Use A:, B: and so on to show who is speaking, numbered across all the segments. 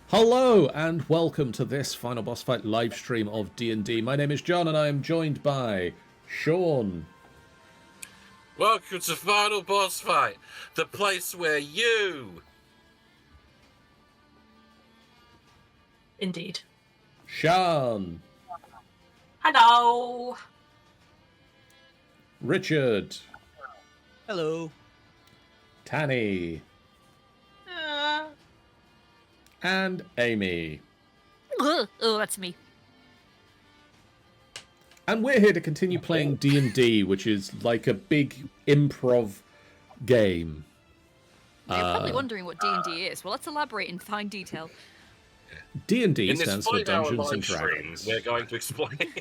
A: Hello, and welcome to this Final Boss Fight live stream of D&D. My name is John, and I am joined by Sean.
B: Welcome to Final Boss Fight, the place where you...
C: Indeed.
A: Sean.
C: Hello.
A: Richard.
D: Hello.
A: Tanny. And Amy.
E: Oh, that's me.
A: And we're here to continue playing D&D, which is like a big improv game.
E: You're probably wondering what D&D is. Well, let's elaborate in fine detail.
A: D&D stands for Dungeons and
B: stream,
A: Dragons.
B: we're going to explain.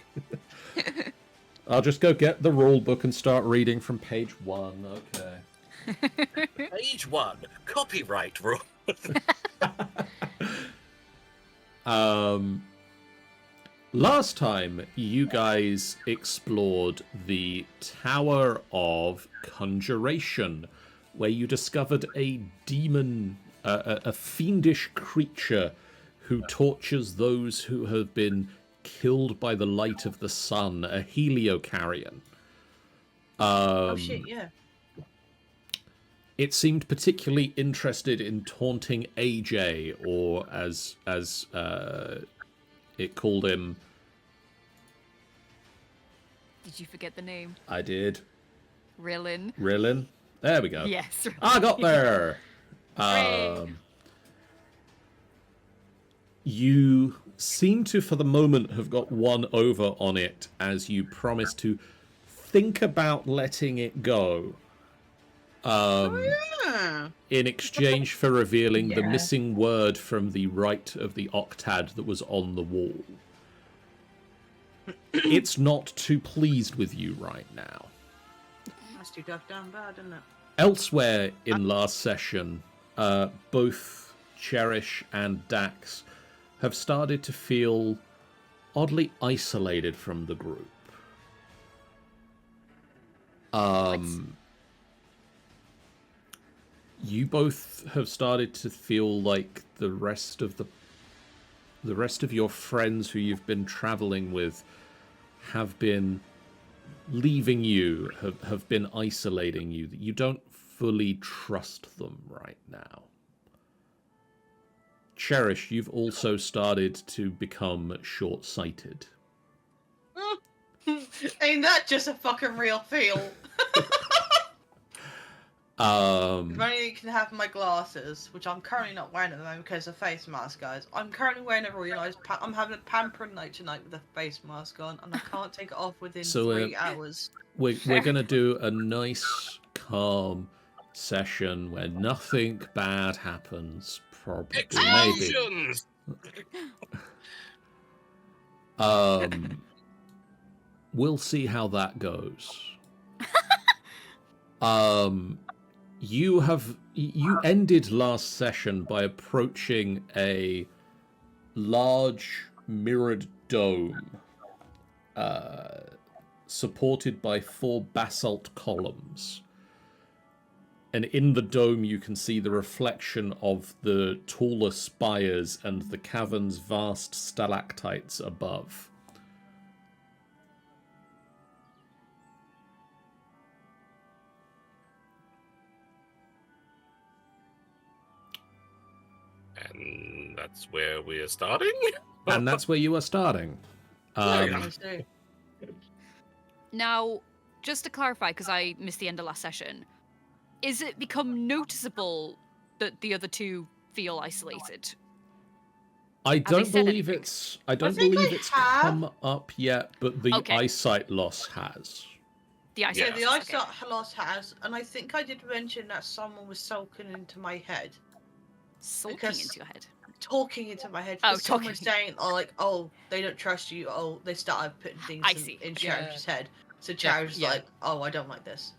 A: I'll just go get the rule book and start reading from page 1. Okay.
B: Page 1, copyright rule.
A: Last time you guys explored the Tower of Conjuration, where you discovered a demon, a fiendish creature who tortures those who have been killed by the light of the sun, a heliocarrion.
C: Oh shit, yeah.
A: It seemed particularly interested in taunting AJ, or as it called him.
E: Did you forget the name?
A: I did.
E: Rillin.
A: Rillin? There we go.
E: Yes.
A: I got there. You seem to, for the moment, have got one over on it as you promise to think about letting it go. In exchange for revealing the missing word from the right of the octad that was on the wall. It's not too pleased with you right now.
C: That's too damn bad, isn't it?
A: Elsewhere in last session, both Cherish and Dax have started to feel oddly isolated from the group. You both have started to feel like the rest of your friends who you've been traveling with have been leaving you, have been isolating you, that you don't fully trust them right now. Cherish, you've also started to become short-sighted.
C: Ain't that just a fucking real feel? If only you can have my glasses, which I'm currently not wearing at the moment because of face mask, guys. I'm currently wearing a realised I'm having a pampering night tonight with a face mask on, and I can't take it off within 3 hours.
A: We're going to do a nice, calm session where nothing bad happens. Probably,
B: Explosions!
A: maybe. We'll see how that goes. You ended last session by approaching a large mirrored dome, supported by 4 basalt columns. And in the dome you can see the reflection of the taller spires and the cavern's vast stalactites above.
B: And that's where we are starting?
A: And that's where you are starting.
E: Now, just to clarify, because I missed the end of last session, is it become noticeable that the other two feel isolated?
A: I don't believe
C: I think
A: it's come up yet, but the eyesight loss has.
E: The eyesight
C: Yeah, the
E: loss,
C: eyesight loss has, and I think I did mention that someone was sulking into my head.
E: Sulking into your head.
C: Talking into my head.
E: Oh,
C: Someone was saying, they don't trust you. Oh, they started putting things in Cherish's head. So Cherish was like, I don't like this.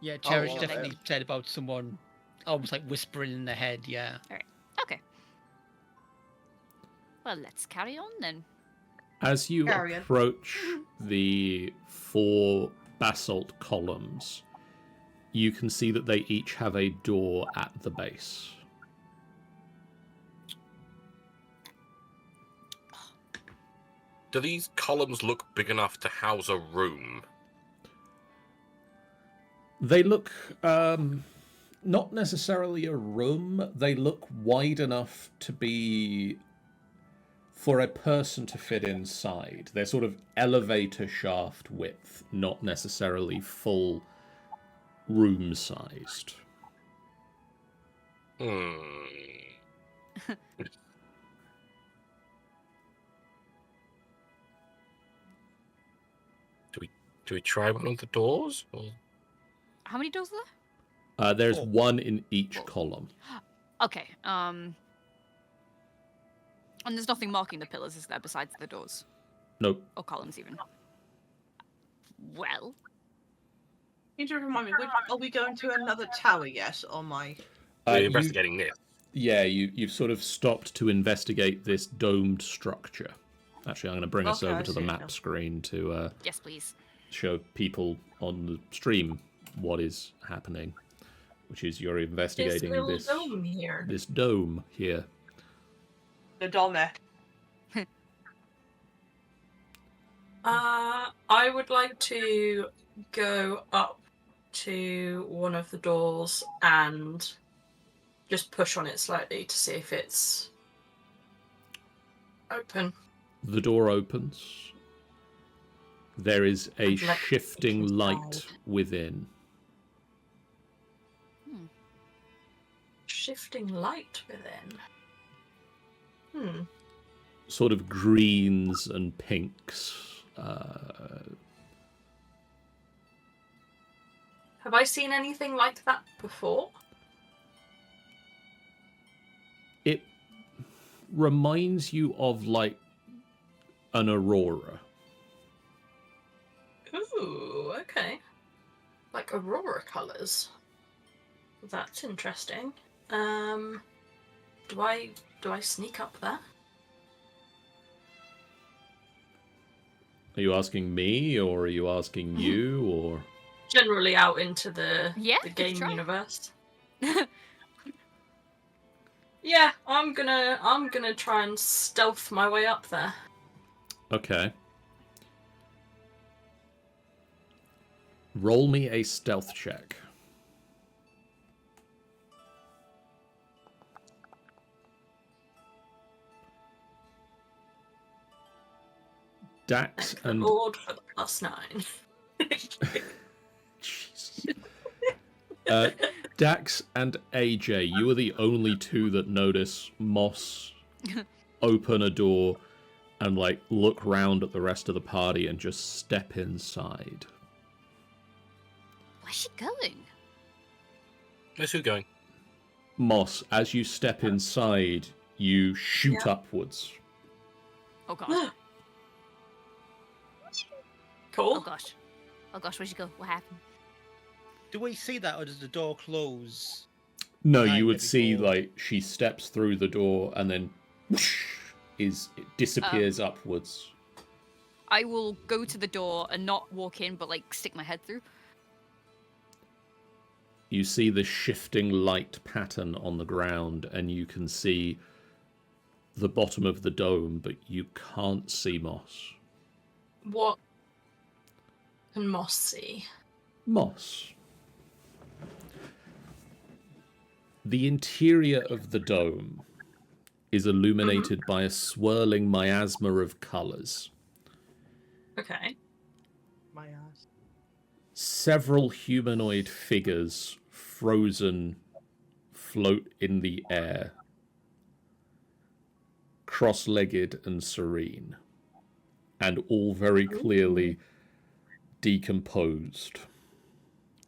D: Yeah, Cherish definitely said about someone almost like whispering in the head, yeah.
E: Alright, okay. Well, let's carry on then.
A: As you approach the 4 basalt columns, you can see that they each have a door at the base.
B: Do these columns look big enough to house a room?
A: They look not necessarily a room. They look wide enough to be for a person to fit inside. They're sort of elevator shaft width, not necessarily full room sized.
B: Do we try one of the doors? Or...
E: How many doors are there?
A: There's one in each column.
E: Okay. And there's nothing marking the pillars, is there, besides the doors?
A: Nope.
E: Or columns, even. Well.
C: You need to remind me, are we going to another tower yet, or my...
B: We're investigating this.
A: Yeah, you've sort of stopped to investigate this domed structure. Actually, I'm going to bring us over to the map screen to
E: yes, please.
A: Show people on the stream what is happening, which is you're investigating this
F: dome here.
A: This dome here.
C: The dome.
F: I would like to go up to one of the doors and just push on it slightly to see if it's open.
A: The door opens. There is a shifting light within.
F: Shifting light within.
A: Sort of greens and pinks.
F: Have I seen anything like that before?
A: It reminds you of like an aurora.
F: Ooh, okay. Like aurora colours. That's interesting. Do I sneak up there?
A: Are you asking me, or are you asking you, or
F: generally out into the game
E: try.
F: universe? Yeah, I'm gonna try and stealth my way up there.
A: Okay. Roll me a stealth check. Dax and
F: Lord for the +9.
A: Jesus. Dax and AJ, you are the only two that notice Moss open a door and like look round at the rest of the party and just step inside.
E: Where's she going?
B: Where's who going?
A: Moss, as you step inside, you shoot upwards.
E: Oh gosh.
F: Cool.
E: Oh gosh. Oh gosh, where'd she go? What happened?
D: Do we see that, or does the door close?
A: No, you would see like she steps through the door and then whoosh, it disappears upwards.
E: I will go to the door and not walk in, but like stick my head through.
A: You see the shifting light pattern on the ground, and you can see the bottom of the dome, but you can't see Moss.
F: What can Moss see?
A: Moss. The interior of the dome is illuminated by a swirling miasma of colours.
F: Okay.
C: My ass.
A: Several humanoid figures, frozen, float in the air, cross-legged and serene, and all very clearly decomposed.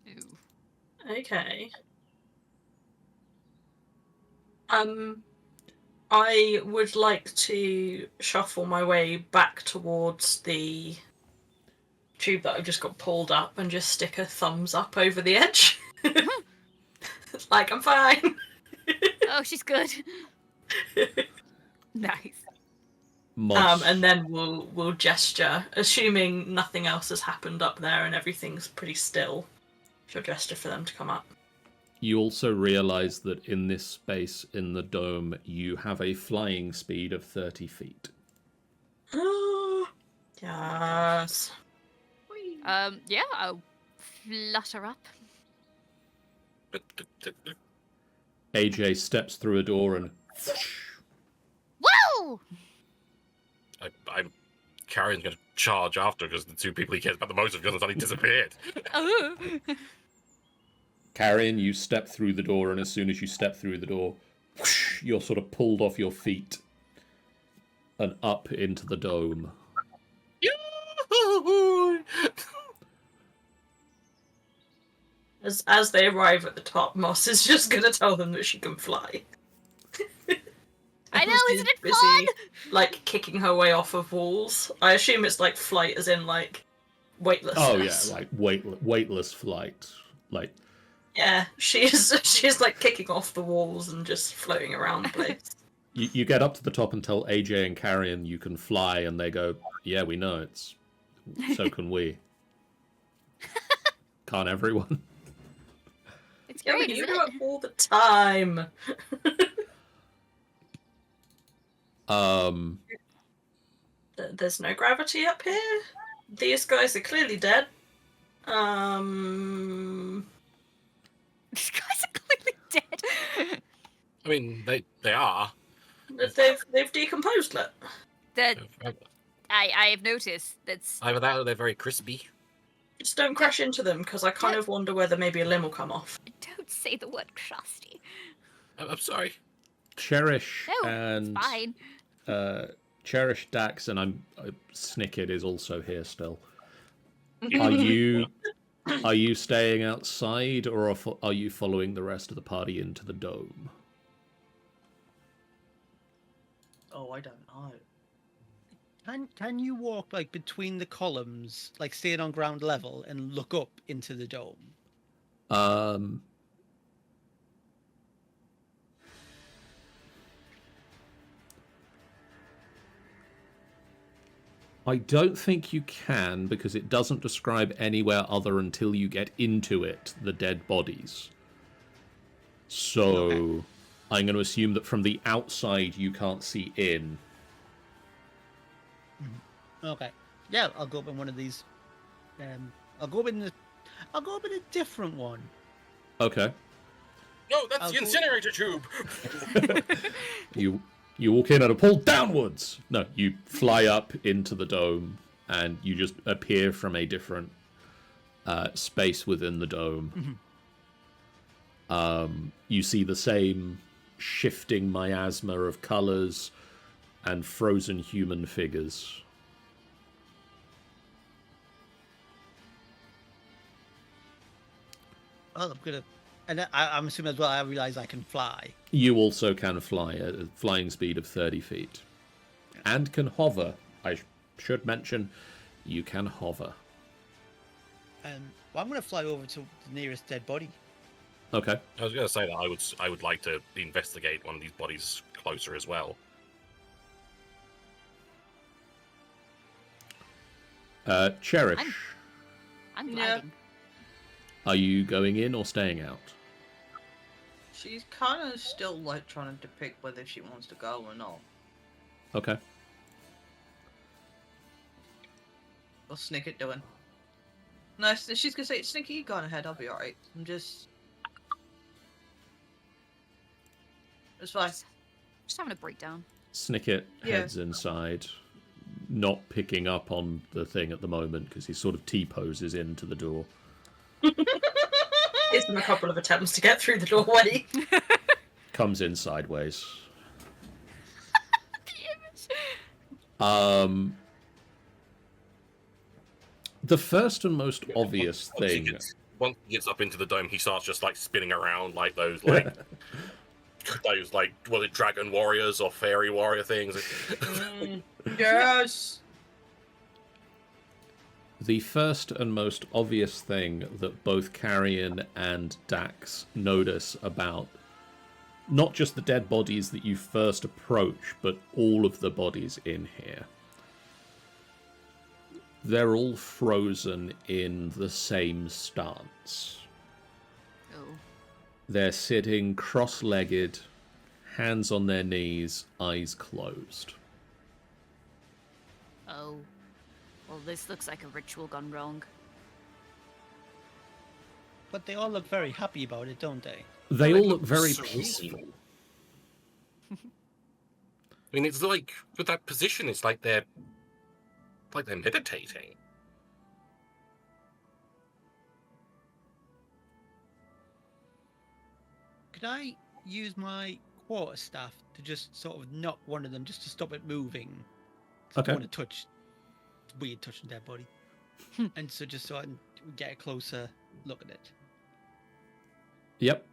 E: Ooh.
F: Okay. I would like to shuffle my way back towards the tube that I just got pulled up and just stick a thumbs up over the edge. Like, I'm fine.
E: Oh, she's good. Nice.
A: Moss,
F: And then we'll gesture, assuming nothing else has happened up there and everything's pretty still. She'll gesture for them to come up.
A: you also realise that in this space in the dome, you have a flying speed of 30 feet.
F: Yes.
E: Yeah, I'll flutter up.
A: AJ steps through a door and
E: Whoa!
B: I'm Carrion's going to charge after because the two people he cares about the most have gone and suddenly disappeared.
E: Oh.
A: Carrion, you step through the door, and as soon as you step through the door, you're sort of pulled off your feet and up into the dome.
F: As they arrive at the top, Moss is just going to tell them that she can fly.
E: I know,
F: She's
E: isn't it
F: busy,
E: fun?
F: like, kicking her way off of walls. I assume it's like flight as in, like, weightlessness.
A: Oh yeah, like weightless flight. Like
F: Yeah, she's like kicking off the walls and just floating around the place.
A: you get up to the top and tell AJ and Carrion you can fly, and they go, "Yeah, we know it's. So can we. Can't everyone?"
E: It's
F: Yeah,
E: great,
F: but you
E: isn't
F: do
E: it?
F: it all the time. There's no gravity up here. These guys are clearly dead.
E: These guys are clearly dead.
B: I mean, they are.
F: They've decomposed it.
E: That I have noticed. That's
B: Either that or they're very crispy.
F: Just don't crash into them, because I kind of wonder whether maybe a limb will come off.
E: don't say the word crusty.
B: I'm sorry.
A: Cherish
E: No,
A: and
E: it's fine.
A: Cherish, Dax, and Snicket is also here still. Are you staying outside, or are you following the rest of the party into the dome?
C: Oh, I don't know.
D: Can you walk like between the columns, like staying on ground level, and look up into the dome?
A: I don't think you can, because it doesn't describe anywhere other until you get into it, the dead bodies. So, okay. I'm going to assume that from the outside you can't see in.
D: Okay. Yeah, I'll go up in one of these. I'll go up in a different one.
A: Okay.
B: No, that's the incinerator tube.
A: You walk in and are pulled downwards. No, you fly up into the dome, and you just appear from a different space within the dome. Mm-hmm. You see the same shifting miasma of colors and frozen human figures.
D: Well, I'm assuming as well. I realize I can fly.
A: You also can fly at a flying speed of 30 feet, and can hover. I should mention, you can hover.
D: Well, I'm going to fly over to the nearest dead body.
B: Okay. I was going to say that I would like to investigate one of these bodies closer as well.
A: Cherish.
E: I'm lagging.
A: Are you going in or staying out?
C: She's kind of still like trying to depict whether she wants to go or not.
A: Okay.
C: What's Snicket doing? No, she's gonna say, Snicket, you go on ahead, I'll be alright. I'm just... It's fine.
E: Just having a breakdown.
A: Snicket heads inside, not picking up on the thing at the moment, because he sort of T-poses into the door.
F: Gives them a couple of attempts to get through the doorway.
A: Comes in sideways. The first and most obvious thing...
B: Once he gets up into the dome, he starts just, like, spinning around like those, like... those, like, was it dragon warriors or fairy warrior things?
C: Yes!
A: The first and most obvious thing that both Carrion and Dax notice about not just the dead bodies that you first approach, but all of the bodies in here. They're all frozen in the same stance.
E: Oh.
A: They're sitting cross-legged, hands on their knees, eyes closed.
E: Oh. Well, this looks like a ritual gone wrong.
D: But they all look very happy about it, don't they?
A: They
B: They
A: all look very
B: serene.
A: peaceful.
B: I mean, it's like with that position, it's like they're meditating.
D: Could I use my quarterstaff to just sort of knock one of them just to stop it moving? 'Cause I
A: Okay.
D: don't want to touch. It's weird touching their body. And so just so I can get a closer look at it.
A: Yep.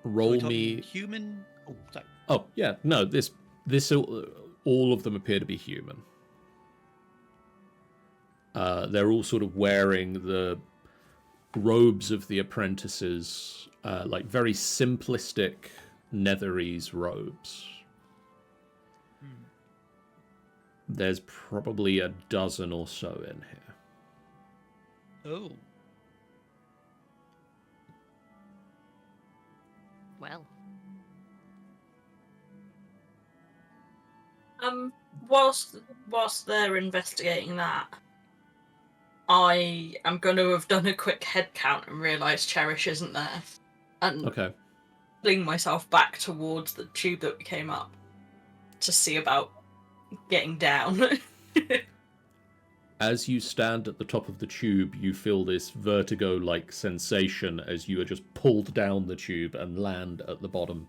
D: So we're
A: Roll
D: talking
A: me.
D: human. Oh, sorry.
A: Oh yeah, no. This all of them appear to be human. They're all sort of wearing the robes of the apprentices, like very simplistic Netherese robes. There's probably a dozen or so in here.
D: Oh.
E: Well,
F: Whilst they're investigating that, I am going to have done a quick head count and realised Cherish isn't there, and
A: Okay.
F: fling myself back towards the tube that we came up to see about getting down.
A: As you stand at the top of the tube, you feel this vertigo-like sensation as you are just pulled down the tube and land at the bottom.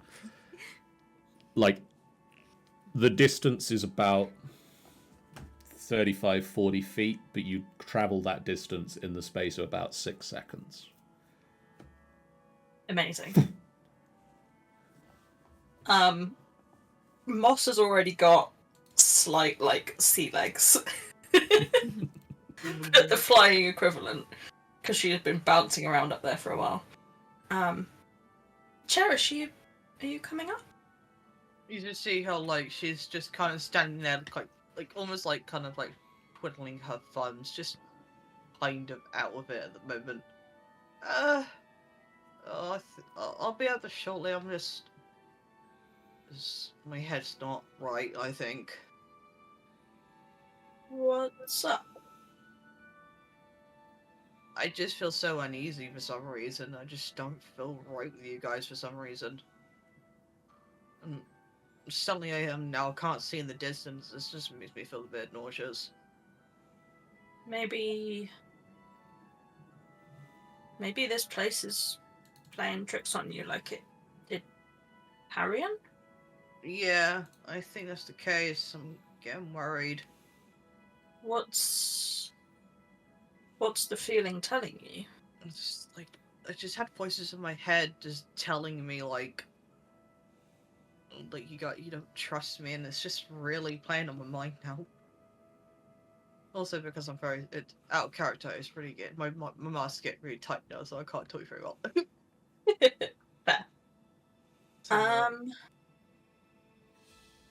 A: Like, the distance is about 35, 40 feet, but you travel that distance in the space of about 6 seconds.
F: Amazing. Moss has already got slight, sea legs. The flying equivalent, because she has been bouncing around up there for a while. Cherish, are you coming up?
C: You just see how she's just kind of standing there, almost kind of twiddling her thumbs, just kind of out of it at the moment. I'll be out there shortly. I'm just my head's not right, I think.
F: What's up?
C: I just feel so uneasy for some reason. I just don't feel right with you guys for some reason. And suddenly I am now. I can't see in the distance. This just makes me feel a bit nauseous.
F: Maybe this place is playing tricks on you like it did Harrion?
C: Yeah, I think that's the case. I'm getting worried.
F: What's the feeling telling you?
C: It's just I just had voices in my head just telling me you don't trust me, and it's just really playing on my mind now. Also because I'm very out of character, it's really good. My mask's getting really tight now, so I can't talk very well.
F: Fair.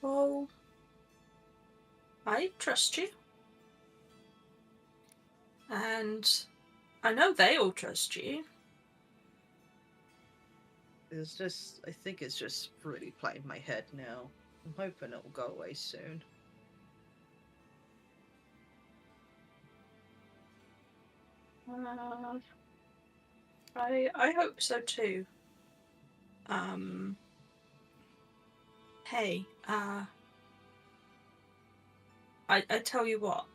F: Well, I trust you. And I know they all trust you.
C: I think it's just really playing my head now. I'm hoping it'll go away soon.
F: I hope so too. Hey, I tell you what.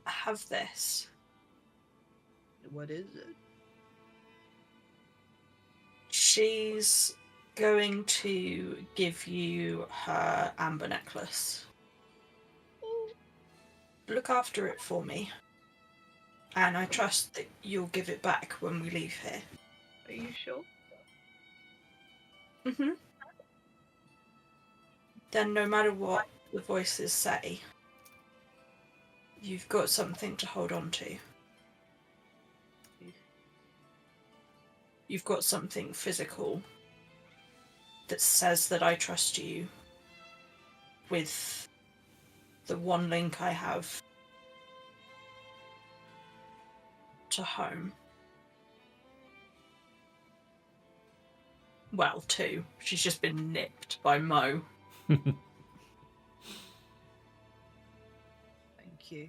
F: I have this.
C: What is it?
F: She's going to give you her amber necklace. Look after it for me. And I trust that you'll give it back when we leave here.
C: Are you sure?
F: Mm-hmm. Then no matter what the voices say, you've got something to hold on to. You've got something physical that says that I trust you with the one link I have to home. Well, 2. She's just been nipped by Mo.
C: Thank you.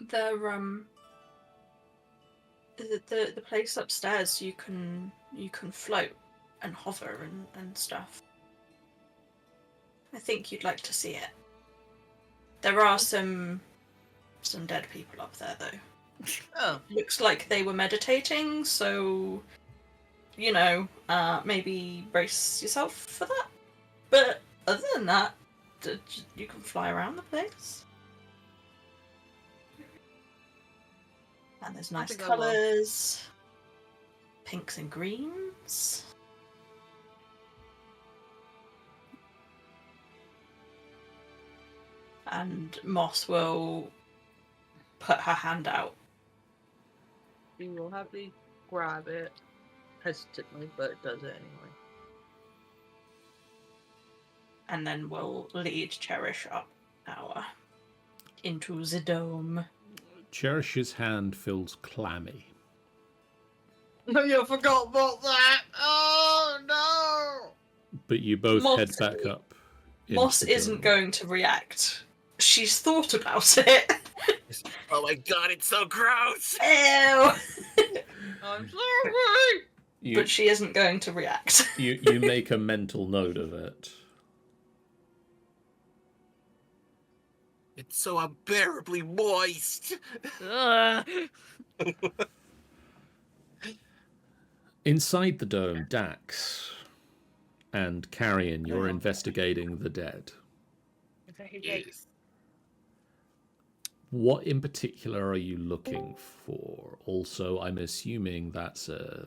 F: The place upstairs, you can float and hover and stuff. I think you'd like to see it. There are some dead people up there, though.
C: Oh.
F: Looks like they were meditating, so maybe brace yourself for that. But other than that, you can fly around the place. And there's nice colours. Pinks and greens. And Moss will put her hand out.
C: She will happily grab it, hesitantly, but it does it anyway.
F: And then we'll lead Cherish up into the dome.
A: Cherish's hand feels clammy.
C: You forgot about that! Oh no!
A: But you both
F: Moss-
A: head back up.
F: Moss
A: into the
F: isn't
A: dome.
F: going to react. She's thought about it.
B: Oh my god, it's so gross!
F: Ew!
C: I'm sorry!
F: But she isn't going to react.
A: You make a mental note of it.
B: It's so unbearably moist!
E: Ugh.
A: Inside the dome, Dax and Carrion, you're investigating the dead.
B: Yes.
A: What in particular are you looking for? Also, I'm assuming that's a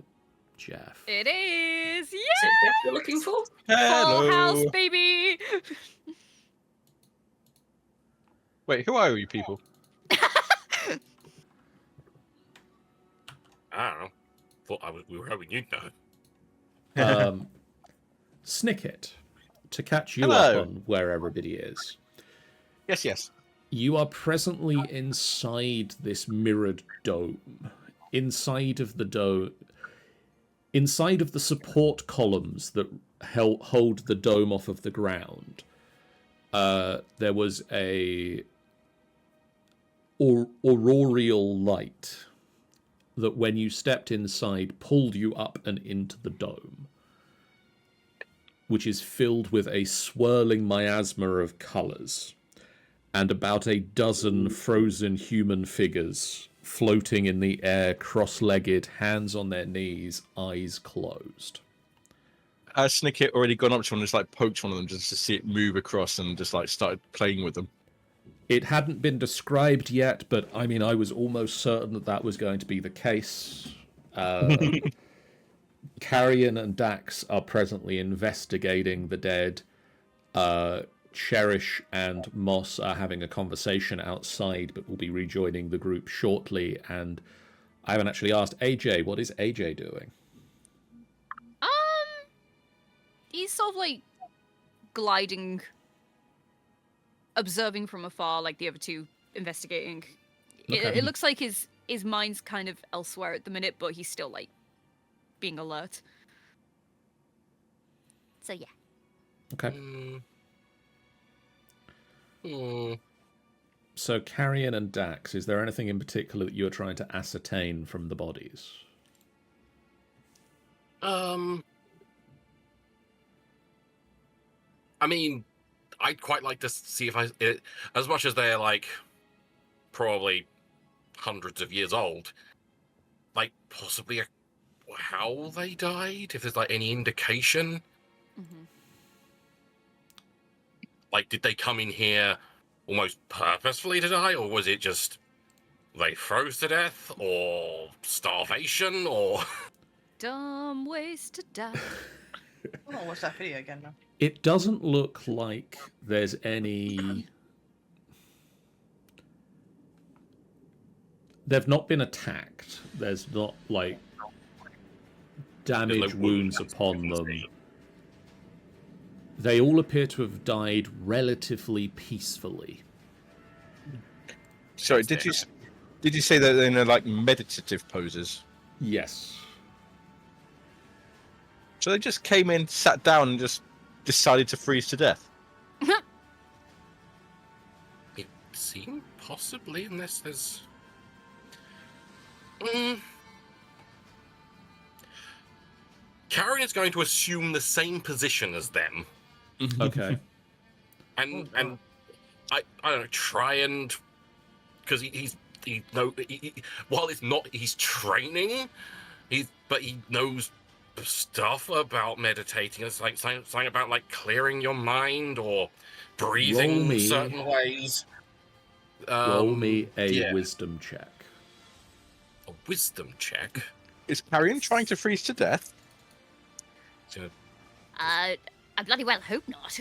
A: Jeff.
E: It is!
F: Is it
E: Yeah!
F: Jeff you're looking for?
E: Full house, baby!
G: Wait, who are you people?
B: I don't know. We were hoping you'd know.
A: Snicket, to catch you
G: Hello.
A: up on where everybody is.
G: Yes.
A: You are presently inside this mirrored dome. Inside of the dome, inside of the support columns that hold the dome off of the ground, there was a auroral light that when you stepped inside pulled you up and into the dome, which is filled with a swirling miasma of colours and about a dozen frozen human figures floating in the air, cross-legged, hands on their knees, eyes closed.
G: Has Snicket already gone up to one and just like poked one of them just to see it move across and just like started playing with them?
A: It hadn't been described yet, but I mean, I was almost certain that that was going to be the case. Carrion and Dax are presently investigating the dead. Cherish and Moss are having a conversation outside, but will be rejoining the group shortly. And I haven't actually asked AJ, what is AJ doing?
E: He's sort of like gliding, observing from afar, like the other two investigating.
A: Okay.
E: It looks like his mind's kind of elsewhere at the minute, but he's still like being alert. So yeah.
A: Okay.
B: Mm.
A: So Carrion and Dax, is there anything in particular that you're trying to ascertain from the bodies?
B: I mean, I'd quite like to see if as much as they're like probably hundreds of years old, like possibly how they died, if there's like any indication.
E: Mm-hmm.
B: Like, did they come in here almost purposefully to die, or was it just they froze to death, or starvation, or...
E: Dumb ways to die.
C: Oh, what's that video again now?
A: It doesn't look like there's any... They've not been attacked. There's not, like, damage
B: There's no
A: wounds upon them. They all appear to have died relatively peacefully.
G: Sorry, did you say that they're in like meditative poses?
A: Yes.
G: So they just came in, sat down, and just decided to freeze to death.
B: It seemed possibly, unless there's. Karen is going to assume the same position as them,
A: Okay.
B: and I don't know, try and because while it's not he's training, but he knows stuff about meditating. It's like something about like clearing your mind or breathing certain ways.
A: Roll me a wisdom check.
B: A wisdom check.
G: Is Carrion trying to freeze to death?
B: So,
E: I bloody well hope not.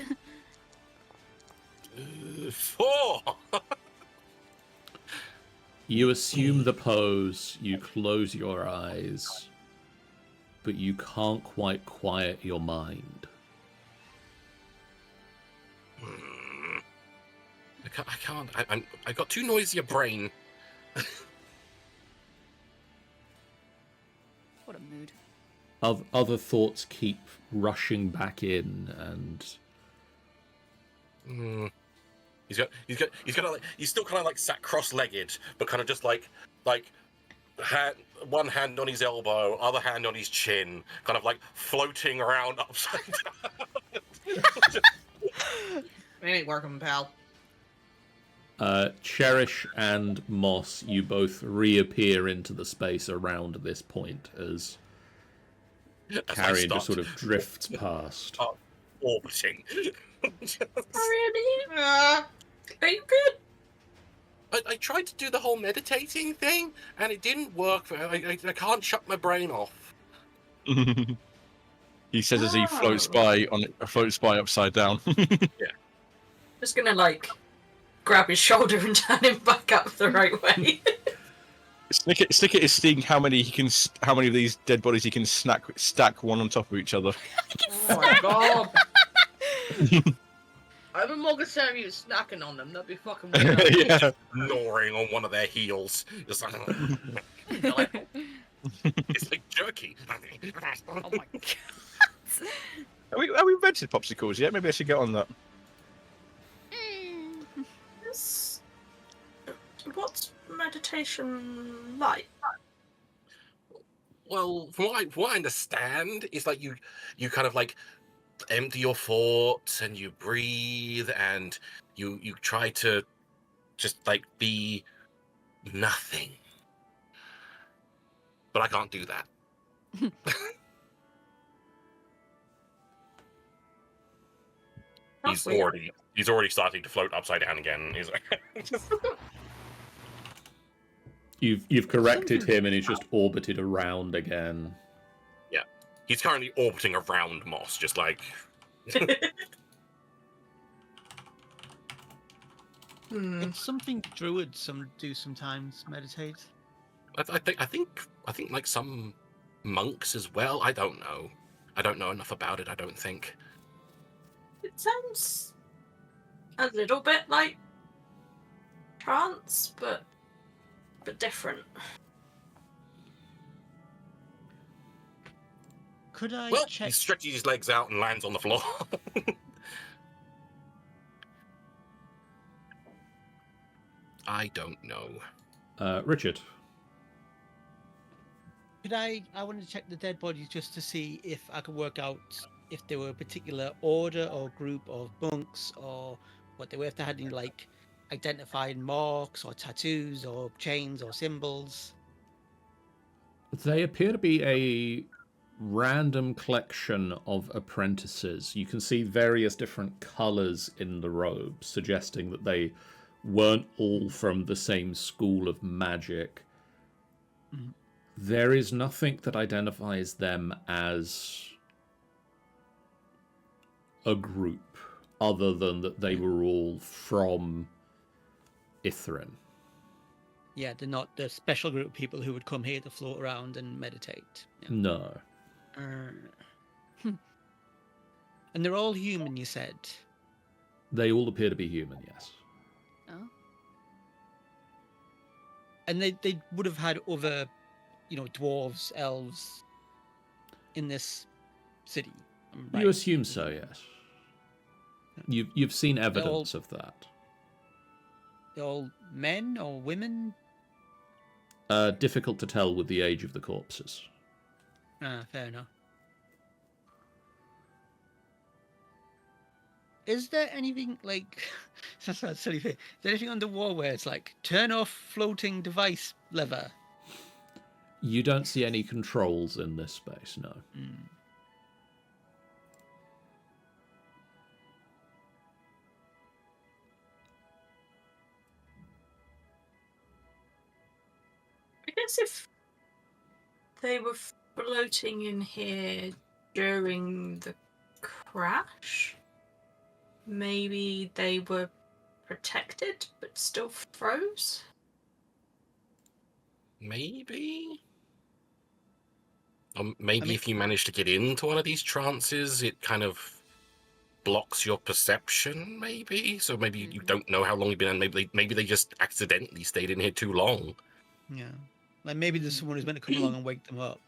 B: 4.
A: You assume the pose, you close your eyes, but you can't quite quiet your mind.
B: I can't. I got too noisy a brain.
E: What a mood.
A: Other thoughts keep rushing back in, and
B: He's still kind of like sat cross-legged, but kind of just like one hand on his elbow, other hand on his chin, kind of like floating around upside down.
C: It ain't working, pal.
A: Cherish and Moss, you both reappear into the space around this point as Carrion just sort of drifts past.
B: Orbiting.
F: Really? Are you good?
B: I tried to do the whole meditating thing, and it didn't work. I can't shut my brain off.
G: He says as he floats by upside down.
B: Yeah.
F: Just gonna like grab his shoulder and turn him back up the right way.
G: Snicket is seeing how many of these dead bodies he can stack one on top of each other.
C: Oh my god! I've been more concerned with you snacking on them. That'd be fucking weird.
G: Yeah.
B: Gnawing on one of their heels. Just like, it's like jerky.
E: Oh my god.
G: Have we invented popsicles yet? Maybe I should get on that.
F: What's meditation like?
B: Well, from what I understand, it's like you kind of like empty your thoughts and you breathe and you try to just like be nothing. But I can't do that. He's already starting to float upside down again. He's like
A: You've corrected him, and he's just orbited around again.
B: Yeah, he's currently orbiting around Moss, just like.
D: It's something druids do sometimes meditate.
B: I think like some monks as well. I don't know. I don't know enough about it. I don't think.
F: It sounds a little bit like trance, but different.
D: Could I
B: Well,
D: check?
B: he stretches his legs out and lands on the floor. I don't know.
A: Richard.
D: Could I wanted to check the dead bodies just to see if I could work out if they were a particular order or group of monks or what they were, if they had any like identified marks or tattoos or chains or symbols.
A: They appear to be a random collection of apprentices. You can see various different colours in the robes, suggesting that they weren't all from the same school of magic.
D: Mm.
A: There is nothing that identifies them as a group, other than that they were all from Ythryn.
D: Yeah, they're not the special group of people who would come here to float around and meditate. Yeah.
A: No.
D: And they're all human, you said?
A: They all appear to be human, yes.
E: Oh.
D: And they would have had other dwarves, elves in this city. Right.
A: You assume so, yes. You've seen evidence of that.
D: They're all men or women?
A: Difficult to tell with the age of the corpses.
D: Fair enough. Is there anything like that's a silly thing? Is there anything on the wall where it's like turn off floating device lever?
A: You don't see any controls in this space, no.
F: I guess if they were floating in here during the crash, maybe they were protected but still froze?
B: Maybe? Or maybe if you manage to get into one of these trances, it kind of blocks your perception, maybe? So maybe you don't know how long you've been in. Maybe they just accidentally stayed in here too long.
D: Yeah. Like maybe there's someone who's meant to come along and wake them up.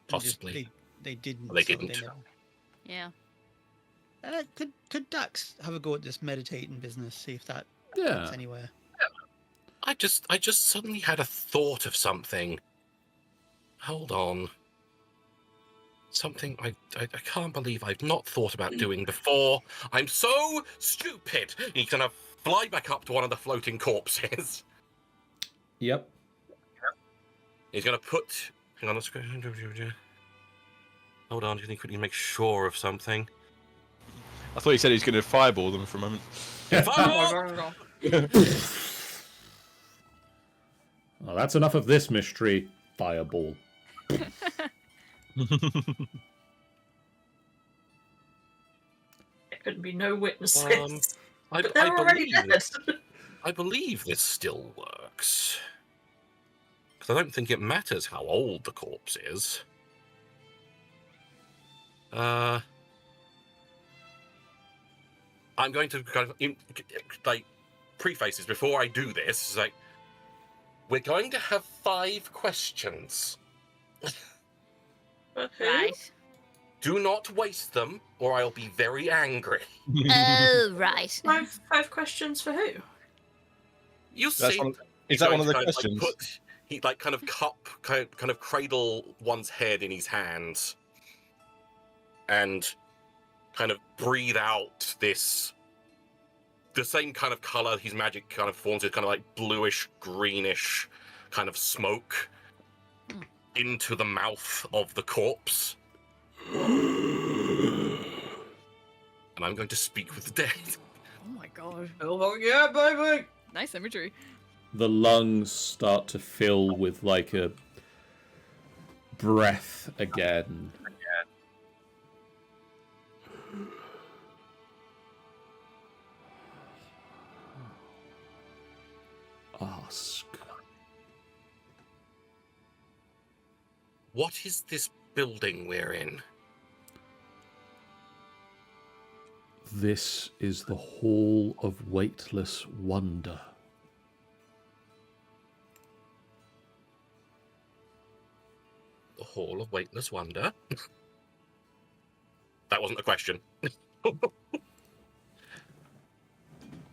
B: Possibly.
D: They didn't.
B: They
D: so
B: didn't.
D: never...
E: Yeah.
D: Could Dax have a go at this meditating business? See if that
A: Yeah.
D: gets anywhere.
B: I just suddenly had a thought of something. Hold on. Something I can't believe I've not thought about doing before. I'm so stupid. He's gonna fly back up to one of the floating corpses.
A: Yep.
B: He's gonna put. Hang on, let's go. Hold on, can you quickly make sure of something?
G: I thought he said he was going to fireball them for a moment.
B: Fireball!
A: Well, that's enough of this mystery. Fireball.
F: There couldn't be no witnesses. But they're already dead.
B: I believe this still works. Because I don't think it matters how old the corpse is. I'm going to kind of preface this before I do this. Like, we're going to have 5 questions.
E: Right.
B: Do not waste them, or I'll be very angry.
E: Oh, right.
F: Five questions for who?
B: You
G: That's
B: see,
G: is that one of the questions?
B: He kind of cradle one's head in his hands, and kind of breathe out the same kind of color his magic kind of forms with, kind of like bluish, greenish kind of smoke into the mouth of the corpse. And I'm going to speak with the dead.
E: Oh my god.
C: Oh yeah, baby!
E: Nice imagery.
A: The lungs start to fill with like a breath again. Ask.
B: What is this building we're in?
A: This is the Hall of Weightless Wonder.
B: The Hall of Weightless Wonder? That wasn't a question.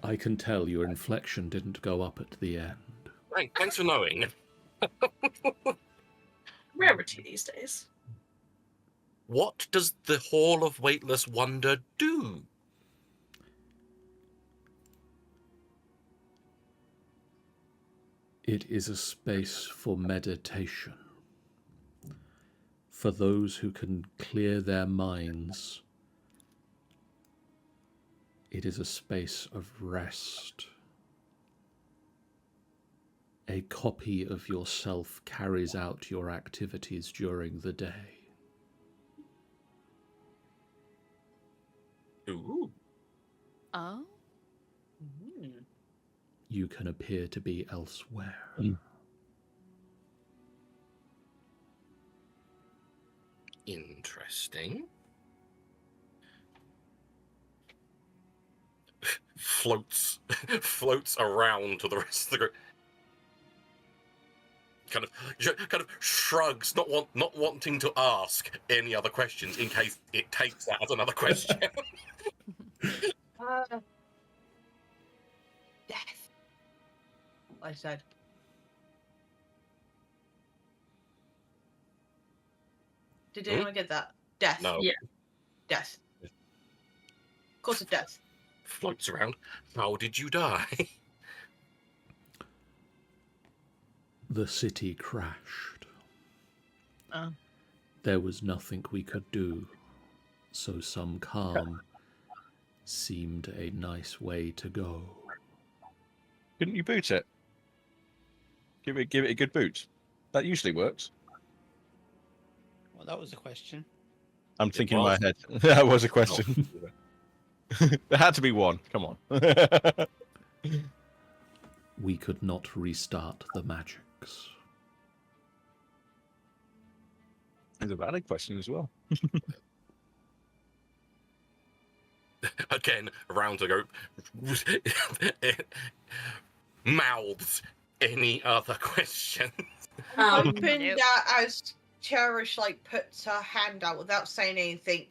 A: I can tell your inflection didn't go up at the end.
B: Thanks for knowing.
F: Rarity these days.
B: What does the Hall of Weightless Wonder do?
A: It is a space for meditation. For those who can clear their minds. It is a space of rest. A copy of yourself carries out your activities during the day.
B: Ooh.
E: Oh?
A: You can appear to be elsewhere.
B: Interesting. Floats around to the rest of the group. kind of shrugs, not wanting to ask any other questions in case it takes that as another question.
C: Death. I said. Did anyone get that? Death.
B: No.
F: Yeah.
C: Death. Cause of death.
B: Floats around. How did you die?
A: The city crashed.
C: Oh.
A: There was nothing we could do, so some calm seemed a nice way to go.
G: Couldn't you boot it? Give it a good boot. That usually works.
D: Well, that was a question.
G: I'm
B: It
G: thinking in my
B: was.
G: head. That was a question. There had to be one. Come on.
A: We could not restart the magics.
G: It's a valid question as well.
B: Again, around the group. Mouths any other questions?
C: Hoping
E: Nope.
C: that as Cherish puts her hand out without saying anything,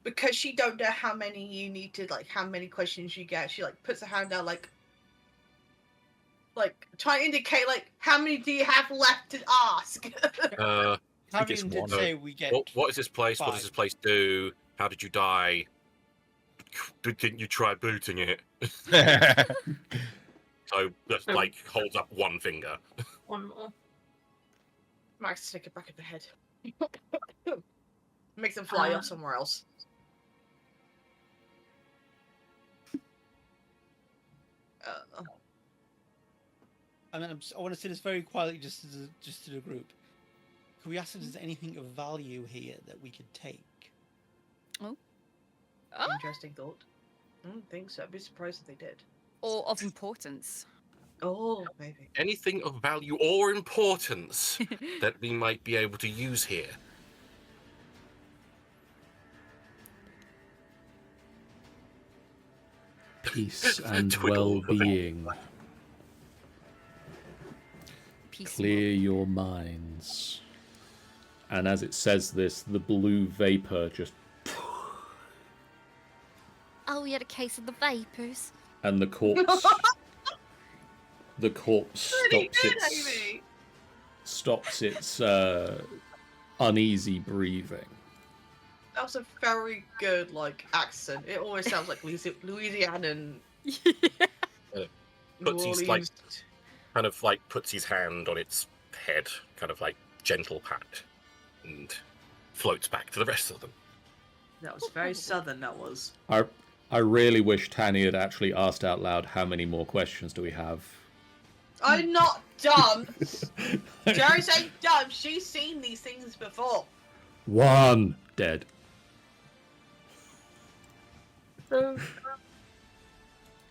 C: because she don't know how many you need to how many questions you get, she puts her hand out trying to indicate how many do you have left to ask.
G: think it's
D: Harrion did
G: one.
D: say we get.
B: What is this place? What does
D: 5.
B: this place do? How did you die? Didn't you try booting it? So just holds up one finger.
F: One more.
C: Max, stick it back in the head. Make them fly off somewhere else.
D: I mean, I want to say this very quietly, just to the group. Can we ask if there's anything of value here that we could take?
E: Oh.
C: Interesting thought. I don't think so. I'd be surprised if they did.
E: Or of importance.
C: Oh, maybe.
B: Anything of value or importance that we might be able to use here?
A: Peace and
B: Twiddle the
A: well-being.
E: Peace.
A: Clear your minds. And as it says this, the blue vapor just...
E: Oh, we had a case of the vapors.
A: And the corpse... the corpse stops its uneasy breathing.
C: That was a very good accent. It always sounds like Louisianan.
B: Puts his puts his hand on its head, gentle pat, and floats back to the rest of them.
C: That was very southern. That was.
A: I really wish Tanny had actually asked out loud how many more questions do we have.
C: I'm not dumb. Jerry's ain't dumb. She's seen these things before.
A: One dead.
F: So,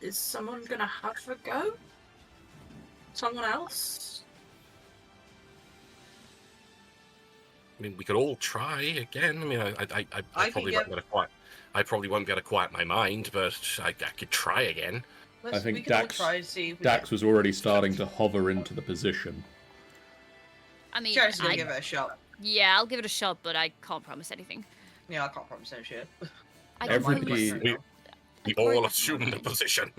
F: is someone gonna have a go? Someone else?
B: I mean, we could all try again. I mean, I probably won't be able to quiet. I probably won't be able to quiet my mind, but I could try again.
A: I think
C: we can all try and see if we
A: Dax was already starting to hover into the position.
E: I mean,
C: Jerry's gonna give it a shot.
E: yeah, I'll give it a shot, but I can't promise anything.
C: Yeah, I can't promise any shit.
A: Everybody-
B: We all assume the position.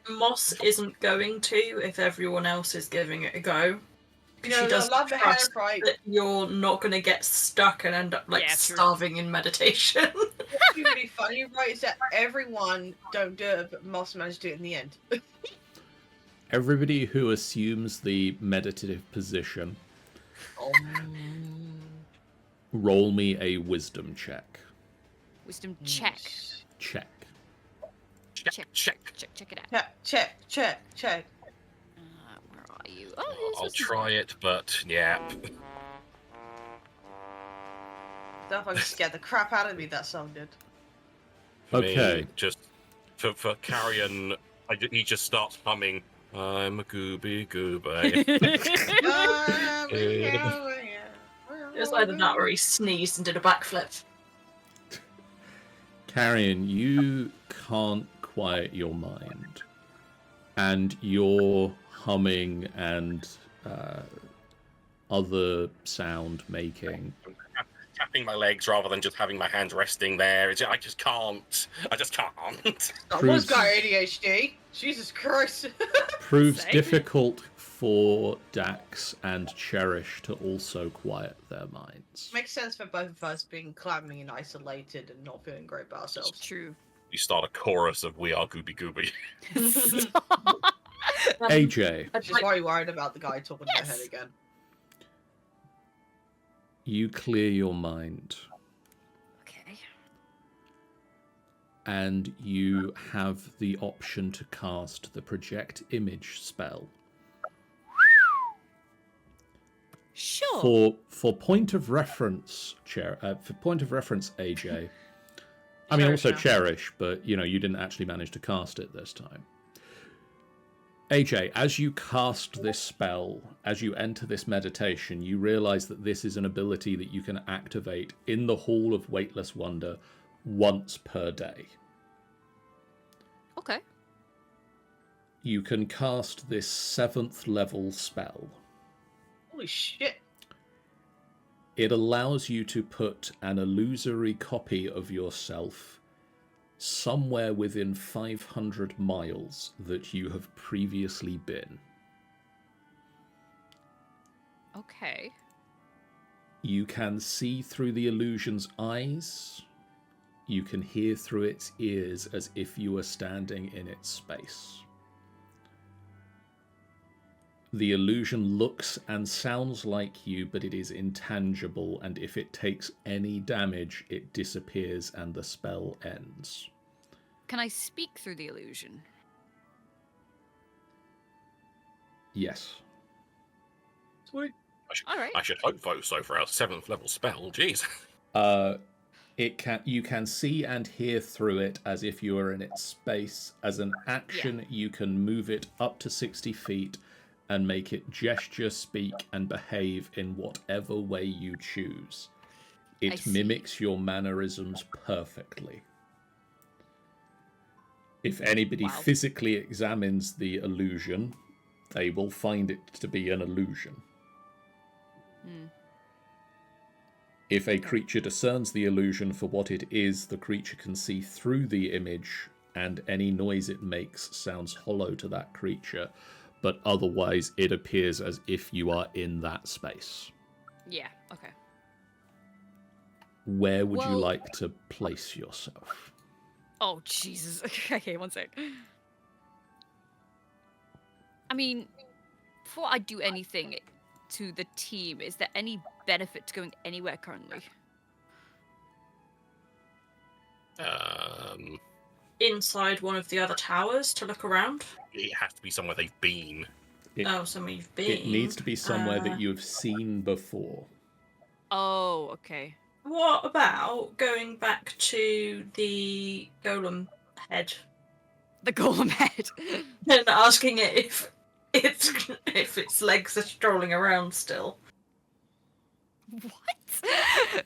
F: Moss isn't going to if everyone else is giving it a go.
C: You know,
F: She doesn't
C: I love the hair
F: trust
C: right.
F: that you're not going to get stuck and end up
E: Yeah, true.
F: starving in meditation.
C: What's really funny, right, is that everyone don't do it, but Moss managed to do it in the end.
A: Everybody who assumes the meditative position, roll me a wisdom check.
E: Wisdom check.
A: Check.
B: Check.
E: Check it out.
C: Check.
E: Where are you? Oh,
B: I'll try it, but yeah.
C: That fucking scared the crap out of me, that song did.
B: For me,
A: Okay.
B: just for Carrion, he just starts humming. I'm a gooby gooby.
F: It was either that or he sneezed and did a backflip.
A: Carrion, you can't quiet your mind. And your humming and other sound making.
B: Tapping my legs rather than just having my hands resting there. I just can't.
C: Someone's got ADHD. Jesus Christ.
A: Proves
E: Say.
A: difficult for Dax and Cherish to also quiet their minds.
C: Makes sense for both of us being clammy and isolated and not feeling great about ourselves.
E: True.
B: You start a chorus of "We Are Gooby Gooby."
A: AJ,
C: I'm just very worried about the guy talking to
E: Yes.
C: my head again.
A: you clear your mind
E: Okay.
A: and you have the option to cast the project image spell.
E: Sure.
A: For point of reference, AJ. I mean, also Cherish, but you didn't actually manage to cast it this time. AJ, as you cast this spell, as you enter this meditation, you realize that this is an ability that you can activate in the Hall of Weightless Wonder once per day.
E: Okay.
A: You can cast this 7th level spell.
C: Holy shit.
A: It allows you to put an illusory copy of yourself somewhere within 500 miles that you have previously been.
E: Okay.
A: You can see through the illusion's eyes. You can hear through its ears as if you were standing in its space. The illusion looks and sounds like you, but it is intangible, and if it takes any damage, it disappears and the spell ends.
E: Can I speak through the illusion?
A: Yes.
C: Sweet.
E: All right.
B: I should hope so for our 7th level spell. Jeez.
A: You can see and hear through it as if you were in its space. As an action, you can move it up to 60 feet and make it gesture, speak, and behave in whatever way you choose.
E: I
A: It
E: see.
A: mimics your mannerisms perfectly. If anybody
E: Wow.
A: physically examines the illusion, they will find it to be an illusion.
E: Hmm.
A: If a creature discerns the illusion for what it is, the creature can see through the image, and any noise it makes sounds hollow to that creature, but otherwise it appears as if you are in that space.
E: Yeah. Okay.
A: Where would you
E: Well-
A: like to place yourself?
E: Oh Jesus. Okay, one sec. I mean, before I do anything to the team, is there any benefit to going anywhere currently?
F: Inside one of the other towers to look around.
B: It has to be somewhere they've been.
F: Somewhere you've been.
A: It needs to be somewhere that you have seen before.
E: Oh, okay.
F: What about going back to the golem head
E: The golem head.
F: and asking it if its legs are strolling around still?
E: What?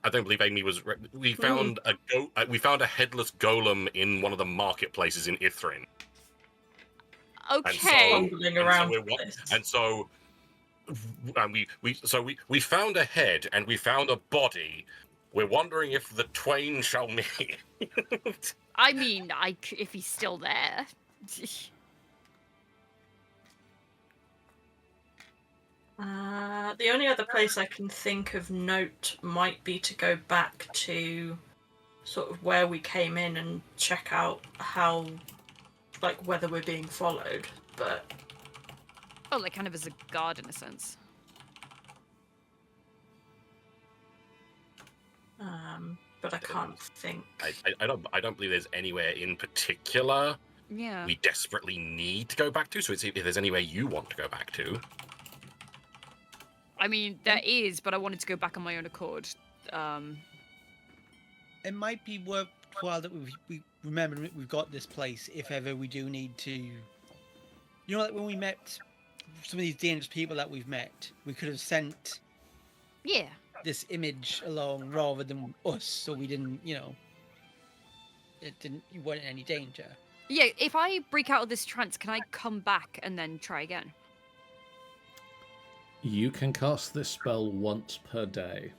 B: I don't believe Amy was. We found a headless golem in one of the marketplaces in Ythryn.
E: Okay.
F: Wandering around.
B: We found a head and we found a body. We're wondering if the twain shall meet.
E: I mean, if he's still there.
F: The only other place I can think of note might be to go back to sort of where we came in and check out how, like, whether we're being followed, but...
E: Oh, like kind of as a guard in a sense.
F: But I can't think.
B: I don't believe there's anywhere in particular
E: Yeah.
B: we desperately need to go back to. So it's if there's anywhere you want to go back to.
E: I mean, there is, but I wanted to go back on my own accord.
D: It might be worthwhile that we remember that we've got this place if ever we do need to. You know, like when we met some of these dangerous people that we've met, we could have sent
E: Yeah.
D: this image along rather than us, so we didn't, you weren't in any danger.
E: Yeah, if I break out of this trance, can I come back and then try again?
A: You can cast this spell once per day.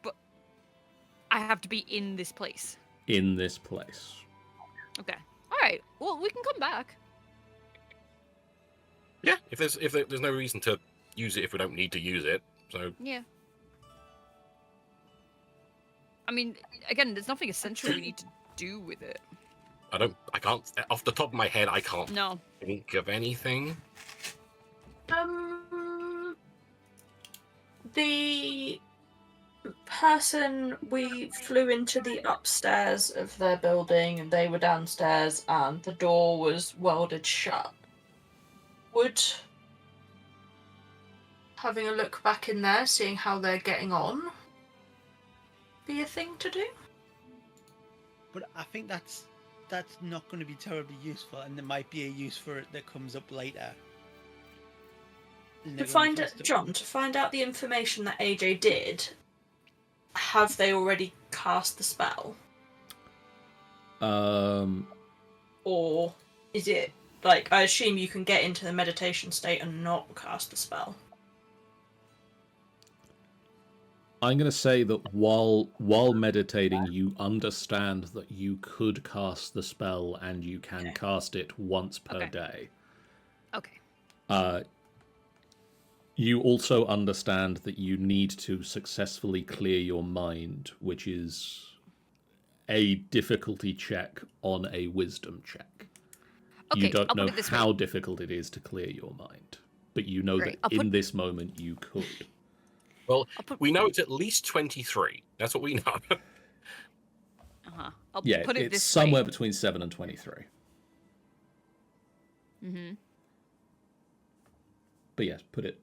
E: But I have to be in this place.
A: In this place.
E: Okay. All right. Well, we can come back.
B: Yeah, if there's no reason to use it if we don't need to use it. So
E: Yeah. I mean, again, there's nothing essential we need to do with it.
B: I can't off the top of my head I can't
E: No.
B: think of anything.
F: The person we flew into the upstairs of their building and they were downstairs and the door was welded shut. Would having a look back in there, seeing how they're getting on, be a thing to do?
D: But I think that's not going to be terribly useful, and there might be a use for it that comes up later.
F: To find out the information that AJ did, have they already cast the spell? Or is it like, I assume you can get into the meditation state and not cast the spell?
A: I'm going to say that while meditating, you understand that you could cast the spell and you can cast it once per day.
E: Okay.
A: You also understand that you need to successfully clear your mind, which is a difficulty check on a wisdom check.
E: Okay,
A: You don't
E: I'll
A: know
E: put it this
A: how
E: way.
A: difficult it is to clear your mind, but you know
E: Right,
A: that in this moment you could.
B: Well, we know it's at least 23. That's what we know.
E: I'll
A: Yeah,
E: put it
A: it's
E: this
A: somewhere
E: way.
A: between 7 and 23.
E: Mm-hmm.
A: But yes, put it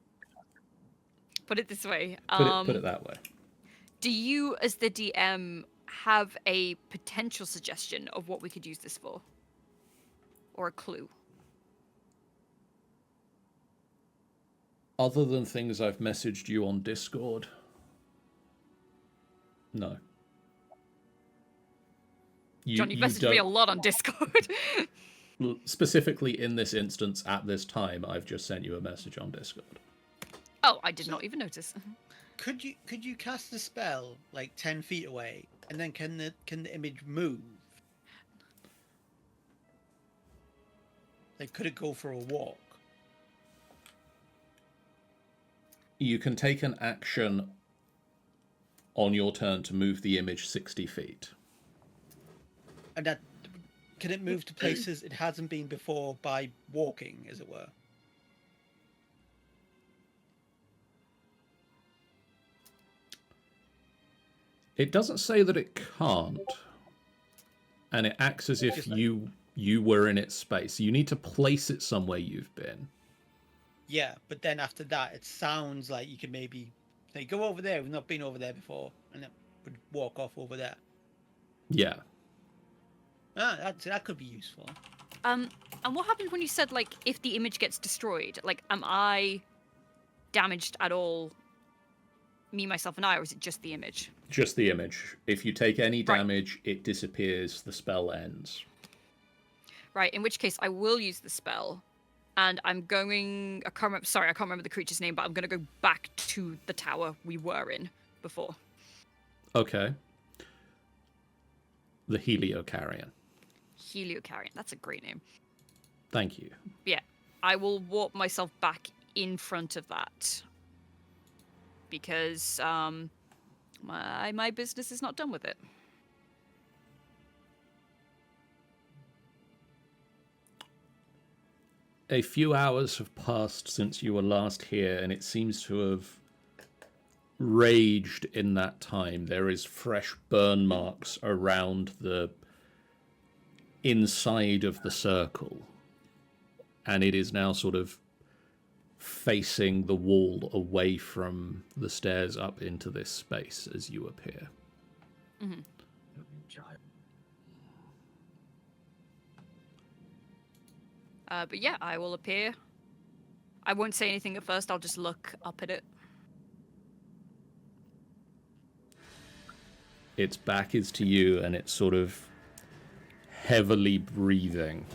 E: this way.
A: put it that way.
E: Do you, as the DM, have a potential suggestion of what we could use this for? Or a clue?
A: Other than things I've messaged you on Discord, no.
E: John, you've messaged me a lot on Discord.
A: Specifically in this instance, at this time, I've just sent you a message on Discord.
E: Oh, I did not even notice.
D: Could you cast the spell like 10 feet away, and then can the image move? Like, could it go for a walk?
A: You can take an action on your turn to move the image 60 feet.
D: And that can it move to places it hasn't been before by walking, as it were?
A: It doesn't say that it can't, and it acts as if you were in its space. You need to place it somewhere you've been.
D: Yeah, but then after that, it sounds like you could maybe say, "Go over there. We've not been over there before," and then would walk off over there.
A: Yeah.
D: That could be useful.
E: And what happens when you said, like, if the image gets destroyed? Like, am I damaged at all? Me, myself, and I, or is it just the image?
A: Just the image. If you take any damage, it disappears, the spell ends.
E: Right, in which case I will use the spell. And I'm going... I can't remember the creature's name, but I'm going to go back to the tower we were in before.
A: Okay. The Heliocarrion.
E: Heliocarrion, that's a great name.
A: Thank you.
E: Yeah, I will warp myself back in front of that. Because my business is not done with it.
A: A few hours have passed since you were last here, and it seems to have raged in that time. There is fresh burn marks around the inside of the circle, and it is now sort of facing the wall away from the stairs up into this space as you appear.
E: Mm-hmm. But yeah, I will appear. I won't say anything at first, I'll just look up at it.
A: Its back is to you, and it's sort of heavily breathing.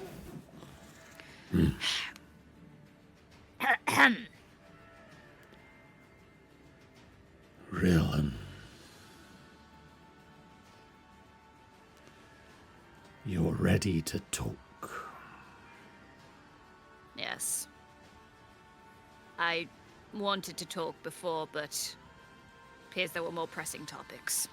A: Rillen. You're ready to talk.
E: Yes. I wanted to talk before, but appears there were more pressing topics.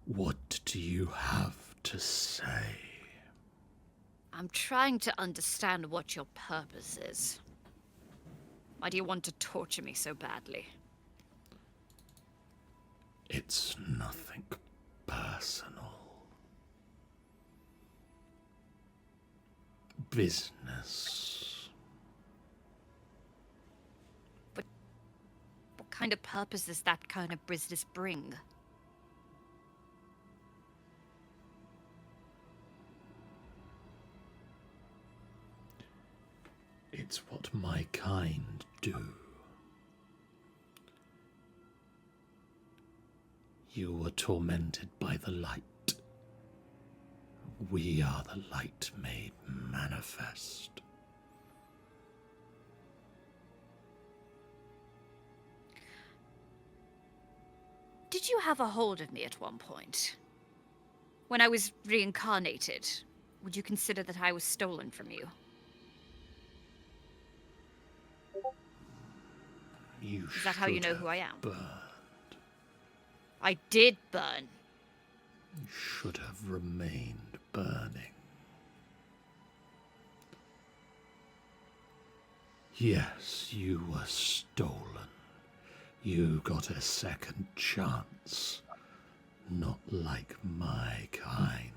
A: What do you have to say?
E: I'm trying to understand what your purpose is. Why do you want to torture me so badly?
A: It's nothing personal. Business.
E: What kind of purpose does that kind of business bring?
A: It's what my kind do. You were tormented by the light. We are the light made manifest.
E: Did you have a hold of me at one point? When I was reincarnated, would you consider that I was stolen from you? Is that how you know who I am?
A: Burned.
E: I did burn.
A: You should have remained burning. Yes, you were stolen. You got a second chance. Not like my kind.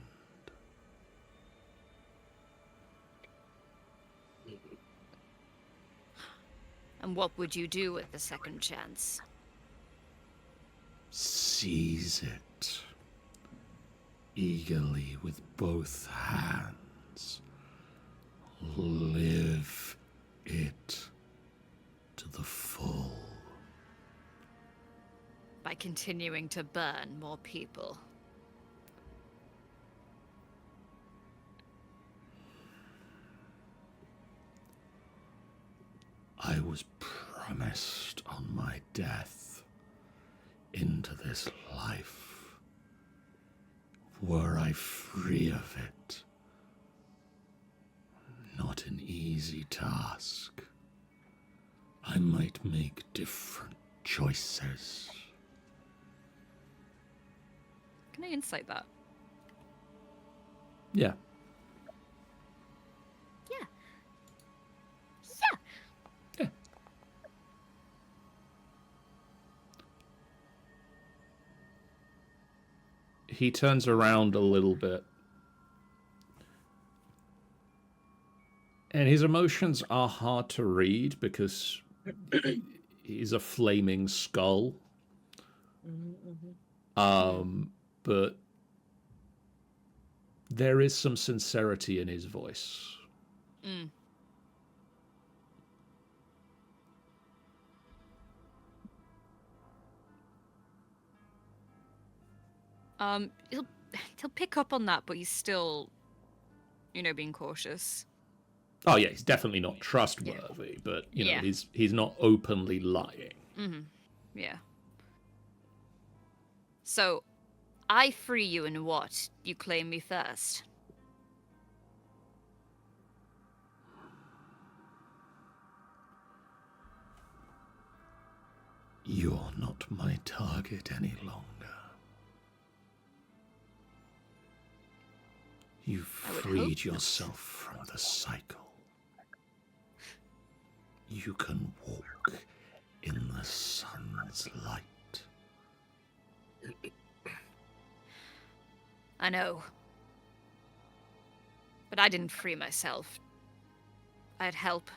E: And what would you do with the second chance?
A: Seize it. Eagerly with both hands. Live it to the full.
E: By continuing to burn more people.
A: I was promised on my death into this life. Were I free of it? Not an easy task. I might make different choices.
E: Can I insight that?
A: Yeah.
E: Yeah.
A: Yeah. He turns around a little bit. And his emotions are hard to read because he's a flaming skull. But there is some sincerity in his voice.
E: Mm. He'll pick up on that, but he's still, being cautious.
A: Oh yeah, he's definitely not trustworthy, but he's not openly lying.
E: Mm-hmm. Yeah. So, I free you in what? You claim me first.
A: You're not my target any longer. You've freed yourself from the cycle. You can walk in the sun's light.
E: I know. But I didn't free myself. I had help.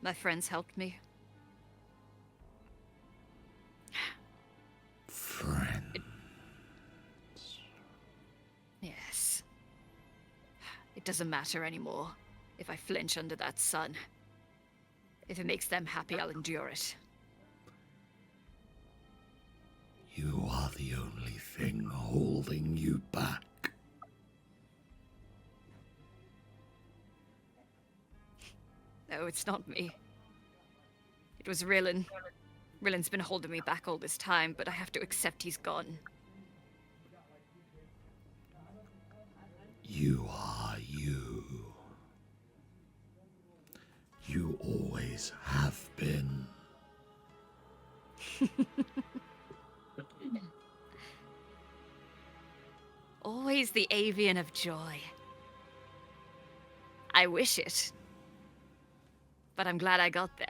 E: My friends helped me.
A: Friends.
E: Yes. It doesn't matter anymore if I flinch under that sun. If it makes them happy, I'll endure it.
A: You are the only thing holding you back.
E: No, it's not me. It was Rillin. Rillin's been holding me back all this time, but I have to accept he's gone.
A: You are you. You always have been.
E: Always the avian of joy. I wish it. But I'm glad I got there.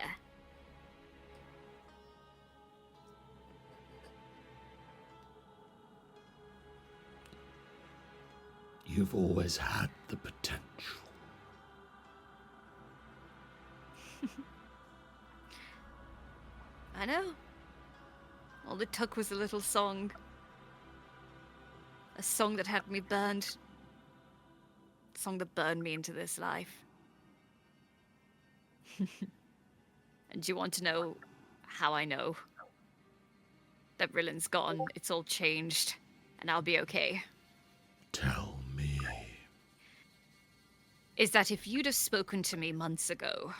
A: You've always had the potential.
E: I know. All it took was a little song. A song that had me burned. A song that burned me into this life. And you want to know how I know? That Rillin's gone, it's all changed, and I'll be okay.
A: Tell me.
E: Is that if you'd have spoken to me months ago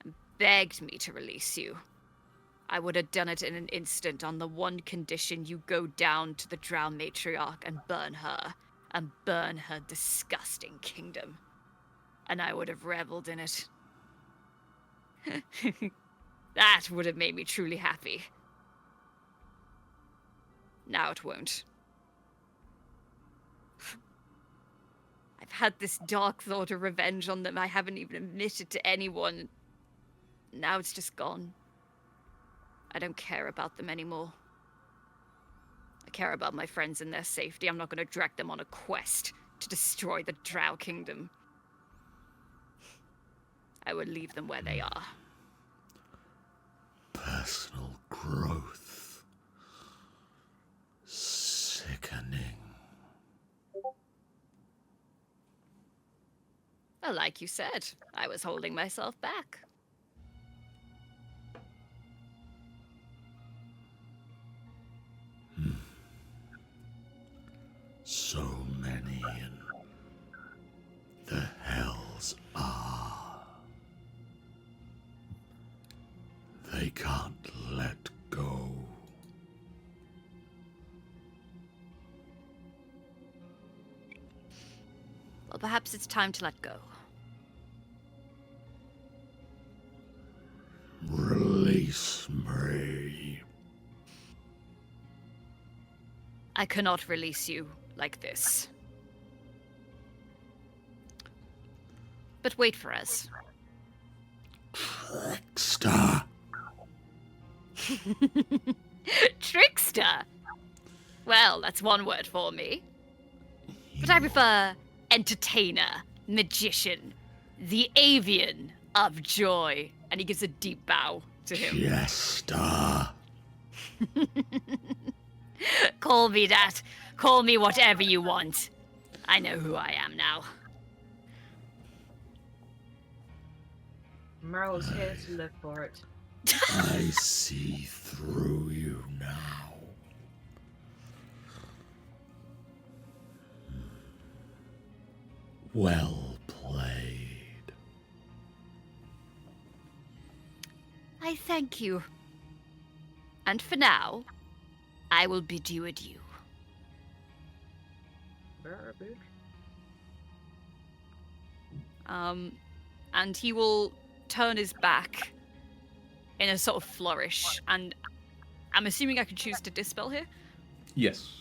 E: and begged me to release you, I would have done it in an instant on the one condition you go down to the Drow Matriarch and burn her disgusting kingdom. And I would have reveled in it. That would have made me truly happy. Now it won't. I've had this dark thought of revenge on them I haven't even admitted to anyone. Now it's just gone. I don't care about them anymore. I care about my friends and their safety. I'm not going to drag them on a quest to destroy the Drow Kingdom. I would leave them where they are.
A: Personal growth. Sickening.
E: Well, like you said, I was holding myself back.
A: So many in the hells are. They can't let go.
E: Well, perhaps it's time to let go.
A: Release me.
E: I cannot release you like this. But wait for us.
A: Trickster.
E: Trickster? Well, that's one word for me. But I prefer entertainer, magician, the avian of joy. And he gives a deep bow to him.
A: Jester.
E: Call me that. Call me whatever you want. I know who I am now.
C: Meryl's here to live for it.
A: I see through you now. Well played.
E: I thank you. And for now, I will bid you adieu. And he will turn his back in a sort of flourish, and I'm assuming I can choose to dispel here?
A: Yes.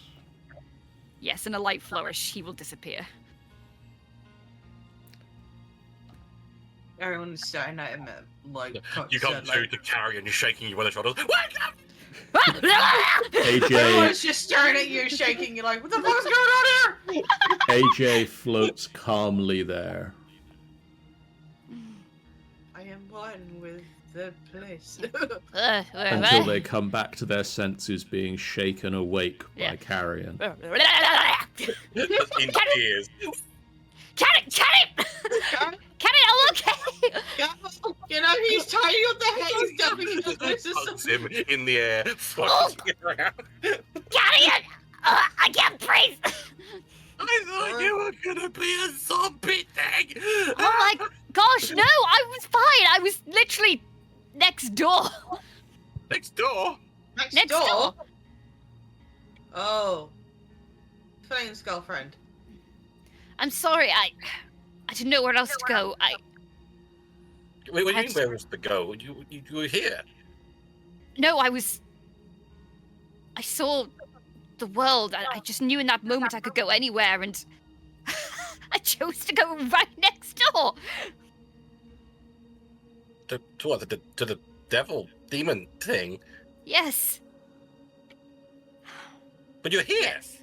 E: Yes, in a light flourish, he will disappear.
C: Everyone's staring at him like...
B: You come to the carry and you're shaking you by the shoulders. Wake up!
A: AJ,
C: Everyone's just staring at you, shaking you like, what the fuck's going on here?
A: AJ floats calmly there.
C: I am one with the place.
A: Until they come back to their senses, being shaken awake by Carrion.
B: In tears.
E: Carrot! Carrot, I'm okay!
C: You know, he's tying up the head, he's definitely
B: Hugs him in the air, floating around.
E: Carrot! I can't breathe!
B: I thought you were gonna be a zombie thing!
E: Oh my gosh, no! I was fine! I was literally next door!
B: Next door?
C: Next door? Oh. Flame's girlfriend.
E: I'm sorry, I didn't know where else to go.
B: Wait, what do you mean where was to go? You were here.
E: No, I saw the world. I just knew in that moment I could go anywhere, and I chose to go right next door.
B: To what? To the devil demon thing?
E: Yes.
B: But you're here.
E: Yes.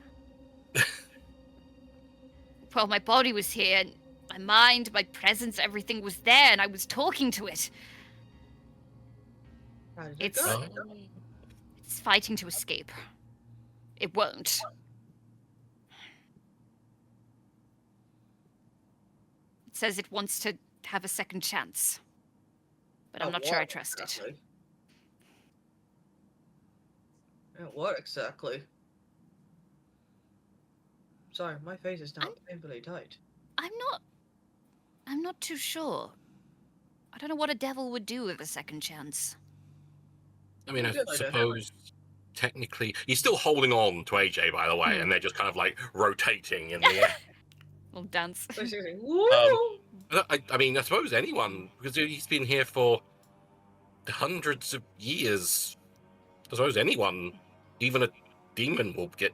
E: Well, my body was here, and my mind, my presence, everything was there, and I was talking to it.
C: How did it
E: It's
C: go?
E: it's fighting to escape. It won't. It says it wants to have a second chance. But I'm not sure I trust it.
C: Exactly? Yeah, what exactly? Sorry, my face is now painfully tight.
E: I'm not too sure. I don't know what a devil would do with a second chance.
B: I mean, I
C: Good idea.
B: suppose technically he's still holding on to AJ, by the way, and they're just kind of like rotating in the air.
E: We'll dance.
C: Basically, woo!
B: I mean, I suppose anyone, because he's been here for hundreds of years. I suppose anyone, even a demon, will get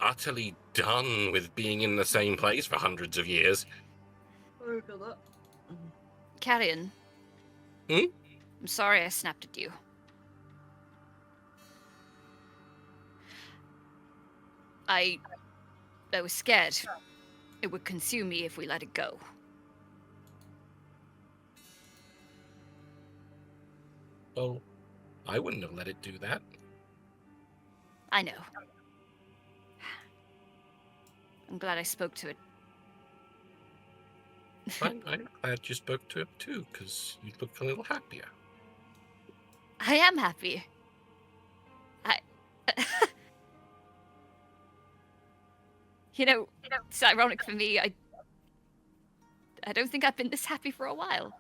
B: utterly done with being in the same place for hundreds of years.
C: I feel that.
E: Carrion.
B: Hmm?
E: I'm sorry I snapped at you. I was scared. It would consume me if we let it go.
B: Well, I wouldn't have let it do that.
E: I know. I'm glad I spoke to it.
B: I'm glad you spoke to it too, because you look a little happier.
E: I am happy. You know, it's ironic for me. I don't think I've been this happy for a while.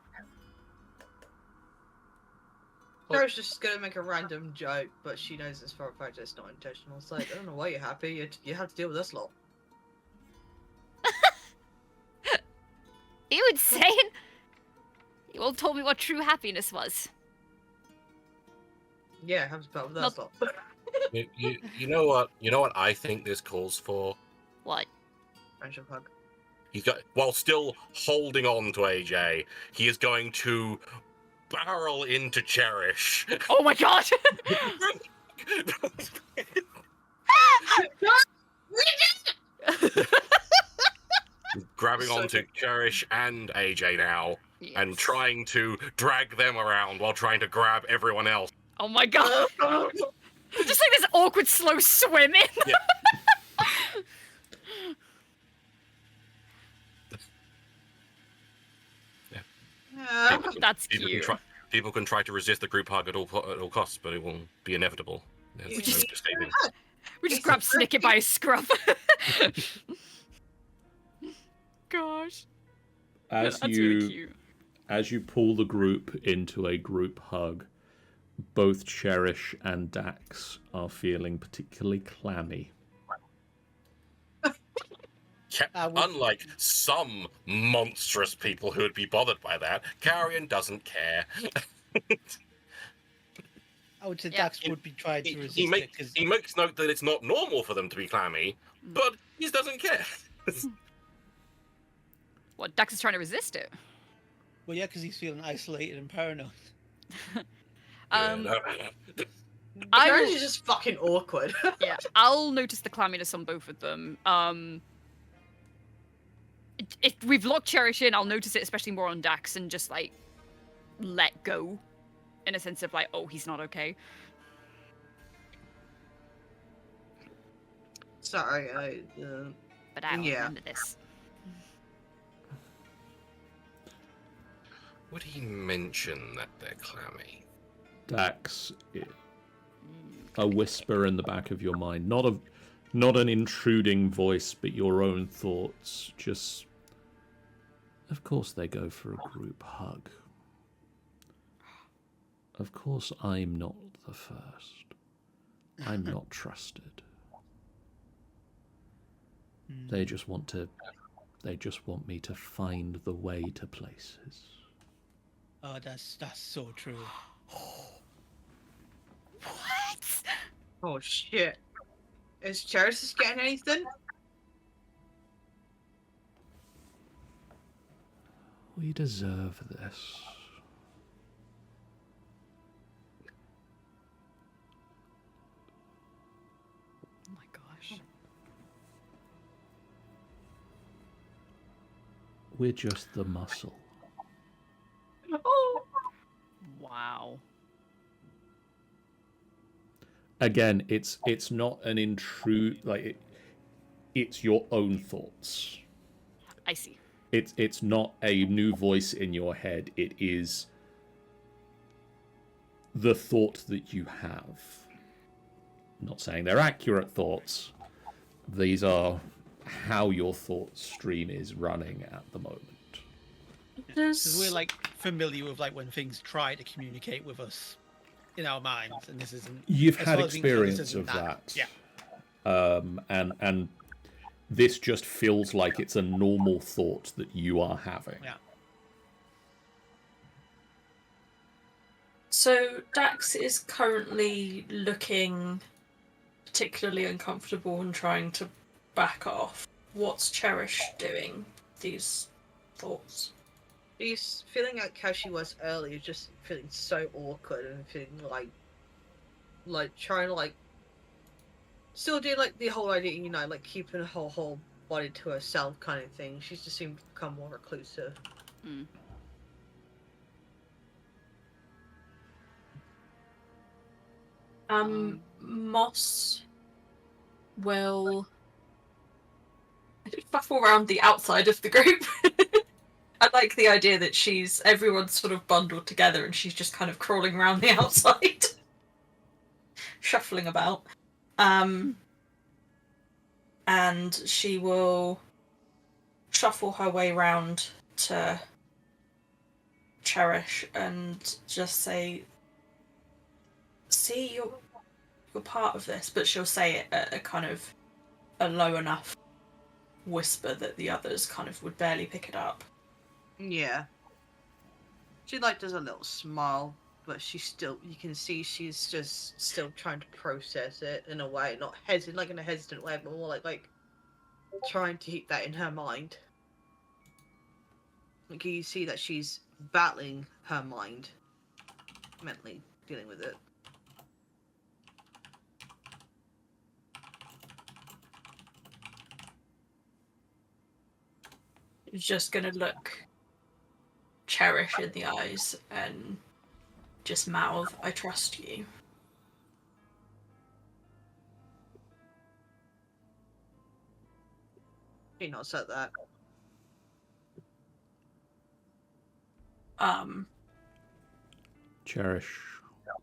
C: Sarah's just gonna make a random joke, but she knows this for a fact it's not intentional. It's like, I don't know why you're happy. You have to deal with this lot.
E: You insane? You all told me what true happiness was.
C: Yeah, have to deal with this lot.
B: You know what? You know what I think this calls for?
E: What?
C: Friendship hug.
B: He's got, while still holding on to AJ, he is going to barrel into Cherish.
E: Oh my god!
B: Grabbing onto Cherish and AJ now, and
E: Yes.
B: trying to drag them around while trying to grab everyone else.
E: Oh my god! Just like this awkward slow swimming.
B: Yeah.
E: That's
B: People
E: cute.
B: people can try to resist the group hug at all costs, but it will be inevitable. There's
C: We just-
B: no escaping.
E: We just grabbed Snicket by his scruff. Gosh.
A: As
E: That's
A: you
E: really cute.
A: as you pull the group into a group hug, both Cherish and Dax are feeling particularly clammy.
B: Yeah, unlike some monstrous people who would be bothered by that, Carrion doesn't care.
D: I would say
E: Yeah.
D: Dax would be trying to resist
B: He
D: it because
B: makes note that it's not normal for them to be clammy, but he doesn't care.
E: What, Dax is trying to resist it?
D: well, yeah, because he's feeling isolated and paranoid.
E: I
C: Sarah's
E: will,
C: just fucking awkward.
E: yeah, I'll notice the clamminess on both of them. If we've locked Cherish in, I'll notice it especially more on Dax and just like let go, in a sense of like, oh, he's not okay.
C: Sorry,
E: But I'll
C: Yeah.
E: remember this.
B: Would he mention that they're clammy?
A: Dax, a whisper in the back of your mind, not an intruding voice, but your own thoughts. Just Of course they go for a group hug. Of course I'm not the first. I'm not trusted. They just want me to find the way to places.
D: Oh, that's so true.
E: What?
C: Oh shit. Is Cherish getting anything?
A: We deserve this.
E: Oh my gosh.
A: We're just the muscle.
C: Oh.
E: Wow.
A: Again, it's not an it's your own thoughts.
E: I see.
A: It's not a new voice in your head. It is the thought that you have. I'm not saying they're accurate thoughts. These are how your thought stream is running at the moment.
D: Because we're like familiar with like when things try to communicate with us in our minds, and this isn't.
A: You've
D: as
A: had
D: far as we can tell, this
A: experience
D: isn't
A: of that.
D: Yeah.
A: And this just feels like it's a normal thought that you are having.
D: Yeah.
F: So Dax is currently looking particularly uncomfortable and trying to back off. What's Cherish doing? These thoughts.
C: She's feeling like how she was earlier, just feeling so awkward and feeling like trying to still do like the whole idea, you know, like keeping her whole body to herself kind of thing. She's just seemed to become more reclusive.
E: Mm.
F: Moss will shuffle around the outside of the group. I like the idea that everyone's sort of bundled together and she's just kind of crawling around the outside. Shuffling about. And she will shuffle her way round to Cherish and just say, see, you're part of this, but she'll say it at a kind of a low enough whisper that the others kind of would barely pick it up.
C: Yeah. She does a little smile, but you can see she's just still trying to process it in a way, not hesitant, in a hesitant way, but more like trying to keep that in her mind. Like you see that she's battling her mind, mentally dealing with it.
F: She's just gonna look Cherish in the eyes and just mouth, I trust you.
C: She nods at that.
A: Cherish,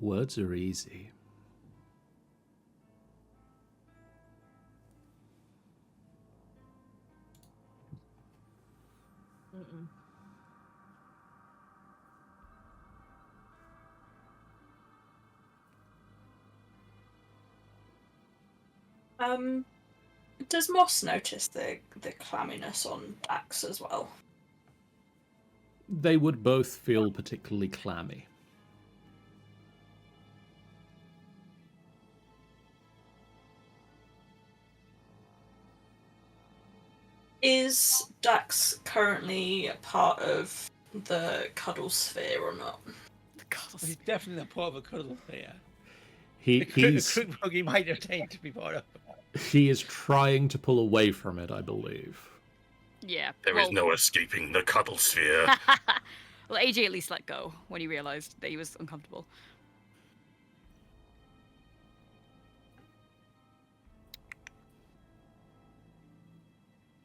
A: words are easy.
C: Mm-mm.
F: Does Moss notice the clamminess on Dax as well?
A: They would both feel particularly clammy.
F: Is Dax currently part of the cuddle sphere or not?
D: He's definitely a part of a cuddle sphere.
A: He's
D: A group he might obtain to be part of.
A: he is trying to pull away from it, I believe.
E: Yeah.
B: There is no escaping the cuddle sphere.
E: Well, AJ at least let go when he realized that he was uncomfortable.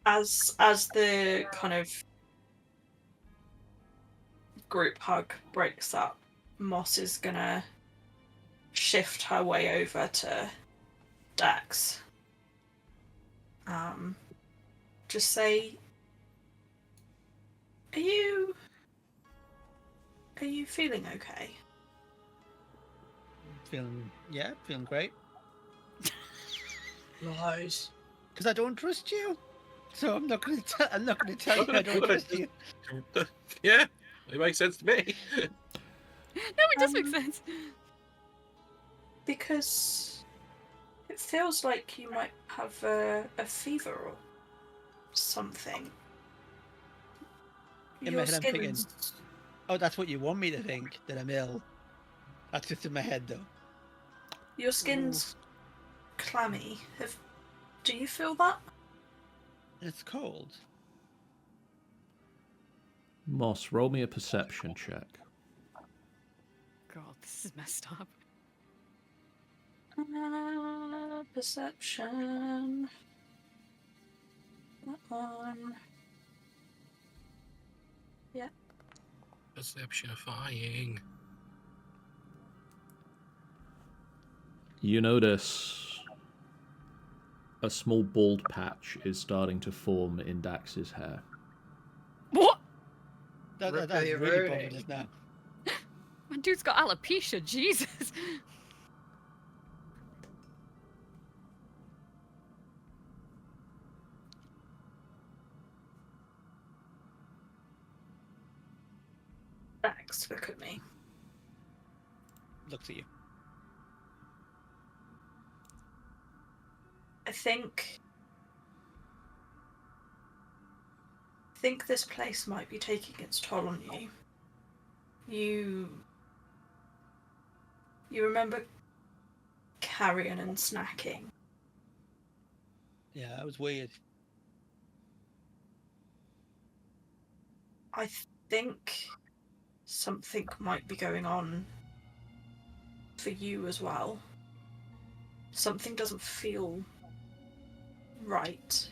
F: As the kind of group hug breaks up, Moss is gonna shift her way over to Dax. Just say, Are you feeling okay?
D: Feeling great.
F: Lies.
D: Because I don't trust you. So I'm not going to tell you I don't trust you.
B: Yeah, it makes sense to me.
E: No, it does make sense.
F: Because it feels like you might have a fever or something.
D: In my head, I'm thinking, oh, that's what you want me to think, that I'm ill. That's just in my head, though.
F: Your skin's clammy. Do you feel that?
D: It's cold.
A: Moss, roll me a perception check.
E: God, this is messed up.
F: Perception. That one. Yeah.
B: Perceptionifying.
A: You notice a small bald patch is starting to form in Dax's hair.
E: What?
D: That's
C: Really
D: really
C: rude.
D: bothered us now.
E: My dude's got alopecia, Jesus.
F: Dax, look at me.
D: Looks at you.
F: I think this place might be taking its toll on you. You remember carrion and snacking?
D: Yeah, that was weird.
F: I think something might be going on for you as well. Something doesn't feel right.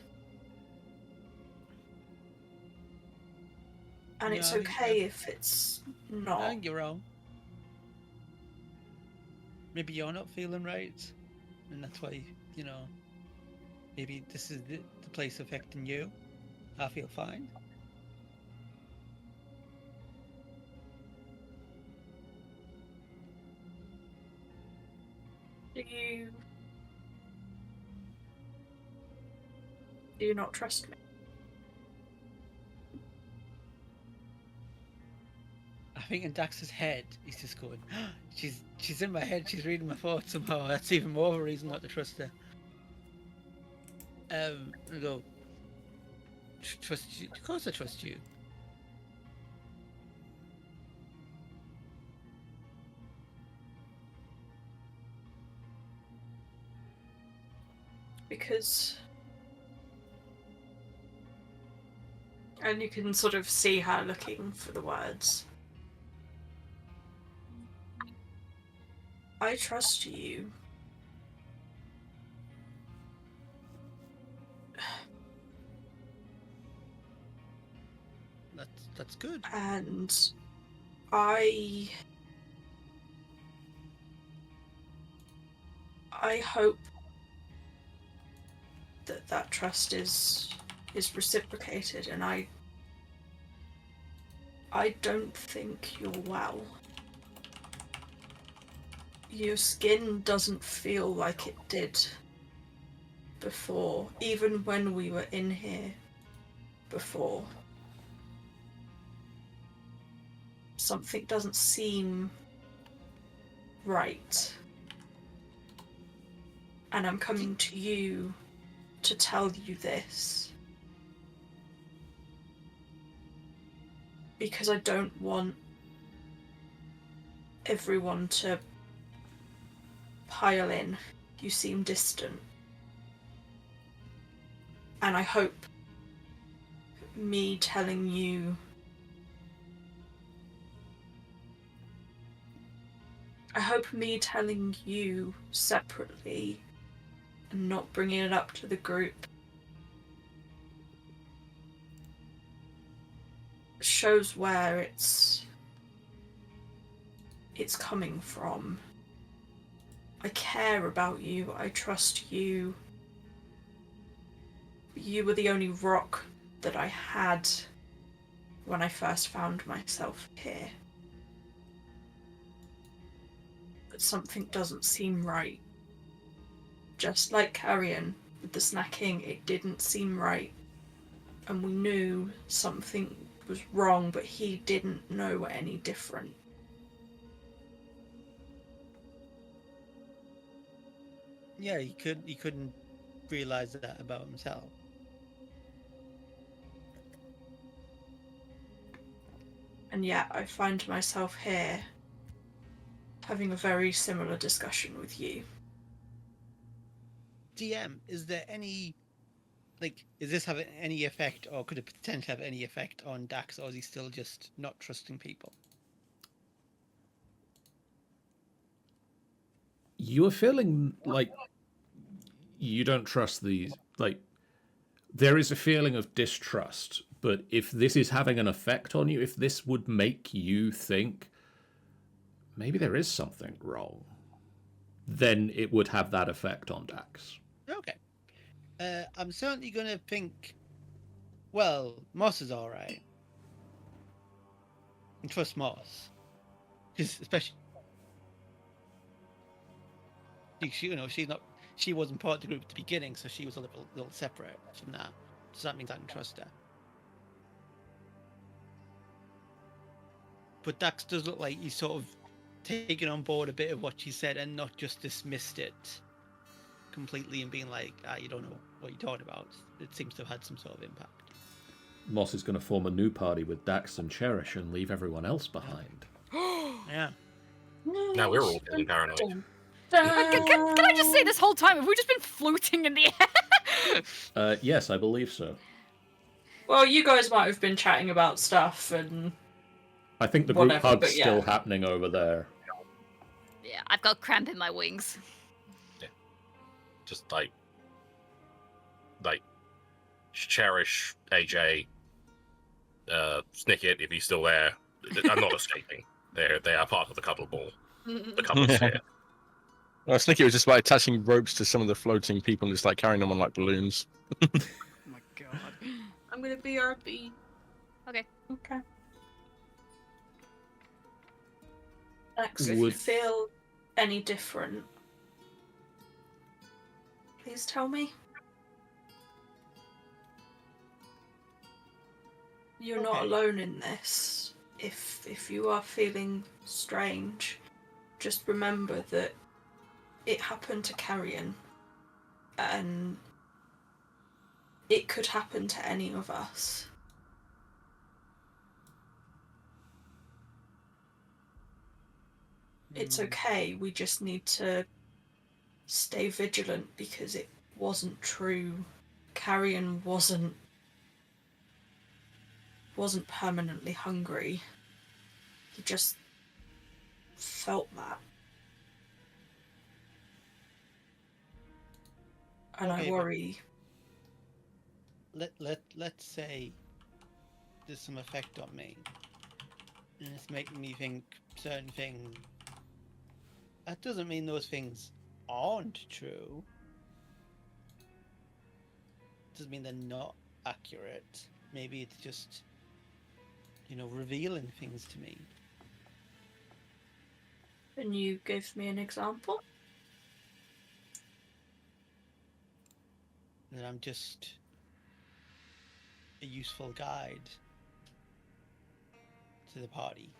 F: And
D: No,
F: it's
D: I think-
F: okay if it's
D: I
F: not.
D: think you're wrong. Maybe you're not feeling right, and that's why, maybe this is the place affecting you. I feel fine.
F: Do you not trust me?
D: I think in Dax's head, he's just going, she's in my head, she's reading my thoughts somehow. That's even more of a reason not to trust her. I go, trust you? Of course I trust you.
F: Because... And you can sort of see her looking for the words. I trust you.
D: That's good.
F: And I hope that trust is reciprocated, and I don't think you're well. Your skin doesn't feel like it did before, even when we were in here before. Something doesn't seem right. And I'm coming to you to tell you this. Because I don't want everyone to pile in. You seem distant. And I hope me telling you... I hope me telling you separately and not bringing it up to the group shows where it's coming from. I care about you. I trust you. You were the only rock that I had when I first found myself here. But something doesn't seem right. Just like Carrion with the snacking, it didn't seem right. And we knew something was wrong, but he didn't know any different.
D: Yeah, he couldn't realize that about himself.
F: And yet I find myself here having a very similar discussion with you.
D: DM, is there any, like, is this having any effect, or could it potentially have any effect on Dax, or is he still just not trusting people?
A: You are feeling like you don't trust these. Like, there is a feeling of distrust, but if this is having an effect on you, if this would make you think maybe there is something wrong, then it would have that effect on Dax.
D: Okay. I'm certainly going to think, well, Moss is all right. And trust Moss. Because especially, she wasn't part of the group at the beginning, so she was a little separate from that. So that means I can trust her. But Dax does look like he's sort of taken on board a bit of what she said and not just dismissed it completely and being like, you don't know what you're talking about. It seems to have had some sort of impact.
A: Moss is going to form a new party with Dax and Cherish and leave everyone else behind.
D: Yeah.
B: Now we're all feeling paranoid.
E: Can I just say, this whole time, have we just been floating in the air?
A: Yes, I believe so.
F: Well, you guys might have been chatting about stuff and...
A: I think the group
F: Whatever,
A: hug's
F: but yeah.
A: still happening over there.
E: Yeah, I've got cramp in my wings.
B: Just like Cherish, AJ, Snicket, if he's still there. I'm not escaping. They are part of the cuddle ball. The cuddle sphere.
G: Well, Snicky was just like attaching ropes to some of the floating people and just like carrying them on like balloons.
D: Oh my god.
C: I'm gonna be RP.
E: Okay.
F: Okay. Max, if you
A: Would-
F: feel any different, please tell me. You're not
D: Okay.
F: alone in this. If you are feeling strange, just remember that it happened to Carrion, and it could happen to any of us. It's okay, we just need to stay vigilant because it wasn't true. Carrion wasn't permanently hungry. He just felt that. And
D: Okay,
F: I worry.
D: Let's say there's some effect on me, and it's making me think certain things. That doesn't mean those things aren't true. Doesn't mean they're not accurate. Maybe it's just, revealing things to me.
F: Can you give me an example?
D: That I'm just a useful guide to the party.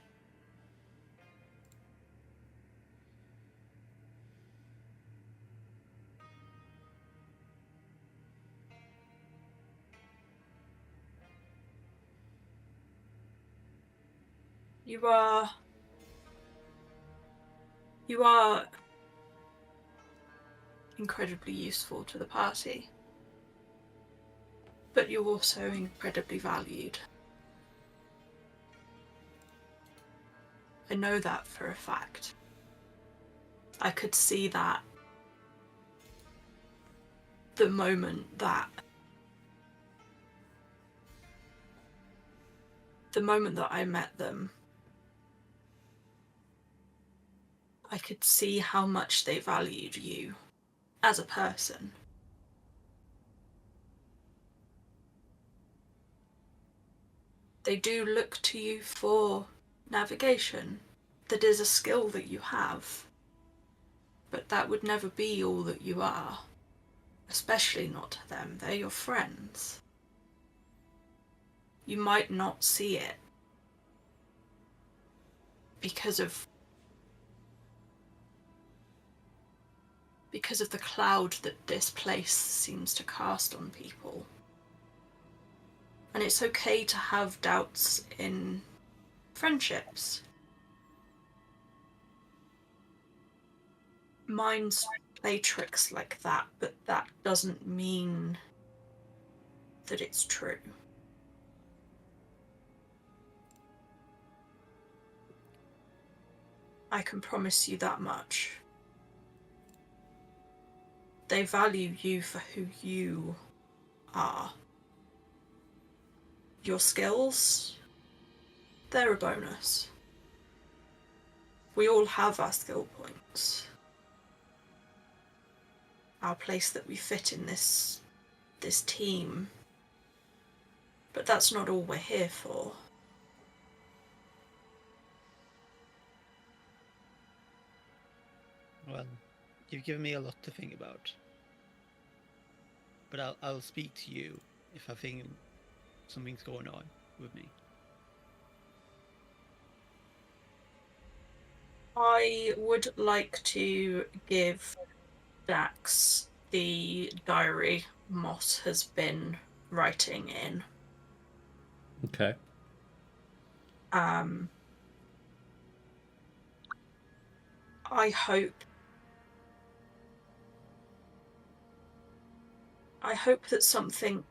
F: You are incredibly useful to the party, but you're also incredibly valued. I know that for a fact. I could see that the moment that I met them, I could see how much they valued you as a person. They do look to you for navigation. That is a skill that you have. But that would never be all that you are. Especially not to them. They're your friends. You might not see it. Because of the cloud that this place seems to cast on people. And it's okay to have doubts in friendships. Minds play tricks like that, but that doesn't mean that it's true. I can promise you that much. They value you for who you are. Your skills, they're a bonus. We all have our skill points. Our place that we fit in this team. But that's not all we're here for.
D: Well, you've given me a lot to think about. But I'll speak to you if I think something's going on with me.
F: I would like to give Dax the diary Moss has been writing in.
A: Okay.
F: I hope that something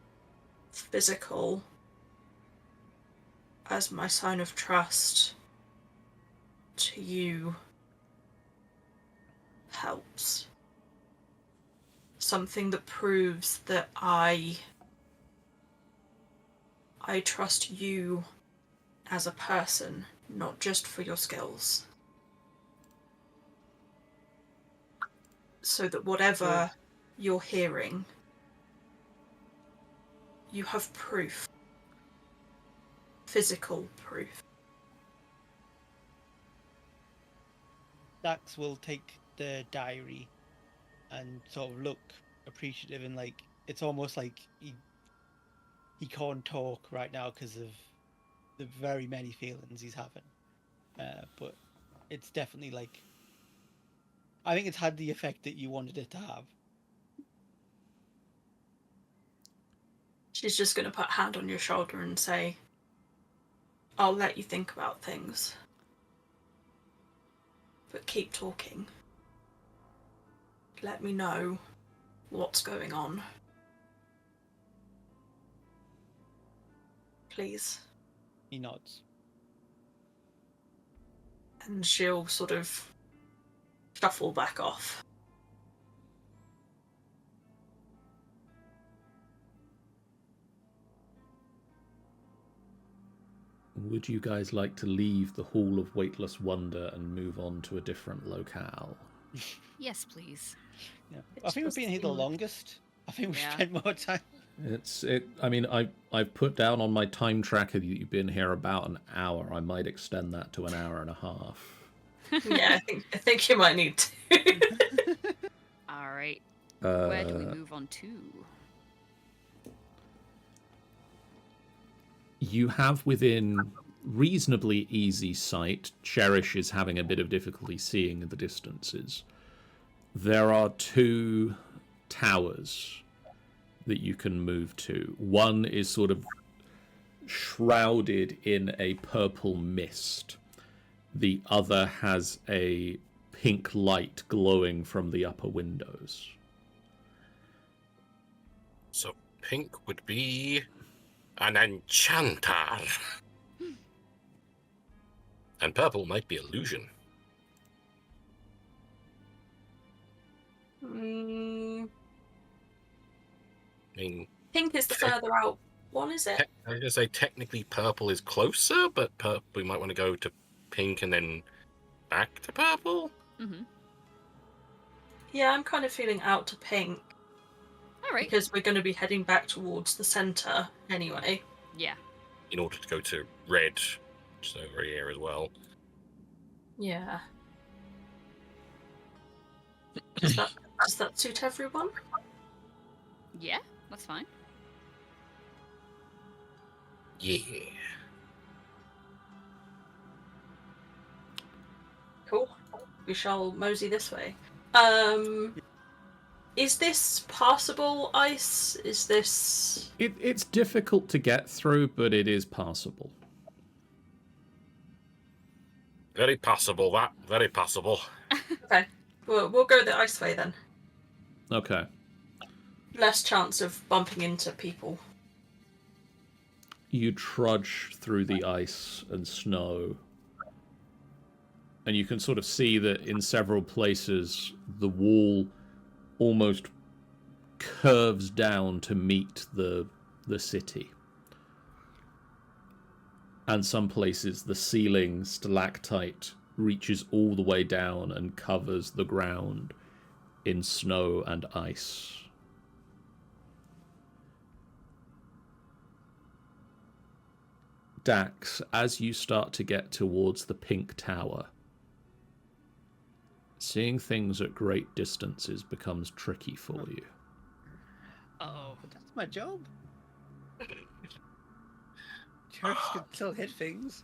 F: physical, as my sign of trust to you, helps. Something that proves that I trust you as a person, not just for your skills. So that whatever you're hearing, you have proof. Physical proof.
D: Dax will take the diary and sort of look appreciative, and like it's almost like he can't talk right now because of the very many feelings he's having. But it's definitely like, I think it's had the effect that you wanted it to have.
F: She's just going to put a hand on your shoulder and say, I'll let you think about things. But keep talking. Let me know what's going on. Please.
D: He nods.
F: And she'll sort of shuffle back off.
A: Would you guys like to leave the Hall of Weightless Wonder and move on to a different locale?
E: Yes, please.
D: Yeah. I think we've been here the longest. I think we've spent more time.
A: I mean, I've put down on my time tracker that you've been here about an hour. I might extend that to an hour and a half.
F: Yeah, I think you might need to.
E: All right. Where do we move on to?
A: You have within reasonably easy sight, Cherish is having a bit of difficulty seeing the distances. There are 2 towers that you can move to. One is sort of shrouded in a purple mist. The other has a pink light glowing from the upper windows.
B: So pink would be an enchanter. And purple might be illusion. I mean,
F: Pink is the further out one, is it?
B: I was going to say technically purple is closer, but we might want to go to pink and then back to purple.
E: Mm-hmm.
F: Yeah, I'm kind of feeling out to pink.
E: All right.
F: Because we're going to be heading back towards the centre anyway.
E: Yeah.
B: in order to go to red, which is over here as well.
F: Yeah. Does that suit everyone?
E: Yeah, that's fine.
B: Yeah.
F: Cool. We shall mosey this way. Is this passable ice? Is this...
A: It's difficult to get through, but it is passable.
B: Very passable, that. Very passable.
F: Okay. We'll go the ice way then.
A: Okay.
F: Less chance of bumping into people.
A: You trudge through the ice and snow, and you can sort of see that in several places the wall almost curves down to meet the city. And some places the ceiling stalactite reaches all the way down and covers the ground in snow and ice. Dax, as you start to get towards the pink tower, seeing things at great distances becomes tricky for you.
D: Oh, that's my job. Church can still hit things.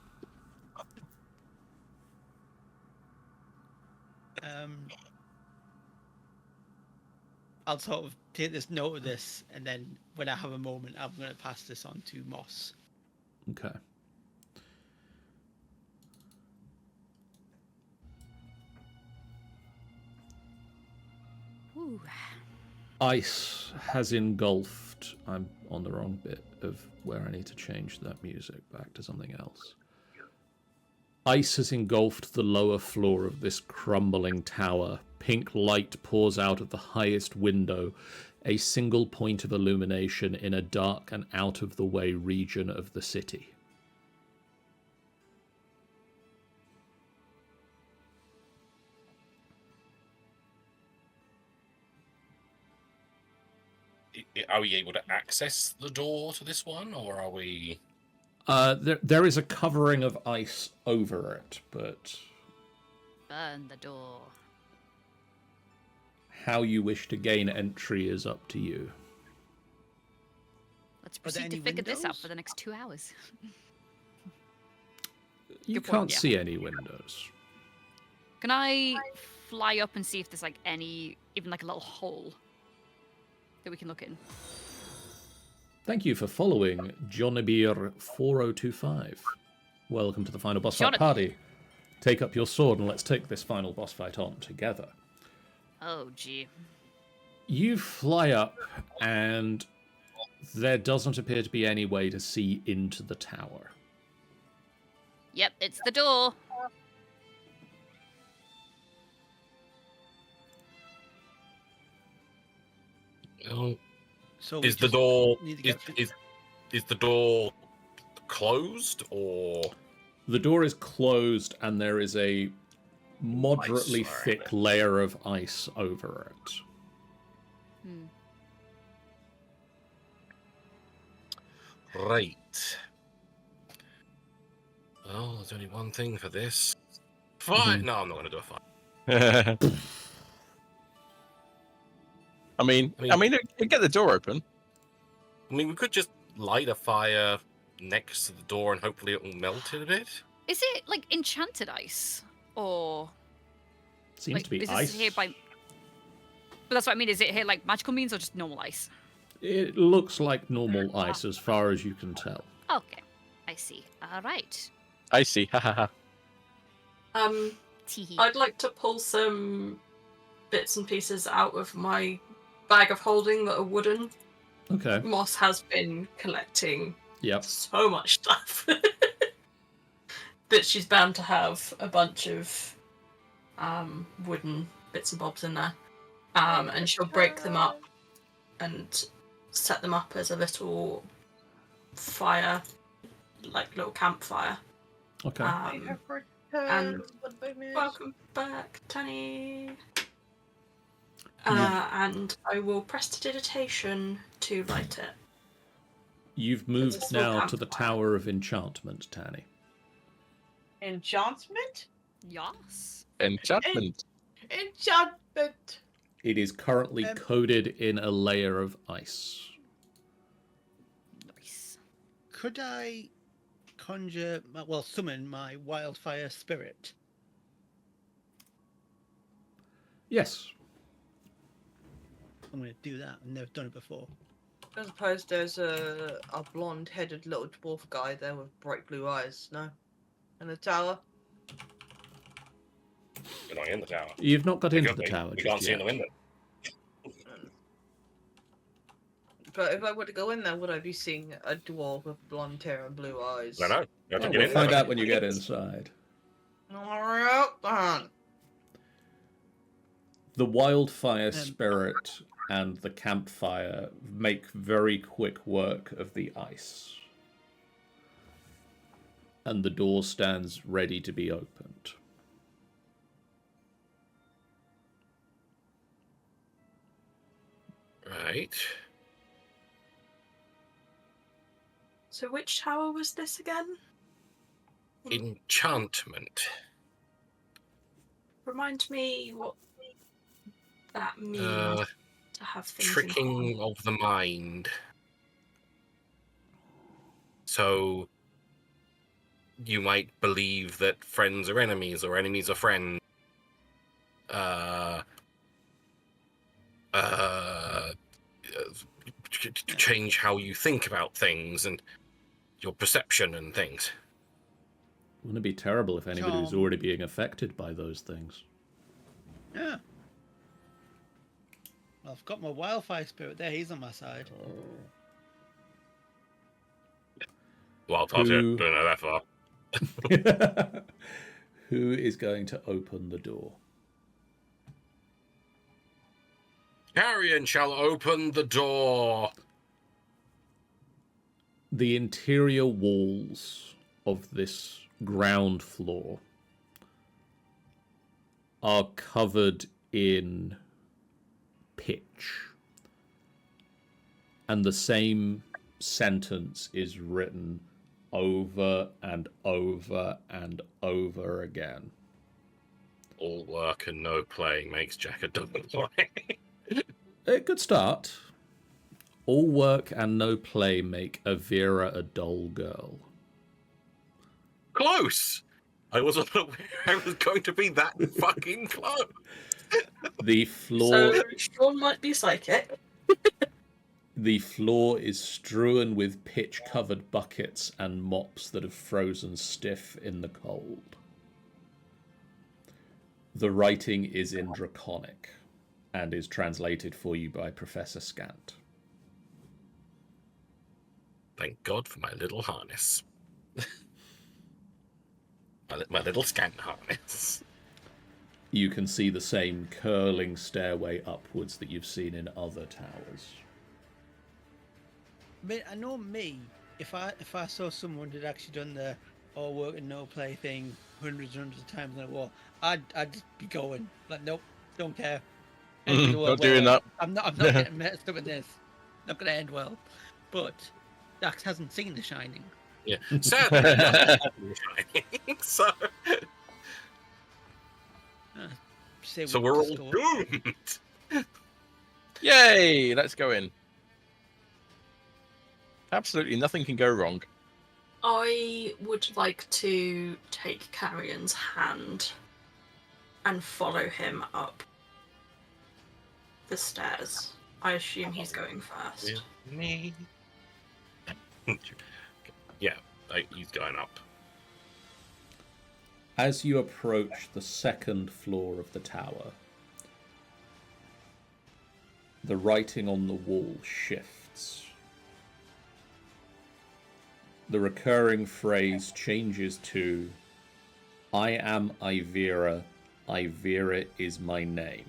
D: I'll sort of take this note of this, and then when I have a moment, I'm going to pass this on to Moss.
A: Okay.
E: Ooh.
A: Ice has engulfed... I'm on the wrong bit of where I need to change that music back to something else. Ice has engulfed the lower floor of this crumbling tower. Pink light pours out of the highest window, a single point of illumination in a dark and out-of-the-way region of the city.
B: Are we able to access the door to this one, or are we...
A: There is a covering of ice over it, but
E: Burn the door.
A: how you wish to gain entry is up to you.
E: Let's
D: Are there
E: proceed to
D: any
E: figure this out
D: windows?
E: for the next 2 hours.
A: You
E: Good
A: can't
E: point, yeah.
A: see any windows.
E: Can I fly up and see if there's like any, even like a little hole that we can look in?
A: Thank you for following Johnibir4025. Welcome to the final boss fight
E: Johnny-
A: party. Take up your sword and let's take this final boss fight on together.
E: Oh, gee.
A: You fly up and there doesn't appear to be any way to see into the tower.
E: Yep, it's the door.
B: Oh,
D: So we
B: is the
D: just
B: door...
D: need to get
B: Is the door closed, or...
A: The door is closed and there is a moderately
B: Ice,
A: thick layer of ice over it.
E: Hmm.
B: Right. Well, there's only one thing for this. Fight!
A: Mhm.
B: No, I'm not going to do a fight.
G: I mean, get the door open.
B: I mean, we could just light a fire next to the door and hopefully it will melt it a bit.
E: Is it like enchanted ice? Or
A: Seems
E: like,
A: to be
E: is
A: ice.
E: this here by... But that's what I mean, is it here like magical means or just normal ice?
A: It looks like normal ice as far as you can tell.
E: Okay, I see. Alright.
G: I see. Ha ha ha.
E: Teehee.
F: I'd like to pull some bits and pieces out of my bag of holding that are wooden.
A: Okay.
F: Moss has been collecting
A: Yep.
F: so much stuff. But she's bound to have a bunch of wooden bits and bobs in there. And she'll break them up and set them up as a little fire, like little campfire.
A: Okay.
F: And welcome back, Tony. And I will prestidigitation to light it.
A: You've moved
F: There's a small
A: now to the
F: campfire.
A: Tower of Enchantment, Tanny.
C: Enchantment?
E: Yes.
G: Enchantment.
C: Enchantment!
A: It is currently coated in a layer of ice.
E: Nice.
D: Could I summon my wildfire spirit?
A: Yes.
D: I'm going to do that. I've never done it before.
C: I suppose there's a blonde-headed little dwarf guy there with bright blue eyes, no? In the tower?
B: You're not in the tower.
A: You've not got
B: You
A: into
B: could
A: the
B: be.
A: tower
B: You
A: just
B: can't see in
A: yet.
B: the window.
C: But if I were to go in there, would I be seeing a dwarf with blonde hair and blue eyes?
B: No. You have to
A: Well,
B: get
A: we'll
B: in
A: find
B: there.
A: out when you get inside.
C: Alright, then.
A: The wildfire spirit and the campfire make very quick work of the ice. And the door stands ready to be opened.
B: Right.
F: So which tower was this again?
B: Enchantment.
F: Remind me what that means to have things in
B: Tricking
F: common.
B: of the mind. So you might believe that friends are enemies or enemies are friends. Change how you think about things and your perception and things.
A: Wouldn't it be terrible if anybody was
D: Charm.
A: already being affected by those things?
D: Yeah. Well, I've got my wildfire spirit there. He's on my side.
B: Well, Tasha,
A: Who-
B: don't know that far.
A: Who is going to open the door?
B: Carrion shall open the door.
A: The interior walls of this ground floor are covered in pitch. And the same sentence is written over and over and over again.
B: All work and no play makes Jack a dull boy.
A: A good start. All work and no play make Avira a dull girl.
B: Close. I wasn't aware I was going to be that fucking close.
A: The floor
F: So Sean might be psychic.
A: The floor is strewn with pitch-covered buckets and mops that have frozen stiff in the cold. The writing is in Draconic and is translated for you by Professor Scant.
B: Thank God for my little harness. my little Scant harness.
A: You can see the same curling stairway upwards that you've seen in other towers.
D: I know me. If I saw someone who'd actually done the all work and no play thing hundreds of times in a war, I'd just be going like, nope, don't care.
G: Not doing that.
D: I'm not getting messed up with this. Not gonna end well. But Dax hasn't seen The Shining.
B: Yeah. Sadly, nothing shining. So we're all doomed.
G: Yay! Let's go in. Absolutely nothing can go wrong.
F: I would like to take Carrion's hand and follow him up the stairs. I assume he's going first.
B: Me. Yeah, he's going up.
A: As you approach the second floor of the tower, the writing on the wall shifts. The recurring phrase changes to, I am Ivera, Ivera is my name.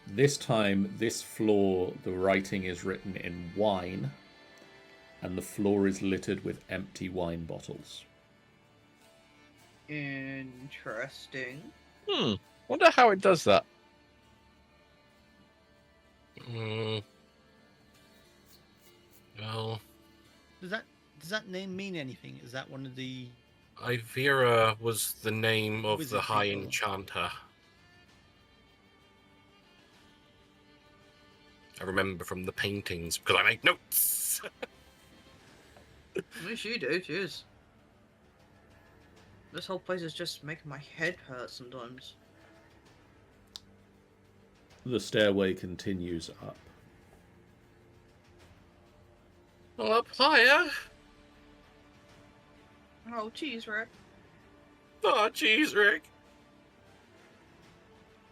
A: This time, this floor, the writing is written in wine, and the floor is littered with empty wine bottles.
C: Interesting.
G: Wonder how it does that.
D: Does that name mean anything? Is that one of the...
B: Ivera was the name of
D: Wizard
B: the High
D: people.
B: Enchanter. I remember from the paintings because I made notes.
C: At least you do, jeez. This whole place is just making my head hurt sometimes.
A: The stairway continues up.
B: Well, up higher.
C: Oh, jeez, Rick.
B: Oh, jeez, Rick.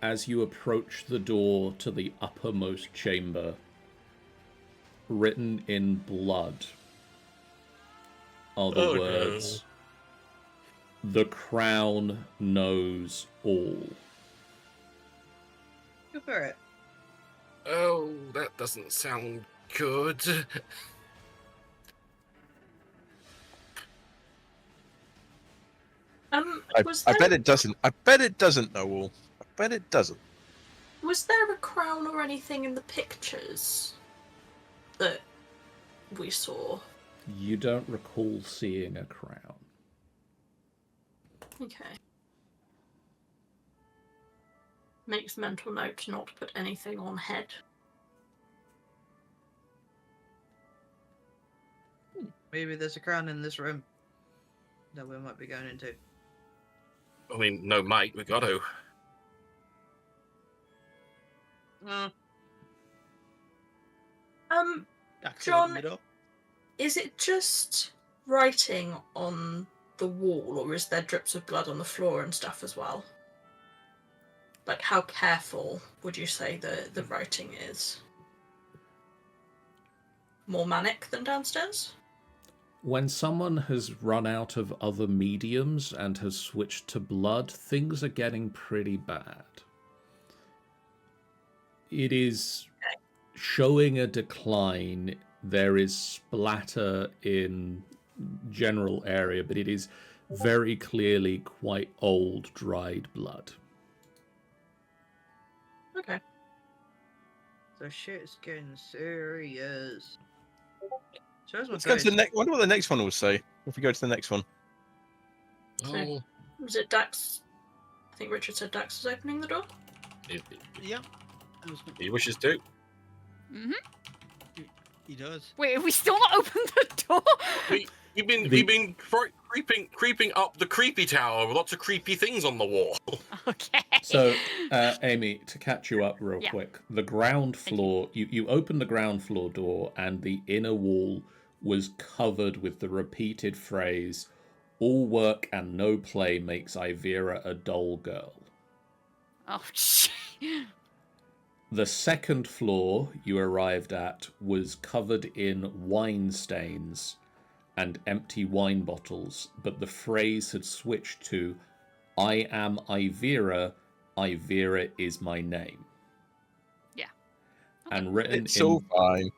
A: As you approach the door to the uppermost chamber, written in blood are the
B: Oh,
A: words, "The crown knows all."
C: Go for it.
B: Oh, that doesn't sound good.
G: I bet it doesn't. I bet it doesn't know all. I bet it doesn't.
F: Was there a crown or anything in the pictures that we saw?
A: You don't recall seeing a crown.
F: Okay. Makes mental note to not put anything on head.
C: Maybe there's a crown in this room that we might be going into.
B: I mean, no, mate, we got to.
D: Dax
F: John,
D: opened it up.
F: is it just writing on the wall, or is there drips of blood on the floor and stuff as well? Like, how careful would you say the writing is? More manic than downstairs?
A: When someone has run out of other mediums and has switched to blood, things are getting pretty bad. It is showing a decline. There is splatter in general area, but it is very clearly quite old, dried blood.
F: Okay.
C: The shit's getting serious. So
G: Let's go to the next. Wonder what the next one will say if we go to the next one.
B: Oh,
F: Was it Dax? I think Richard said Dax was opening the door.
D: Yeah.
B: he wishes to.
E: Mm-hmm.
D: He does.
E: Wait, have we still not opened the door?
B: We've been creeping up the creepy tower with lots of creepy things on the wall.
E: Okay.
A: So, Amy, to catch you up real
E: Yeah.
A: quick, the ground floor, you opened the ground floor door and the inner wall was covered with the repeated phrase, "All work and no play makes Ivera a dull girl."
E: Oh, shit.
A: The second floor you arrived at was covered in wine stains and empty wine bottles, but the phrase had switched to, "I am Ivera, Ivera is my name."
E: Yeah.
A: And written
G: It's so fine.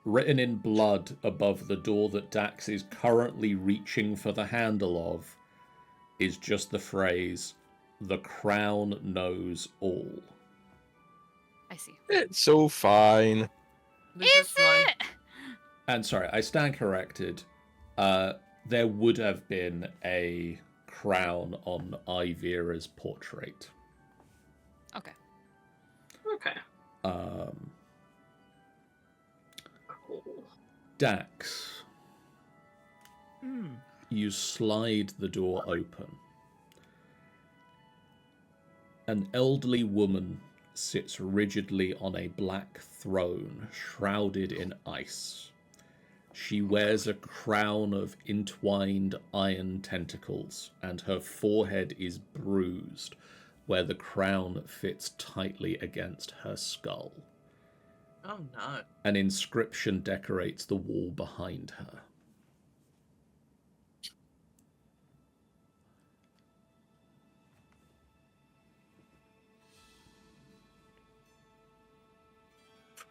A: written in blood above the door that Dax is currently reaching for the handle of is just the phrase, "The crown knows all."
E: I see.
G: It's so fine.
E: Is it?
A: And sorry, I stand corrected. There would have been a crown on Ivera's portrait.
E: Okay.
F: Okay. Cool.
A: Dax, you slide the door open. An elderly woman sits rigidly on a black throne, shrouded in ice. She wears a crown of entwined iron tentacles, and her forehead is bruised, where the crown fits tightly against her skull.
C: Oh no.
A: An inscription decorates the wall behind her.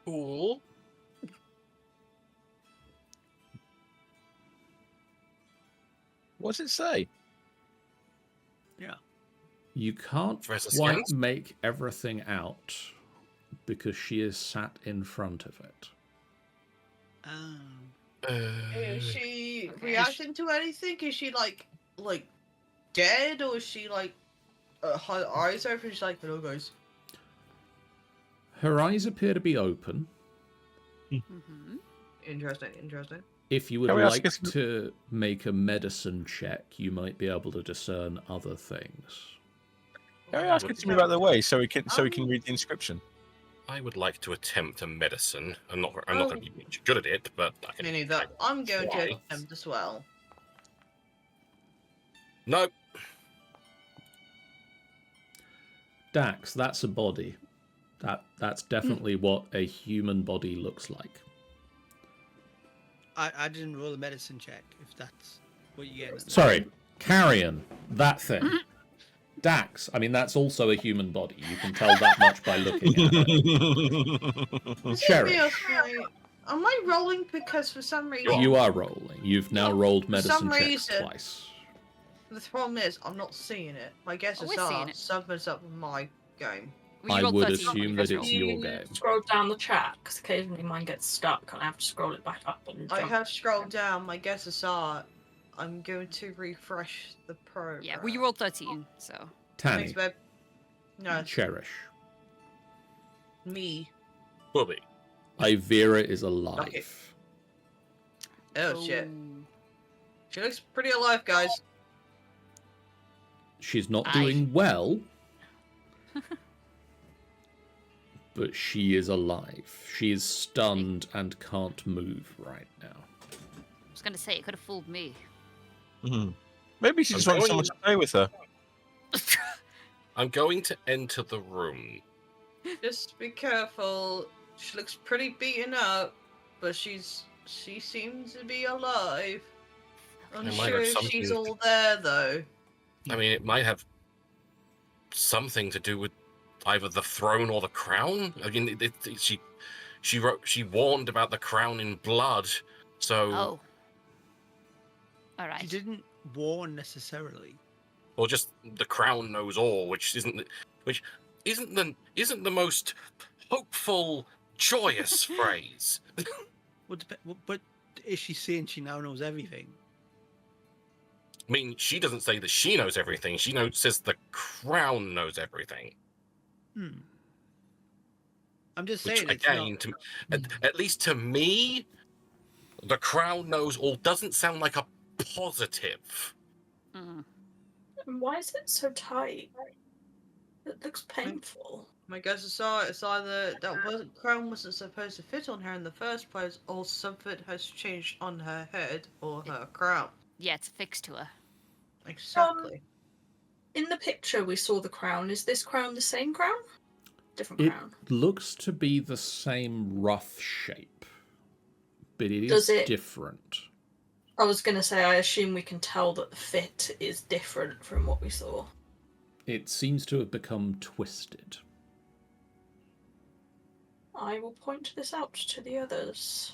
B: Cool.
G: What's it say?
A: You can't
B: Versus
A: quite
B: scans?
A: make everything out because she is sat in front of it.
C: Is she reacting to anything? Is she like dead, or is she like her eyes open? She's like, hello guys.
A: Her eyes appear to be open.
E: Mm-hmm.
C: Interesting.
A: If you would
G: Can we ask
A: like
G: if-
A: to make a medicine check, you might be able to discern other things.
G: Can I ask it to move out of the way so we can read the inscription?
B: I would like to attempt a medicine. I'm not going to be much good at it, but I can.
C: Me neither. I'm going to
B: try.
C: attempt as well.
B: Nope.
A: Dax, that's a body. That's definitely what a human body looks like.
D: I didn't roll a medicine check, if that's what you get.
A: Sorry, Carrion, that thing. Dax, I mean, that's also a human body. You can tell that much by looking at it. Cherish.
C: Am I rolling because for some reason...
A: You are rolling. You've now rolled medicine checks
C: reason-
A: twice.
C: The problem is, I'm not seeing it. My guess
E: Oh,
C: is
E: we're seeing it.
C: something's up with my game.
E: Well, you
A: I
E: rolled
A: would
E: 13 on
A: assume
E: your
A: that
E: first
A: it's
E: roll.
A: your game.
F: Scroll down the chat because occasionally mine gets stuck and I have to scroll it back up and
C: I
F: jump.
C: have scrolled down. My guesses are, I'm going to refresh the program.
E: Yeah, well, you rolled 13, so.
C: Thanks,
A: Tanny,
C: babe. No,
A: Cherish.
C: me.
B: Bobby.
A: Ivera is alive.
C: Okay. Oh shit. She looks pretty alive, guys.
A: She's not
E: Aye.
A: doing well, but she is alive. She is stunned and can't move right now.
E: I was gonna say, it could have fooled me.
G: Maybe she just
B: I'm
G: wants
B: going-
G: someone to play with her.
B: I'm going to enter the room.
C: Just be careful. She looks pretty beaten up, but she seems to be alive.
B: might have
C: Unsure if she's
B: something-
C: all there though.
B: I mean, it might have something to do with either the throne or the crown. I mean, she warned about the crown in blood, so
E: Oh.
D: She
E: Alright.
D: didn't warn necessarily.
B: or just the crown knows all, which isn't the most hopeful, joyous phrase.
D: But is she saying she now knows everything?
B: I mean, she doesn't say that she knows everything. She says the crown knows everything.
D: I'm just
B: Which,
D: saying. It's
B: again,
D: not...
B: at least to me, the crown knows all doesn't sound like a positive.
E: Mm.
F: And why is it so tight? It looks painful.
C: My guess is it's either that crown wasn't supposed to fit on her in the first place, or something has changed on her head or her crown.
E: Yeah, it's fixed to her.
C: Exactly.
F: In the picture we saw the crown. Is this crown the same crown? Different
A: It
F: crown.
A: looks to be the same rough shape, but it
F: Does
A: is
F: it-
A: different.
F: I was going to say, I assume we can tell that the fit is different from what we saw.
A: It seems to have become twisted.
F: I will point this out to the others.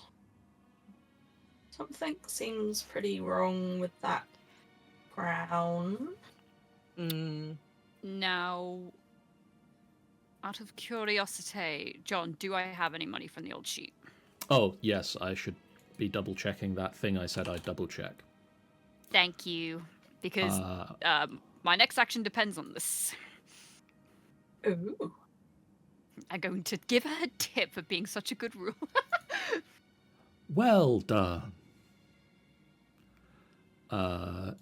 F: Something seems pretty wrong with that crown.
E: Now, out of curiosity, John, do I have any money from the old sheet?
A: Oh, yes, I should be double checking that thing I said I'd double check.
E: Thank you, because my next action depends on this.
F: Ooh.
E: I'm going to give her a tip for being such a good rule.
A: Well done.
E: I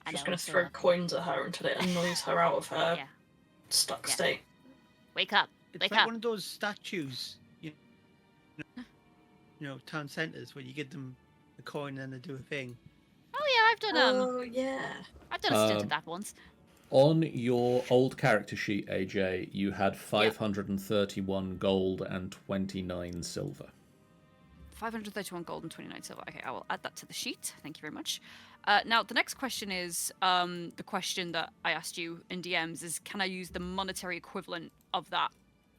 F: Just
E: know,
F: going
E: it's
F: to throw
E: a-
F: coins at her until it annoys her out of her
E: Yeah.
F: stuck
E: Yeah.
F: state.
E: Wake up.
D: It's
E: Wake
D: like
E: up.
D: one of those statues, you know, town centres where you give them a coin and they do a thing.
E: Oh yeah, I've done
F: Oh, yeah.
E: I've done a stint of that once.
A: On your old character sheet, AJ, you had 531 gold and 29 silver.
E: 531 gold and 29 silver. Okay, I will add that to the sheet. Thank you very much. Now, the next question is the question that I asked you in DMs is, can I use the monetary equivalent of that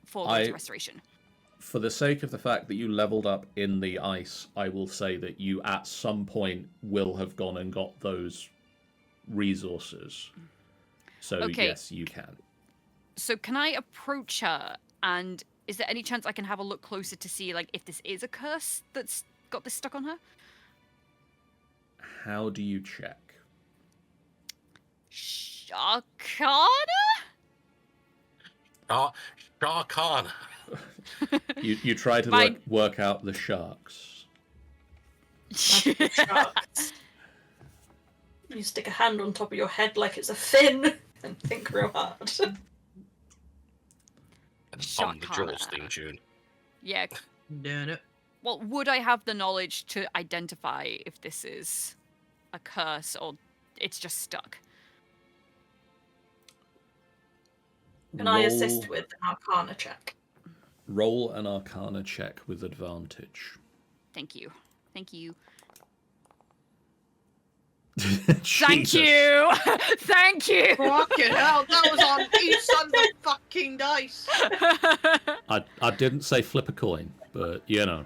E: for greater restoration?
A: For the sake of the fact that you leveled up in the ice, I will say that you at some point will have gone and got those resources. So
E: Okay.
A: yes, you can.
E: So can I approach her, and is there any chance I can have a look closer to see like if this is a curse that's got this stuck on her?
A: How do you check?
E: Arcana?
B: Shah Khan.
A: You try to
E: My-
A: work out the sharks.
F: Magical sharks. You stick a hand on top of your head like it's a fin and think real hard.
B: And hum the
E: Shakana.
B: Jaws theme tune.
E: Yeah.
C: No.
E: Well, would I have the knowledge to identify if this is a curse or it's just stuck?
F: Can I assist with an Arcana check?
A: Roll an Arcana check with advantage.
E: Thank you. Thank you.
A: Jesus.
E: Thank you! Thank you!
C: Fucking hell, that was on each side of the fucking dice.
A: I didn't say flip a coin, but you know,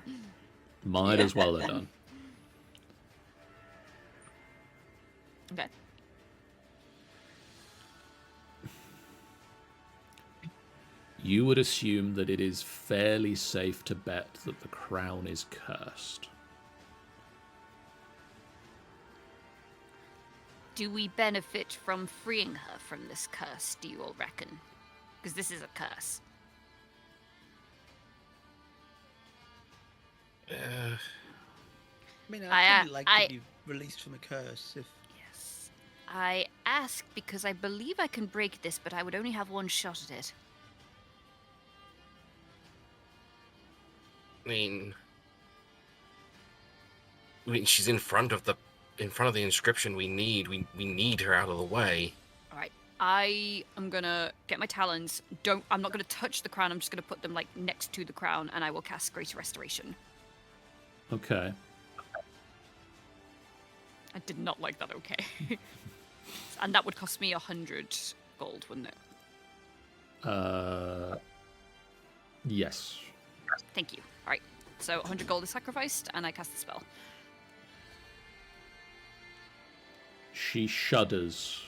A: might as well have done.
E: Okay.
A: You would assume that it is fairly safe to bet that the crown is cursed.
E: Do we benefit from freeing her from this curse, do you all reckon? Because this is a curse.
D: I mean,
E: I,
D: I'd probably like to be released from a curse if...
E: Yes. I ask because I believe I can break this, but I would only have one shot at it.
B: I mean, she's in front of the inscription we need. We need her out of the way.
E: Alright. I am gonna get my talons. I'm not gonna touch the crown, I'm just gonna put them like next to the crown and I will cast Greater Restoration.
A: Okay.
E: I did not like that, okay. And that would cost me 100 gold, wouldn't it?
A: Yes.
E: Thank you. Alright. So 100 gold is sacrificed and I cast the spell.
A: She shudders,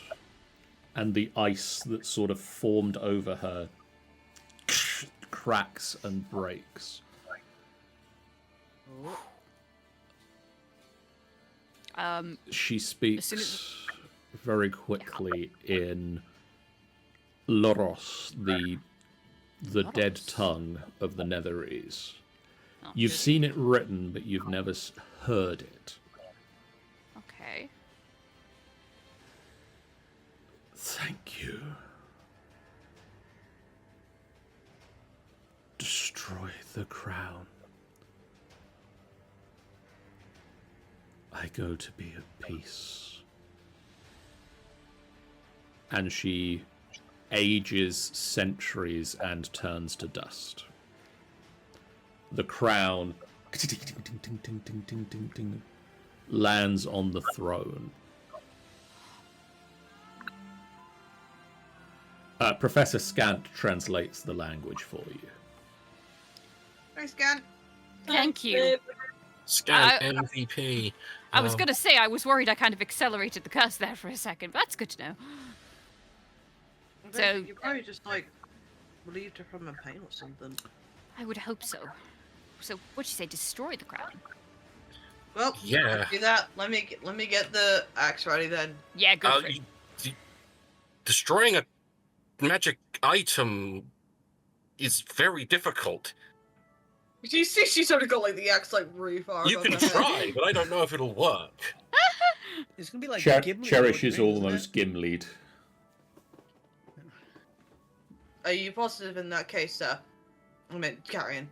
A: and the ice that sort of formed over her cracks and breaks. She speaks very quickly in Loros, the dead tongue of the Netherese.
E: Oh,
A: You've seen it written, but you've never heard it.
E: Okay.
A: Thank you. Destroy the crown. I go to be at peace. And she ages centuries and turns to dust. The crown lands on the throne. Professor Scant translates the language for you.
C: Thanks, Gan.
E: Thank you.
B: Scan MVP.
E: I was gonna say, I was worried I kind of accelerated the curse there for a second, but that's good to know. So
C: You probably just like relieved her from her pain or something.
E: I would hope so. So what'd you say? Destroy the crown?
C: Well,
B: Yeah.
C: let's do that. Let me get the axe ready then.
E: Yeah, go for it.
B: Destroying a magic item is very difficult.
C: You see, she's sort of got like the axe like really far.
B: You
C: above
B: can
C: her head.
B: try, but I don't know if it'll work.
D: It's gonna be like Gimli
A: Cherish
D: Lord
A: is
D: of the Rings,
A: almost Gimli'd.
C: Are you positive in that case, sir? I mean, Carrion.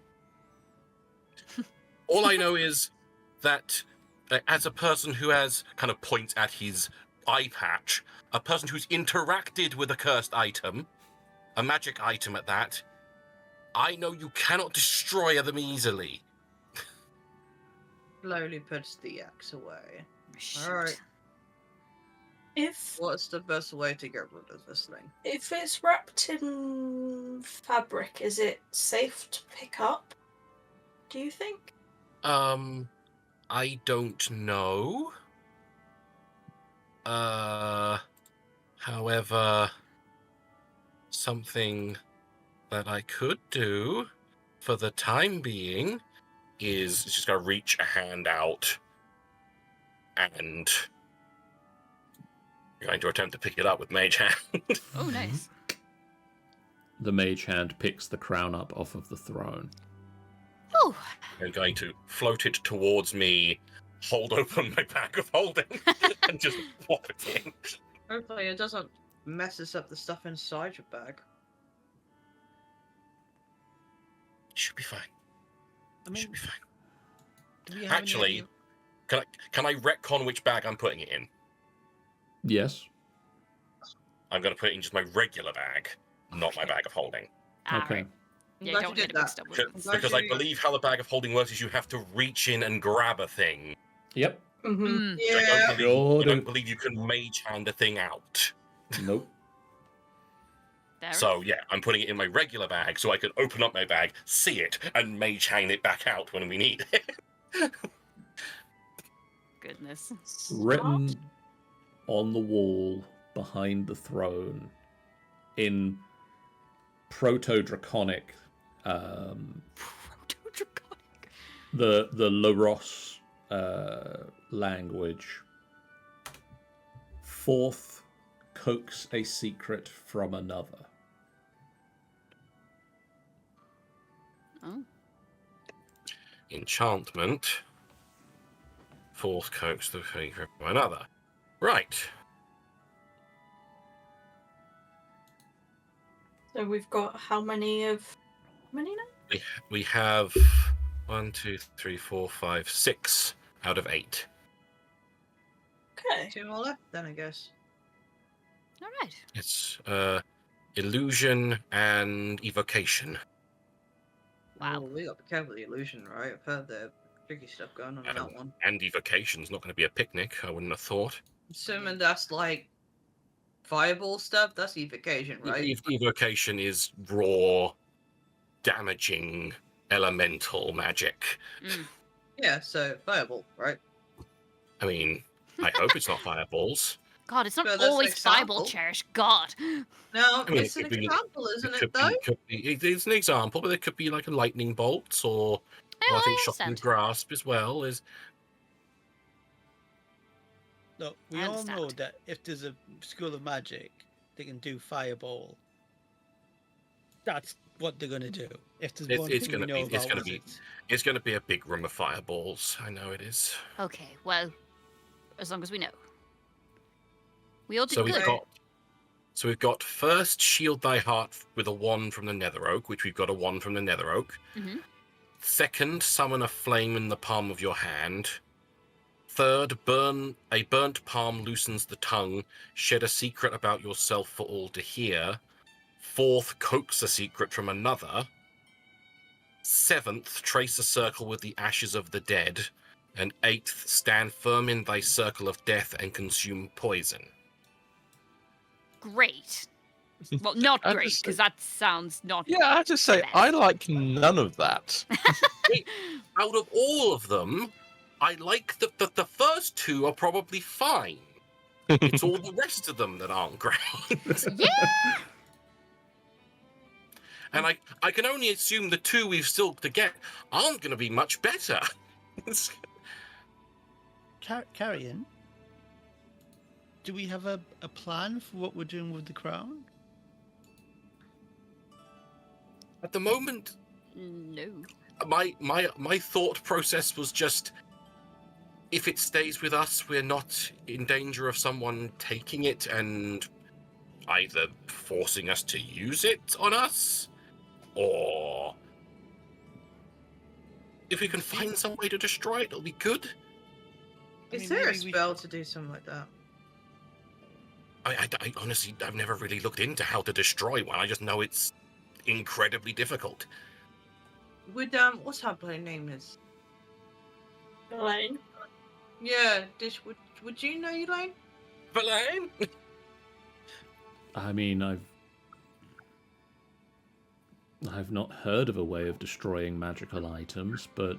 B: All I know is that as a person who has kind of points at his eye patch, a person who's interacted with a cursed item, a magic item at that, I know you cannot destroy them easily.
C: Slowly puts the axe away.
E: Shoot.
C: Alright.
F: If
C: What's the best way to get rid of this thing?
F: it's wrapped in fabric, is it safe to pick up? Do you think?
B: I don't know. However, something that I could do for the time being is just gonna reach a hand out and I'm going to attempt to pick it up with Mage Hand.
E: Oh, nice.
A: The mage hand picks the crown up off of the throne.
E: Oh,
B: I'm going to float it towards me, hold open my bag of holding, and just pop it in.
C: Hopefully it doesn't messes up the stuff inside your bag.
B: Should be fine.
D: I mean,
B: Should be fine.
D: do we have any
B: Actually,
D: idea-
B: can I retcon which bag I'm putting it in?
A: Yes.
B: I'm going to put it in just my regular bag, not my bag of holding.
A: Okay.
E: right.
C: I'm
E: Yeah,
C: glad
E: don't
C: you
E: get
C: did
E: it mixed
C: that.
E: up with
B: Because,
E: it.
C: glad
B: I
C: you-
B: believe how the bag of holding works is you have to reach in and grab a thing.
A: Yep.
F: Mm-hmm.
E: Mm.
C: Yeah.
B: I
A: Sure
B: don't
A: do.
B: believe you can mage hand a thing out.
A: Nope.
E: There.
B: So yeah, I'm putting it in my regular bag so I can open up my bag, see it, and mage hand it back out when we need it.
E: Goodness.
A: Written on the wall behind the throne in proto-draconic,
E: Proto-draconic.
A: the Laros language. Fourth coax a secret from another.
E: Oh.
B: Enchantment. Fourth coax the secret from another. Right.
F: So we've got how many now?
B: We have 1, 2, 3, 4, 5, 6 out of 8.
F: Okay.
C: 2 more left then, I guess.
E: All right.
B: It's illusion and evocation.
E: Wow.
C: Oh, we got to be careful with the illusion, right? I've heard the tricky stuff going on in that one.
B: And evocation's not going to be a picnic, I wouldn't have thought.
C: Assuming that's like fireball stuff, that's evocation, right?
B: Evocation is raw, damaging, elemental magic.
E: Mm.
C: Yeah, so fireball, right?
B: I mean, I hope it's not fireballs.
E: God, it's not
C: Well, that's an
E: always fireball,
C: example.
E: Cherish. God.
C: No,
B: I mean,
C: it's
B: it
C: an
B: could be-
C: example, isn't it,
B: could
C: though?
B: it's an example, but it could be like a lightning bolt or
E: Oh,
B: I think
E: I
B: shocking
E: understand.
B: grasp as well. Is
D: Look, we
E: I
D: all know
E: understand.
D: that if there's a school of magic, they can do fireball. That's what they're gonna do. If there's
B: It's-
D: one
B: it's
D: thing
B: gonna
D: we know
B: be- it's
D: about
B: gonna be-
D: wizards.
B: it's going to be a big room of fireballs. I know it is.
E: Okay, well, as long as we know. We all did
B: So we've
E: good.
B: got first shield thy heart with a wand from the Nether Oak, which we've got a wand from the Nether Oak.
E: Mhm.
B: Second, summon a flame in the palm of your hand. Third, a burnt palm loosens the tongue. Shed a secret about yourself for all to hear. Fourth, coax a secret from another. Seventh, trace a circle with the ashes of the dead. And eighth, stand firm in thy circle of death and consume poison.
E: Great. Well, not
G: I
E: great,
G: just-
E: because that sounds not.
G: Yeah, I have to say, I like none of that.
B: Out of all of them, I like the first two are probably fine. It's all the rest of them that aren't great.
E: Yeah.
B: And I can only assume the two we've still to get aren't going to be much better.
D: Carrion, do we have a plan for what we're doing with the crown?
B: At the moment,
E: No.
B: my thought process was just, if it stays with us, we're not in danger of someone taking it and either forcing us to use it on us, or if we can find some way to destroy it, it'll be good.
D: I
C: Is
D: mean,
C: there a
D: maybe we
C: spell to do something like that?
B: I honestly, I've never really looked into how to destroy one. I just know it's incredibly difficult.
C: Would what's her bloody name is?
F: Elaine.
C: Yeah, would you know, Elaine?
B: Verlaine?
A: I mean, I've not heard of a way of destroying magical items, but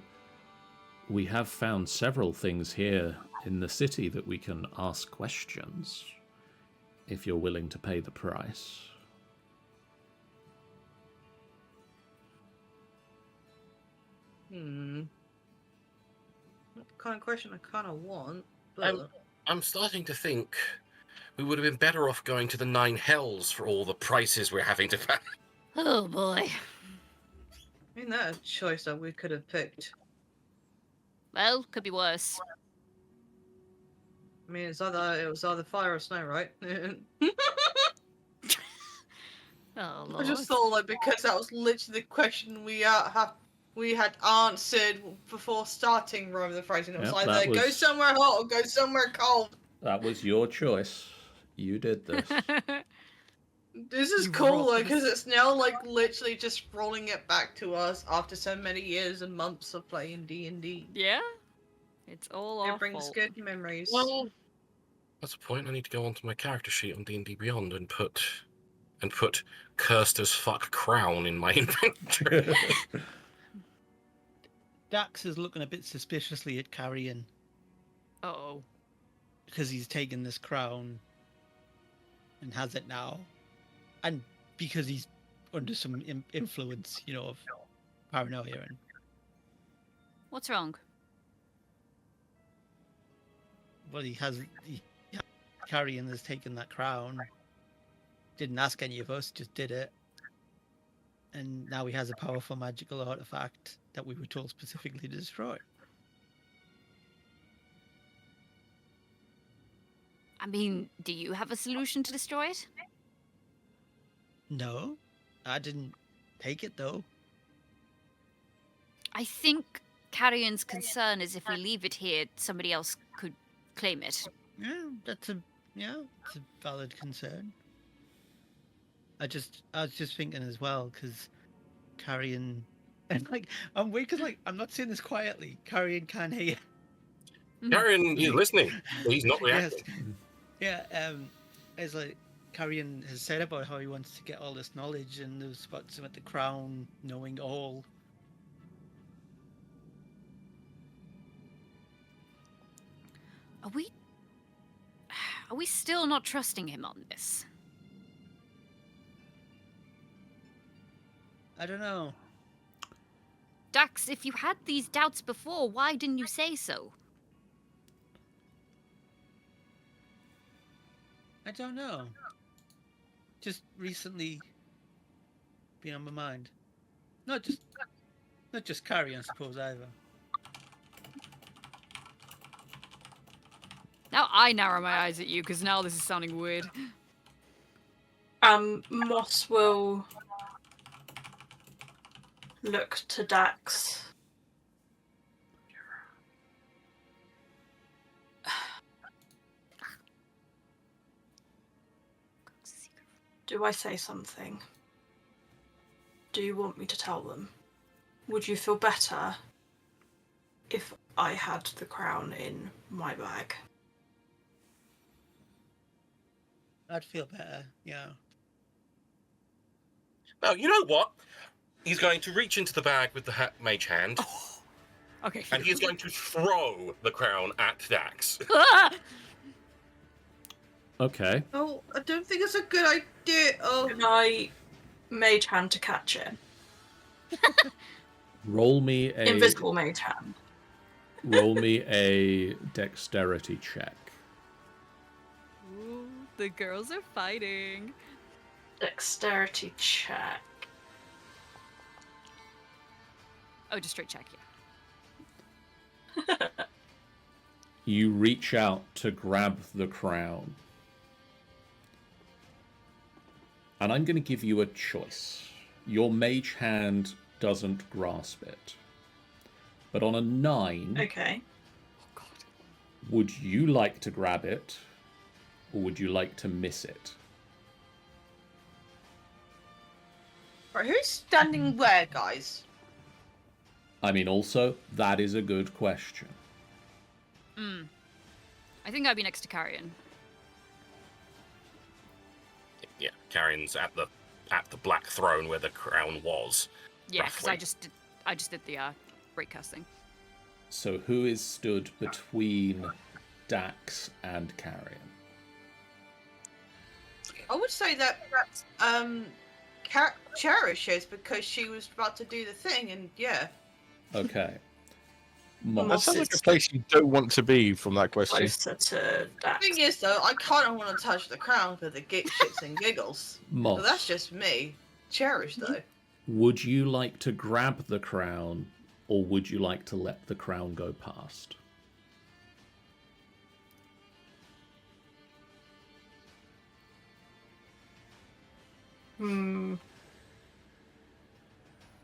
A: we have found several things here in the city that we can ask questions, if you're willing to pay the price.
C: Not the kind of question I kind of want.
B: I'm starting to think we would have been better off going to the 9 hells for all the prices we're having to pay.
E: Oh boy.
C: I mean, that's a choice that we could have picked.
E: Well, could be worse.
C: I mean, it was either fire or snow, right?
E: Oh
C: I just
E: lord.
C: thought, like, because that was literally the question we had answered before starting Rime the Phrase, and it was
A: Yep,
C: either go somewhere hot or go somewhere cold.
A: That was your choice. You did this.
C: This is
D: You
C: cool,
D: rolled
C: like, because
D: this.
C: it's now, like, literally just rolling it back to us after so many years and months of playing D&D.
E: Yeah? It's all our
C: It brings
E: fault.
C: good memories.
B: Well, that's a point. I need to go onto my character sheet on D&D Beyond and put cursed as fuck crown in my inventory.
D: Dax is looking a bit suspiciously at Carrion
E: Uh-oh.
D: because he's taken this crown and has it now, and because he's under some influence, of paranoia. And
E: What's wrong?
D: well, Carrion has taken that crown. Didn't ask any of us, just did it. And now he has a powerful magical artifact that we were told specifically to destroy.
E: I mean, do you have a solution to destroy it?
D: No, I didn't take it though.
E: I think Carrion's concern is if we leave it here, somebody else could claim it.
D: Yeah, it's a valid concern. I was just thinking as well, because Carrion, and like I'm weird because like I'm not saying this quietly. Carrion can hear.
B: Karen, he's listening. He's not reacting.
D: Yes. Yeah. As like Carrion has said about how he wants to get all this knowledge, and there's spots at the crown knowing all.
E: Are we still not trusting him on this?
D: I don't know.
E: Dax, if you had these doubts before, why didn't you say so?
D: I don't know. Just recently been on my mind. Not just Carrion, I suppose, either.
E: Now I narrow my eyes at you, because now this is sounding weird.
F: Moss will look to Dax. Do I say something? Do you want me to tell them? Would you feel better if I had the crown in my bag?
D: I'd feel better, yeah.
B: Now, you know what? He's going to reach into the bag with the mage hand,
E: Okay.
B: and he's going to throw the crown at Dax.
A: Okay.
C: Oh, I don't think it's a good idea. Oh,
F: Can I mage hand to catch it?
A: Roll me a
F: Invisible mage hand.
A: roll me a dexterity check.
E: Ooh, the girls are fighting.
F: Dexterity check.
E: Oh, just straight check, yeah.
A: You reach out to grab the crown. And I'm going to give you a choice. Your mage hand doesn't grasp it. But on a 9,
F: Okay.
E: Oh god.
A: would you like to grab it, or would you like to miss it?
C: right, who's standing where, guys?
A: I mean, also, that is a good question.
E: I think I'd be next to Carrion.
B: Yeah, Karen's at the black throne where the crown was.
E: Yeah, because
B: Roughly.
E: I just did the breakcast thing.
A: So who is stood between Dax and Carrion?
C: I would say that Cherish is, because she was about to do the thing, and yeah.
A: Okay.
G: That
F: Moss
G: sounds like a
F: is
G: place you don't want to be from that question.
F: closer to Dax.
C: Thing is, though, I kind of want to touch the crown for the shits and giggles.
A: Moss,
C: But that's just me. Cherish, though.
A: would you like to grab the crown, or would you like to let the crown go past?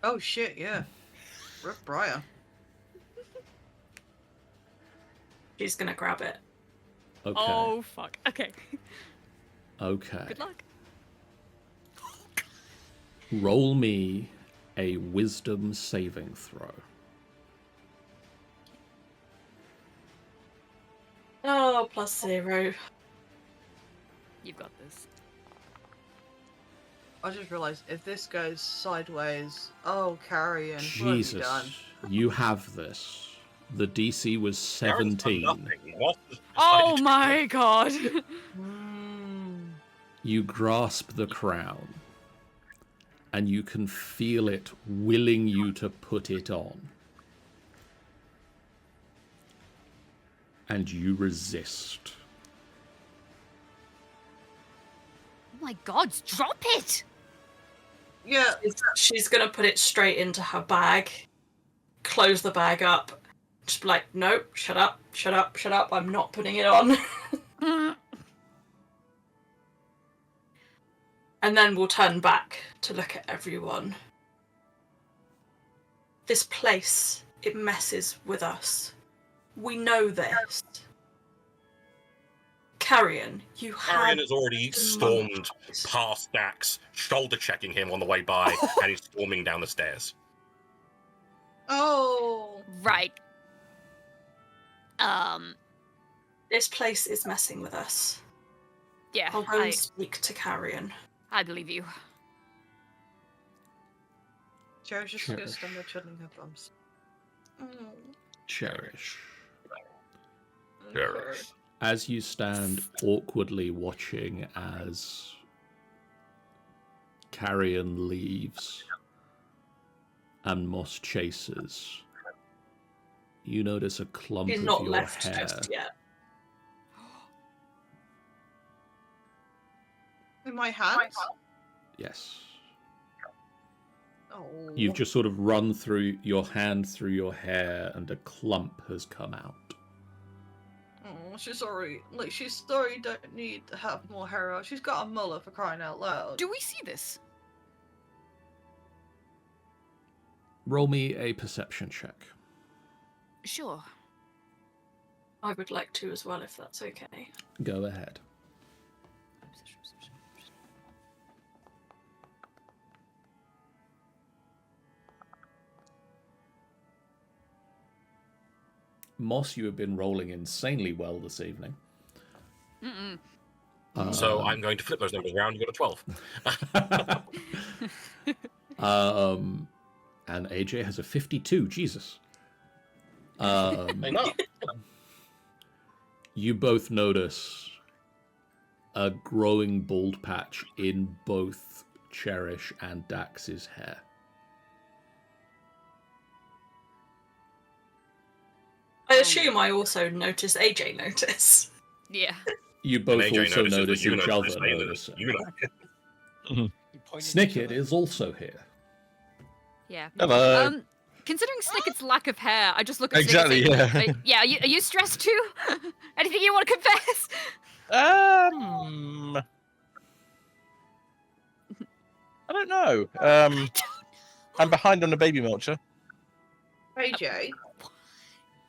C: Oh shit, yeah. Rip Briar.
F: She's gonna grab it.
A: Okay.
E: Oh, fuck. Okay.
A: Okay.
E: Good luck.
A: Roll me a wisdom saving throw.
F: Oh, +0.
E: You've got this.
C: I just realised if this goes sideways, oh, Carrion, what have you
A: Jesus,
C: done?
A: you have this. The DC was
B: Aaron's done
A: 17.
B: nothing. Moss has
E: Oh
B: decided to-
E: my god!
A: You grasp the crown, and you can feel it willing you to put it on. And you resist.
E: Oh my god, drop it!
C: Yeah,
F: She's gonna put it straight into her bag, close the bag up, just be like, nope, shut up, shut up, shut up, I'm not putting it on. And then we'll turn back to look at everyone. This place, it messes with us. We know this. Carrion, you
B: Arian
F: have
B: has already stormed past Dax, shoulder checking him on the way by, and he's storming down the stairs.
C: oh.
E: Right.
F: This place is messing with us.
E: Yeah,
F: I'll go and speak to Carrion.
E: I believe you.
C: Cherish is
A: Cherish.
C: just stand there twiddling her thumbs.
A: Cherish.
B: Cherish.
A: As you stand awkwardly watching as Carrion leaves and Moss chases, you notice a clump
F: He's
A: of
F: not
A: your
F: left
A: hair.
F: just yet.
C: In my hands?
A: Yes.
C: Oh.
A: You've just sort of run through your hand through your hair and a clump has come out.
C: Oh, she's sorry. Like, she's sorry, don't need to have more hair out. She's got a mullet for crying out loud.
E: Do we see this?
A: Roll me a perception check.
E: Sure.
F: I would like to as well, if that's okay.
A: Go ahead. Moss, you have been rolling insanely well this evening.
B: So I'm going to flip those numbers around. You got a 12.
A: And AJ has a 52. Jesus.
B: I know.
A: You both notice a growing bald patch in both Cherish and Dax's hair.
F: I assume I also noticed AJ notice.
E: Yeah.
A: You both
B: And AJ
A: also
B: notices that
A: notice
B: you
A: each
B: notice
A: other
B: that
A: notice.
B: you know.
A: Snicket is also here.
E: Yeah.
G: Hello.
E: Considering Snickett's lack of hair, I just look at
G: Exactly,
E: Snicket and
G: yeah.
E: say, yeah, are you stressed too? Anything you want to confess?
G: I don't know. I'm behind on the baby mulcher.
C: AJ,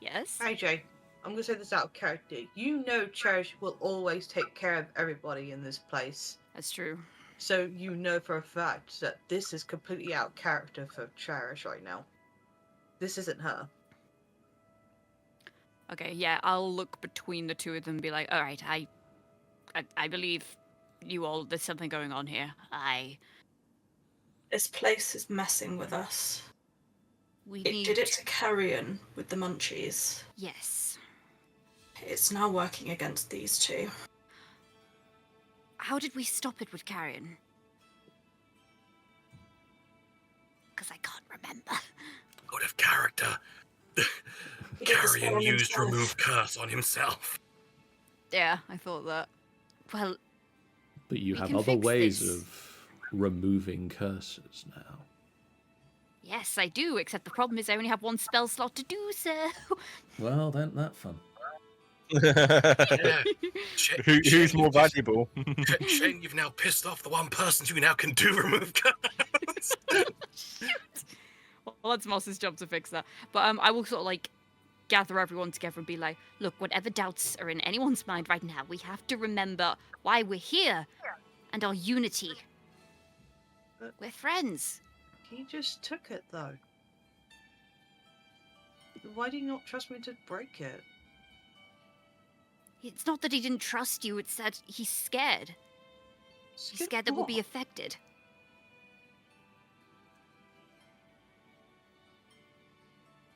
E: Yes.
C: AJ, I'm gonna say this out of character. You know Cherish will always take care of everybody in this place.
E: That's true.
C: So you know for a fact that this is completely out of character for Cherish right now. This isn't her.
E: Okay, yeah, I'll look between the two of them and be like, all right, I believe you all, there's something going on here.
F: This place is messing with us.
E: We
F: It
E: need...
F: did it to Carrion with the munchies.
E: Yes.
F: It's now working against these two.
E: How did we stop it with Carrion? Because I can't remember.
B: Out of character.
F: He did the spell
B: Carrion
F: on
B: used
F: himself.
B: remove curse on himself.
E: Yeah, I thought that. Well,
A: But you
E: We
A: have
E: can
A: other
E: fix
A: ways
E: this.
A: of removing curses now.
E: yes, I do, except the problem is I only have one spell slot to do so.
A: Well, then that fun.
B: Yeah.
G: Who's more valuable?
B: Shane, you've now pissed off the one person who now can do remove curse.
E: Shoot. Well, that's Moss's job to fix that. But I will sort of like gather everyone together and be like, look, whatever doubts are in anyone's mind right now, we have to remember why we're here and our unity.
C: But-
E: We're friends.
C: He just took it though. Why do you not trust me to break it?
E: It's not that he didn't trust you, it's that he's scared. He's scared that we'll be
C: what?
E: affected.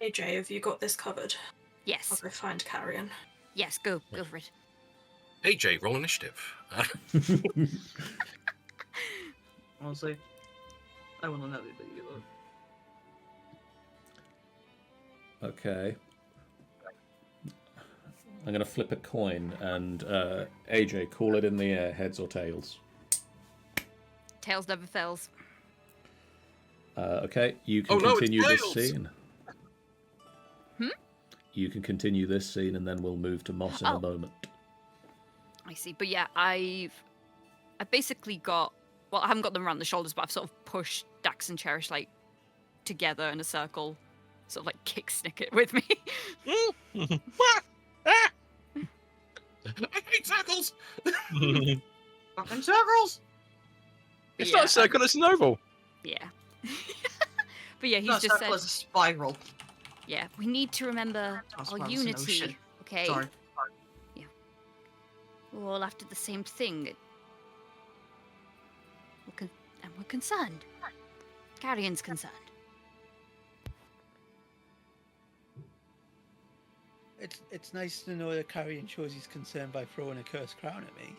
F: AJ, have you got this covered? I'll
E: Yes.
F: go find Carrion.
E: Yes, go for it.
B: AJ, roll initiative.
C: Honestly, I want to know that you look.
A: Okay. I'm going to flip a coin and AJ, call it in the air, heads or tails.
E: Tails never fails.
A: Okay, you can
B: Oh, no, it's
A: continue this
B: tails!
A: scene.
E: Hmm?
A: You can continue this scene and then we'll move to Moss in a
E: Oh.
A: moment.
E: I see. But yeah, I've basically got, well, I haven't got them around the shoulders, but I've sort of pushed Dax and Cherish like together in a circle, sort of like kick Snicket with me.
B: I hate circles.
C: Fucking circles!
G: It's
E: Yeah,
G: not a circle, it's an oval.
E: Yeah. But yeah, he's
C: Not a
E: just
C: circle,
E: said,
C: it's a spiral.
E: yeah, we need to remember
C: That's
E: our
C: why it's an
E: unity.
C: ocean.
E: Okay.
C: Sorry.
E: We're all after the same thing. And we're concerned. Carrion's concerned.
D: It's nice to know that Carrion shows he's concerned by throwing a cursed crown at me.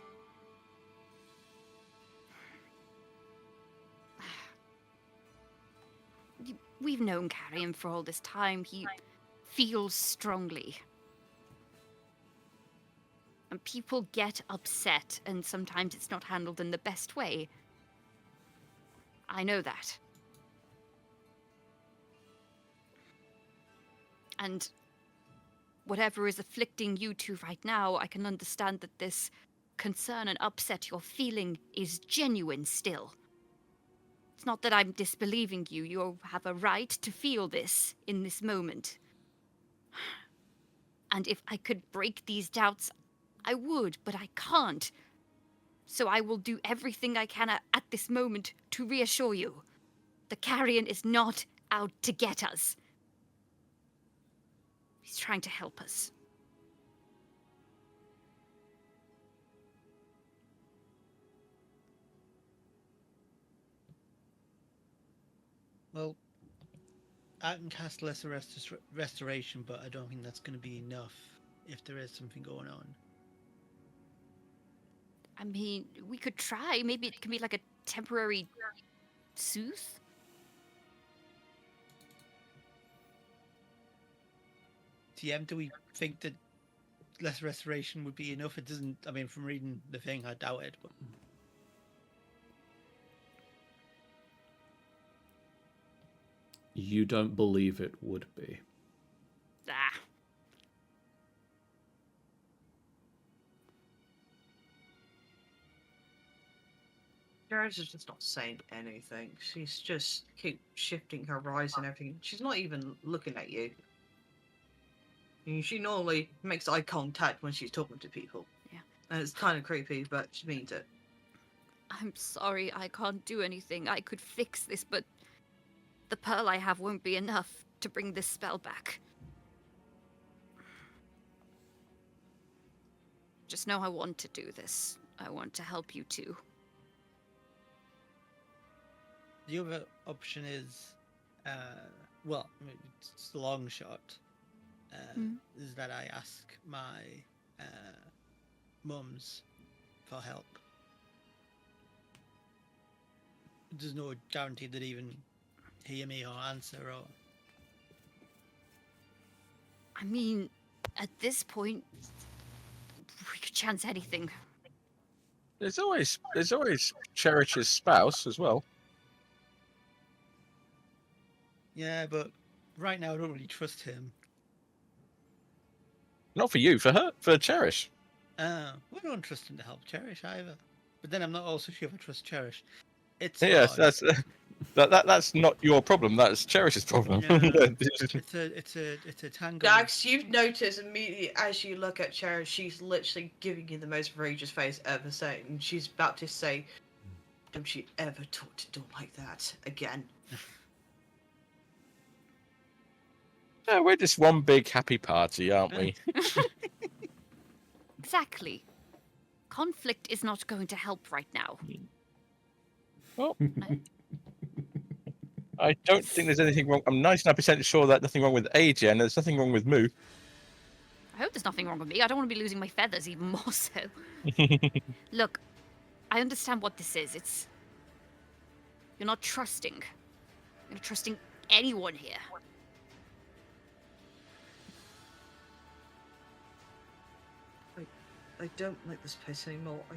E: We've known Carrion for all this time. He feels strongly. And people get upset, and sometimes it's not handled in the best way. I know that. And whatever is afflicting you two right now, I can understand that this concern and upset you're feeling is genuine still. It's not that I'm disbelieving you. You have a right to feel this in this moment. And if I could break these doubts, I would, but I can't. So I will do everything I can at this moment to reassure you. The Carrion is not out to get us. He's trying to help us.
D: Well, I can cast Lesser Restoration, but I don't think that's going to be enough if there is something going on.
E: I mean, we could try. Maybe it can be like a temporary soothe?
D: TM, do we think that Lesser Restoration would be enough? It doesn't, I mean, from reading the thing, I doubt it, but...
A: You don't believe it would be.
E: Ah.
C: Jared's is just not saying anything. She's just keep shifting her eyes and everything. She's not even looking at you. I mean, she normally makes eye contact when she's talking to people.
E: Yeah.
C: And it's kind of creepy, but she means it.
E: I'm sorry, I can't do anything. I could fix this, but the pearl I have won't be enough to bring this spell back. Just know I want to do this. I want to help you too.
D: The other option is, well, I mean, it's the long shot, is that I ask my mums for help. There's no guarantee that even hear me or answer or...
E: I mean, at this point, we could chance anything.
G: There's always Cherish's spouse as well.
D: Yeah, but right now I don't really trust him.
G: Not for you, for her, for Cherish.
D: We don't trust him to help Cherish either. But then I'm not also sure if I trust Cherish. It's
G: Yes,
D: hard.
G: that's not your problem. That's Cherish's problem.
D: Yeah. It's a tango.
C: Dax, you've noticed immediately as you look at Cherry, she's literally giving you the most outrageous face ever saying. She's about to say, "Don't you ever talk to Dawn like that again."
G: Yeah, we're just one big happy party, aren't we?
E: Exactly. Conflict is not going to help right now.
G: Well, I don't think there's anything wrong. I'm 99% sure that nothing wrong with AJ, and there's nothing wrong with Moo.
E: I hope there's nothing wrong with me. I don't want to be losing my feathers even more so. Look, I understand what this is. You're not trusting. You're not trusting anyone here.
C: I don't like this place anymore. I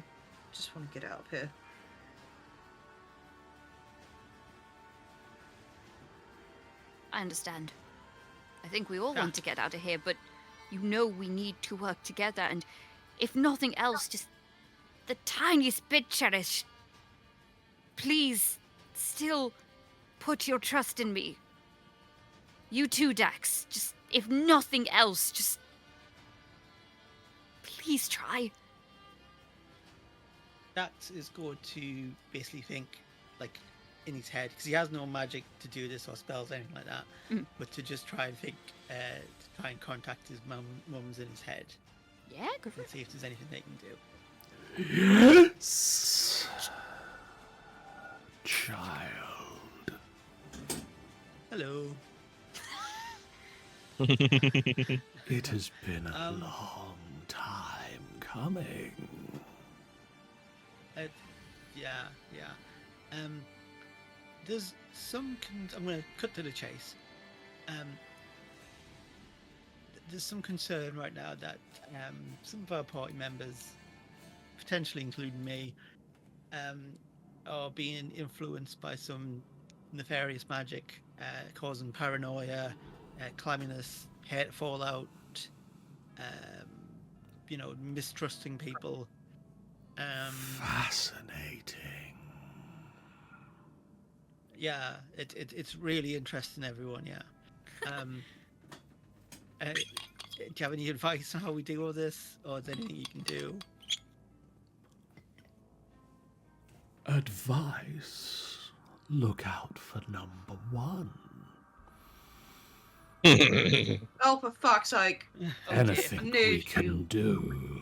C: just want to get out of here.
E: I understand. I think we all want to get out of here, but you know we need to work together, and if nothing else, just the tiniest bit, Cherish. Please, still put your trust in me. You too, Dax. Just, if nothing else, just please try.
D: Dax is going to basically think, like, in his head, because he has no magic to do this or spells or anything like that, but to just try and think, to try and contact his mum's in his head.
E: Yeah, go for
D: And
E: it.
D: see if there's anything they can do.
A: Yes, child.
D: Hello.
A: It has been a long time coming.
D: Yeah. There's some. I'm going to cut to the chase. There's some concern right now that some of our party members, potentially including me, are being influenced by some nefarious magic, causing paranoia, clamminess, hate fallout, mistrusting people.
A: Fascinating.
D: Yeah, it's really interesting, everyone. Yeah. Do you have any advice on how we deal with this, or is there anything you can do?
A: Advice. Look out for number 1.
C: Oh, for fuck's sake.
A: Anything
C: dear.
A: we can do.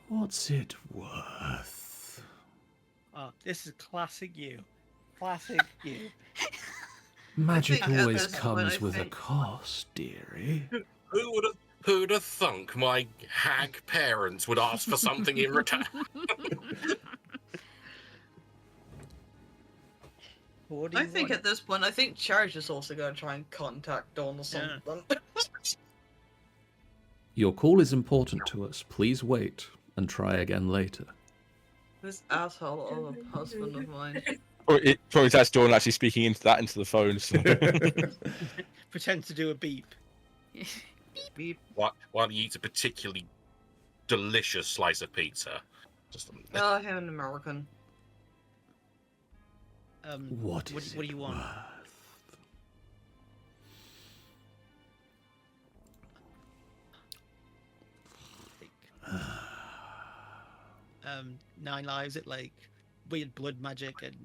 A: What's it worth?
D: Oh, this is classic you. Classic you.
A: Magic
C: think at
A: always
C: this point,
A: comes
C: I
A: with a
C: think-
A: cost, dearie.
B: Who'd have thunk my hag parents would ask for something in return?
D: What do you
C: I think
D: want?
C: at this point, I think Charge is also going to try and contact Dawn or something.
A: Your call is important to us. Please wait and try again later.
C: This asshole of a husband of mine.
G: Or probably that's Dawn actually speaking into the phone. So.
D: Pretend to do a beep.
C: Beep.
B: While he eats a particularly delicious slice of pizza. Just
C: Oh, I have an American.
A: What
D: do you want?
A: worth?
D: 9 lives, it like weird blood magic, and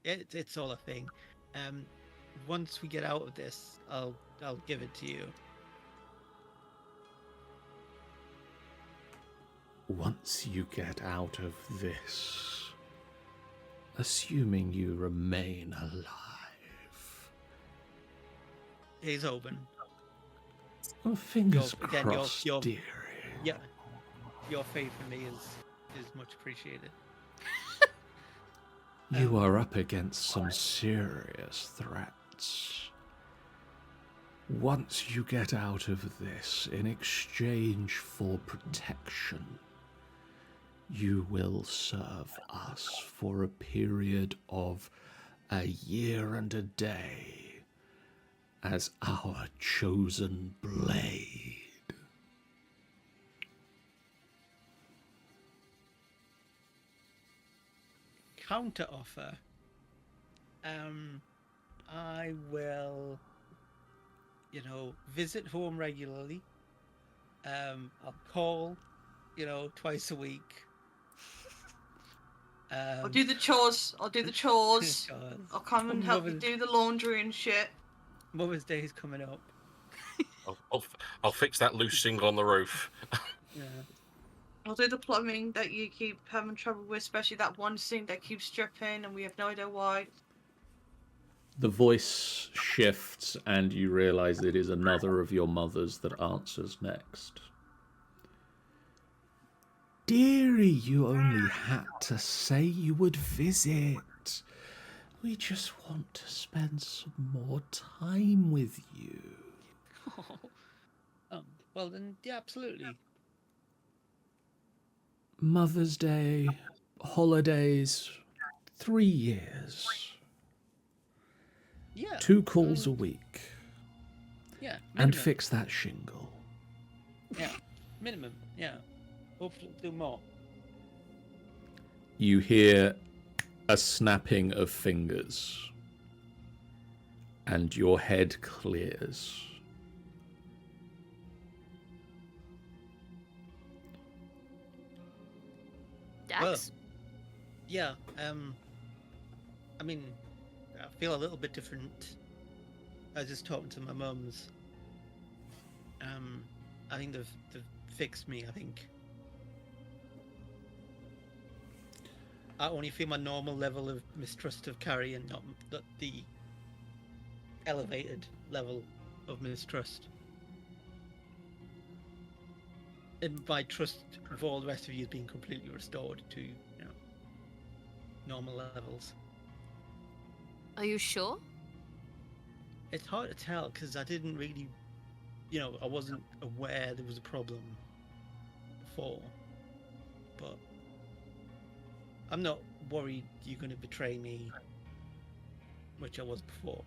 D: it's all a thing. Once we get out of this, I'll give it to you.
A: Once you get out of this, assuming you remain alive.
D: He's open.
A: Well, fingers
D: Again,
A: crossed,
D: your-
A: dearie.
D: Yeah, your faith in me is much appreciated.
A: You are up against some serious threats. Once you get out of this, in exchange for protection, you will serve us for a period of a year and a day as our chosen blade.
D: Counter offer. I will, visit home regularly. I'll call, twice a week.
C: I'll do the chores. I'll come and help you do the laundry and shit.
D: Mother's Day is coming up.
B: I'll fix that loose shingle on the roof.
D: Yeah.
C: I'll do the plumbing that you keep having trouble with, especially that one sink that keeps dripping and we have no idea why.
A: The voice shifts and you realize it is another of your mothers that answers next. Dearie, you only had to say you would visit. We just want to spend some more time with you.
D: Well then, yeah, absolutely.
A: Mother's Day, holidays, 3 years.
D: Yeah.
A: 2 calls a week.
D: Yeah.
A: And
D: minimum.
A: fix that shingle.
D: Yeah. Minimum. Yeah. Hopefully do more.
A: You hear a snapping of fingers. And your head clears.
E: Dax?
D: Well, yeah. I mean, I feel a little bit different. I was just talking to my mums. I think they've fixed me. I think I only feel my normal level of mistrust of Carrie, and not the elevated level of mistrust. And my trust of all the rest of you is being completely restored to, normal levels.
E: Are you sure?
D: It's hard to tell because I didn't really, I wasn't aware there was a problem before. But I'm not worried you're going to betray me, which I was before.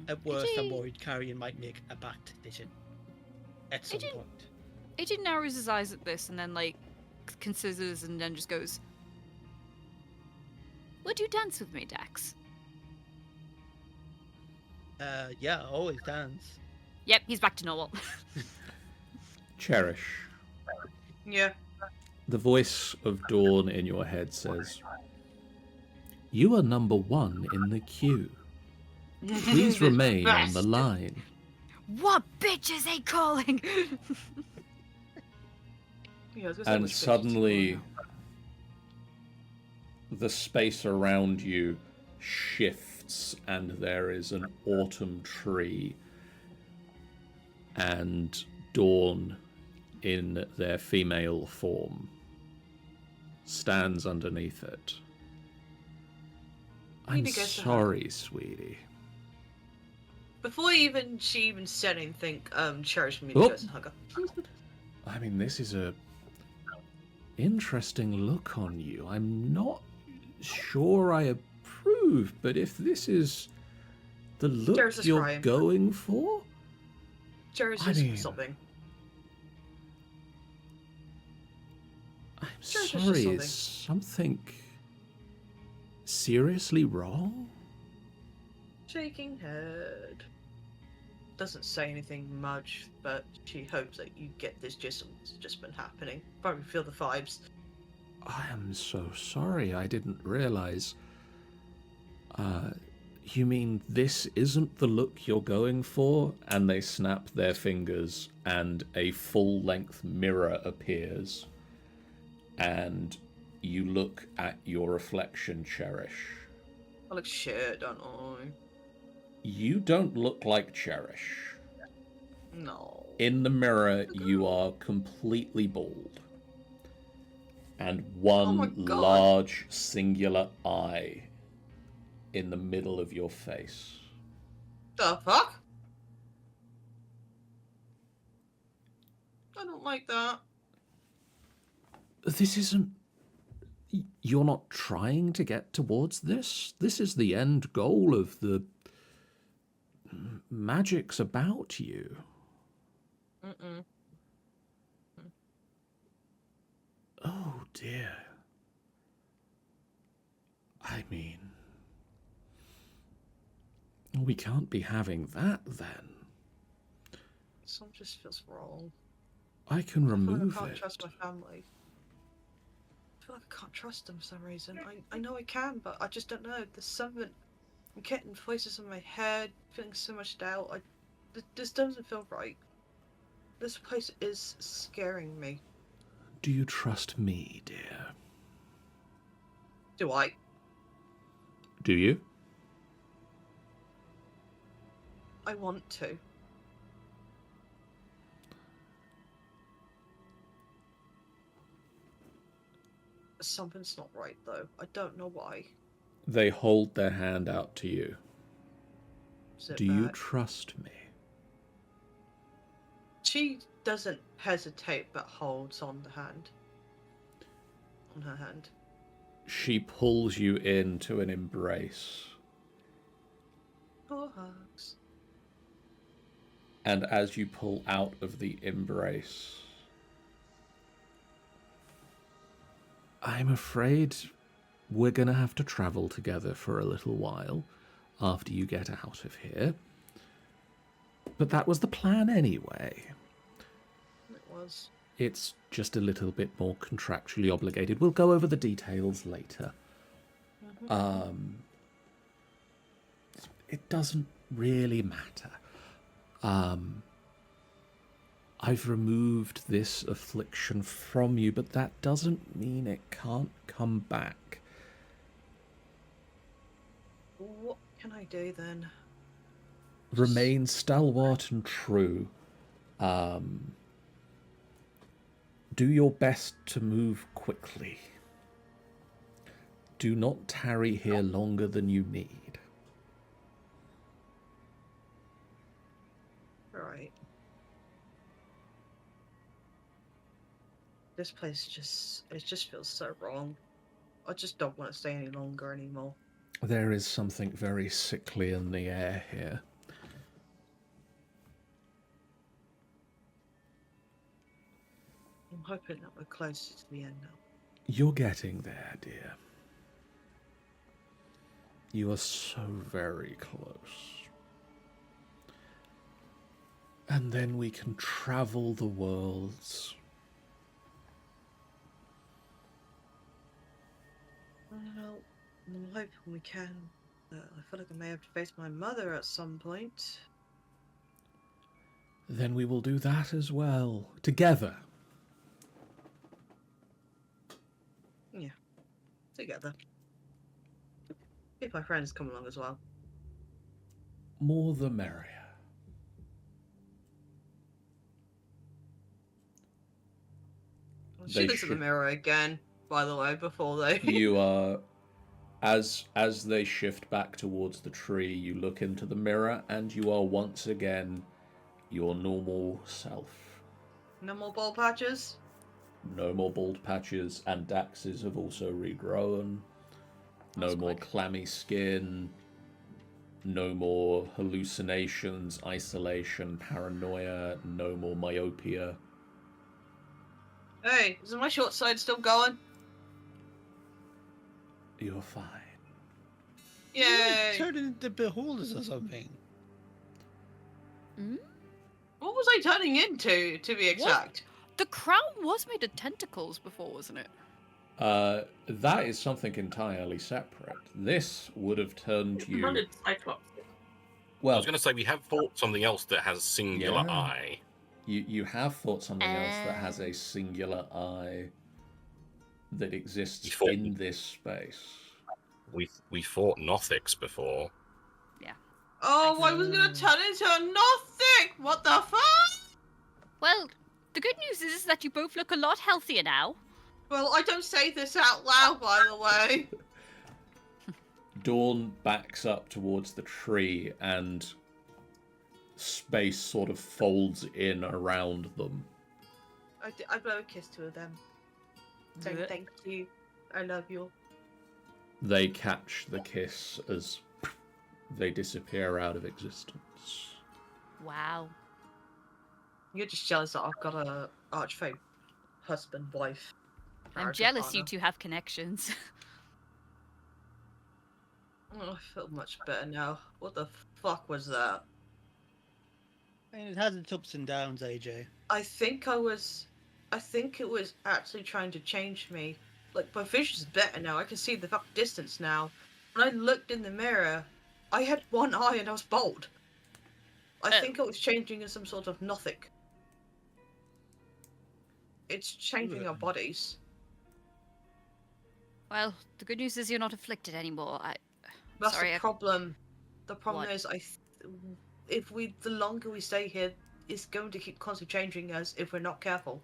D: At worst, I'm worried Carrion might make a bad decision at some point.
E: AJ narrows his eyes at this and then, considers and then just goes, would you dance with me, Dax?
D: Yeah, I always dance.
E: Yep, he's back to normal.
A: Cherish.
C: Yeah.
A: The voice of Dawn in your head says, you are number 1 in the queue. Please remain on the line.
E: What bitch is he calling?
C: Yeah, I was gonna say,
A: And
C: which bitch is
A: suddenly,
C: calling
A: the space around you shifts, and there is an autumn tree, and Dawn, in their female form, stands underneath it. I'm
C: need to go to her.
A: sorry, sweetie.
C: Before she even said anything, Cherish me
A: Oh.
C: goes and hug her.
A: I mean, this is a interesting look on you. I'm not sure I approve, but if this is the look
C: Cherish is
A: you're
C: crying.
A: going for,
C: Cherish
A: I
C: is
A: mean-
C: sobbing.
A: I'm
C: Cherish is
A: sorry,
C: just
A: is something seriously wrong?
C: Shaking head. Doesn't say anything much, but she hopes that you get this gist of what's just been happening. Probably feel the vibes.
A: I am so sorry, I didn't realize. You mean this isn't the look you're going for? And they snap their fingers and a full-length mirror appears. And you look at your reflection, Cherish.
C: I look shit, don't I?
A: You don't look like Cherish.
C: No.
A: In the mirror, you are completely bald. And
C: Oh my
A: one
C: God.
A: large, singular eye in the middle of your face.
C: The fuck? I don't like that.
A: This isn't... You're not trying to get towards this? This is the end goal of the... magic's about you.
C: Mm-mm.
A: Oh, dear. I mean... we can't be having that, then.
C: Something just feels wrong.
A: I can remove
C: I can't
A: it.
C: trust my family. I feel like I can't trust them for some reason. I know I can, but I just don't know. There's something... I'm getting voices in my head, feeling so much doubt. This doesn't feel right. This place is scaring me.
A: Do you trust me, dear?
C: Do I?
A: Do you?
C: I want to. Something's not right, though. I don't know why.
A: They hold their hand out to you.
C: Is it
A: Do you
C: bad?
A: trust me?
C: She doesn't hesitate, but holds on the hand. On her hand.
A: She pulls you into an embrace.
C: Poor hugs.
A: And as you pull out of the embrace, I'm afraid we're going to have to travel together for a little while after you get out of here. But that was the plan anyway.
C: It was.
A: It's just a little bit more contractually obligated. We'll go over the details later. It doesn't really matter. I've removed this affliction from you, but that doesn't mean it can't come back.
C: What can I do then?
A: Remain stalwart and true. Do your best to move quickly. Do not tarry here longer than you need.
C: Right. This place just feels so wrong. I just don't want to stay any longer anymore.
A: There is something very sickly in the air here.
C: I'm hoping that we're closer to the end now.
A: You're getting there, dear. You are so very close. And then we can travel the worlds.
C: Well, I'm hoping we can. I feel like I may have to face my mother at some point.
A: Then we will do that as well, together.
C: Yeah, together. If my friends come along as well.
A: More the merrier.
C: She looks at the mirror again, by the way, before they...
A: You are... As they shift back towards the tree, you look into the mirror, and you are once again your normal self.
C: No more bald patches?
A: No more bald patches, and Daxes have also regrown. No more clammy skin. No more hallucinations, isolation, paranoia. No more myopia.
C: Hey, is my short side still going?
A: You're fine.
C: Yay!
D: Turn into beholders or something.
C: What was I turning into, to be exact?
E: The crown was made of tentacles before, wasn't it?
A: That is something entirely separate. This would have turned you...
F: Cyclops.
B: I
A: Well,
B: was going to say, we have fought something else that has a singular
A: Yeah.
B: eye.
A: you have fought something else that has a singular eye that exists
B: You fought-
A: in this space.
B: We fought Nothics before.
C: Oh, I was gonna turn into a Nothic! What the fuck?
E: Well, the good news is that you both look a lot healthier now.
C: Well, I don't say this out loud, by the way.
A: Dawn backs up towards the tree and space sort of folds in around them.
C: I blow a kiss to them. Saying
E: Bleh.
C: thank you. I love you.
A: They catch the kiss as they disappear out of existence.
E: Wow.
C: You're just jealous that I've got a archfey husband, wife.
E: I'm
C: marriage
E: jealous you
C: partner.
E: two have connections.
C: Oh, I feel much better now. What the fuck was that?
D: I mean, it has its ups and downs, AJ.
C: I think it was actually trying to change me. Like, my vision's better now. I can see the fuck distance now. When I looked in the mirror, I had one eye and I was bald. I think it was changing in some sort of nothing. It's changing our bodies.
E: Well, the good news is you're not afflicted anymore.
C: That's
E: Sorry,
C: the problem. The problem
E: What?
C: is, the longer we stay here, it's going to keep constantly changing us if we're not careful.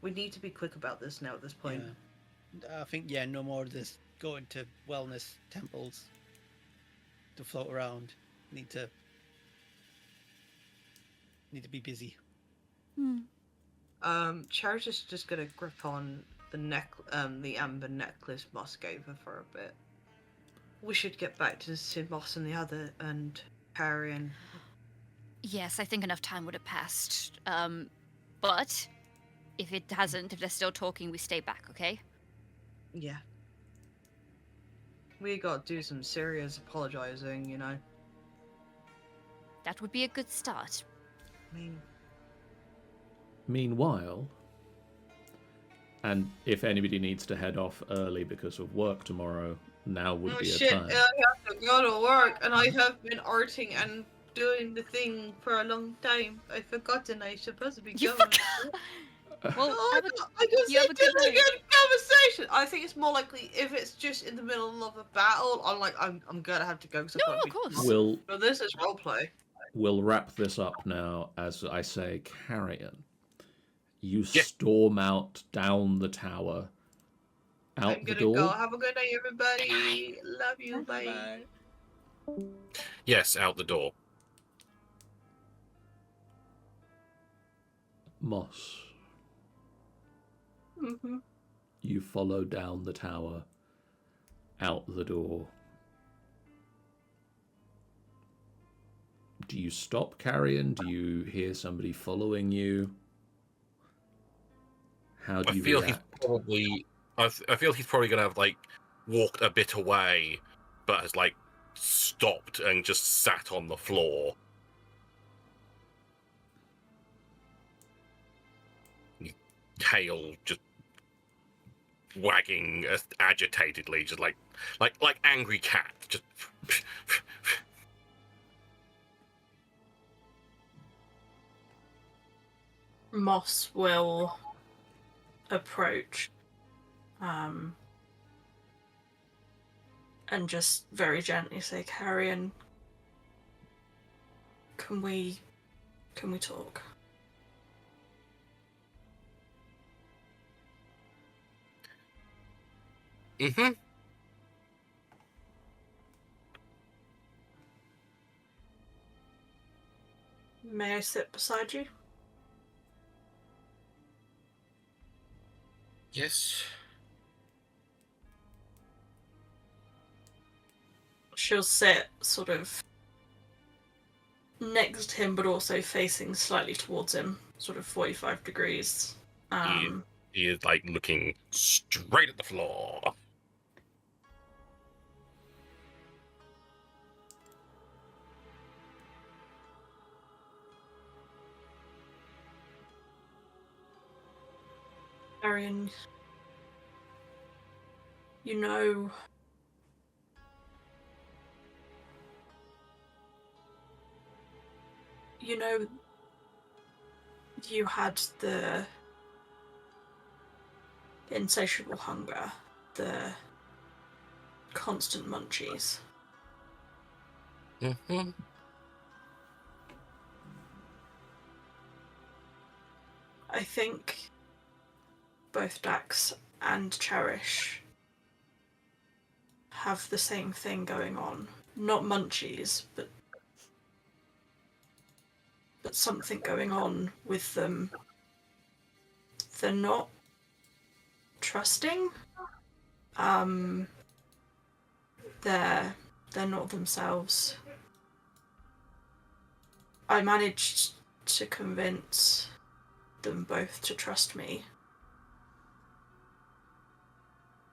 C: We need to be quick about this now at this point.
D: Yeah. I think, no more of this going to wellness temples to float around. Need to be busy.
C: Cherish is just gonna grip on the amber necklace Moss gave her for a bit. We should get back to see Moss and the other and Harry and.
E: Yes, I think enough time would have passed. But if it hasn't, if they're still talking, we stay back, okay?
C: Yeah. We gotta do some serious apologizing, you know.
E: That would be a good start.
C: I mean,
A: Meanwhile, and if anybody needs to head off early because of work tomorrow, now would
C: oh
A: be
C: shit,
A: a time.
C: I have to go to work and I have been arting and doing the thing for a long time. I've forgotten I supposed to be
E: You
C: going.
E: Well,
C: I just
E: you have
C: think
E: a good
C: it's a
E: night.
C: good conversation. I think it's more likely if it's just in the middle of a battle, I'm gonna have to go.
E: No, of course.
C: But this is roleplay.
A: We'll wrap this up now as I say carrion. You
B: Yeah.
A: storm out down the tower, out
C: I'm
A: the
C: gonna
A: door.
C: go. Have a good night, everybody. Love you. Bye.
B: Yes, out the door.
A: Moss,
F: Mm-hmm.
A: you follow down the tower, out the door. Do you stop carrion? Do you hear somebody following you? How do
B: I
A: you
B: feel
A: react?
B: he's probably. I feel he's probably gonna have walked a bit away, but has stopped and just sat on the floor. Tail just wagging agitatedly, just like angry cat. Just
F: Moss will approach and just very gently say, Carrion, can we talk?
B: mm-hmm.
F: May I sit beside you?
B: Yes.
F: She'll sit sort of next to him, but also facing slightly towards him, sort of 45 degrees.
B: He is looking straight at the floor.
F: Arian, you know you had the insatiable hunger, the constant munchies.
B: Mm-hmm.
F: I think both Dax and Cherish have the same thing going on. Not munchies, but something going on with them. They're not trusting. They're not themselves. I managed to convince them both to trust me.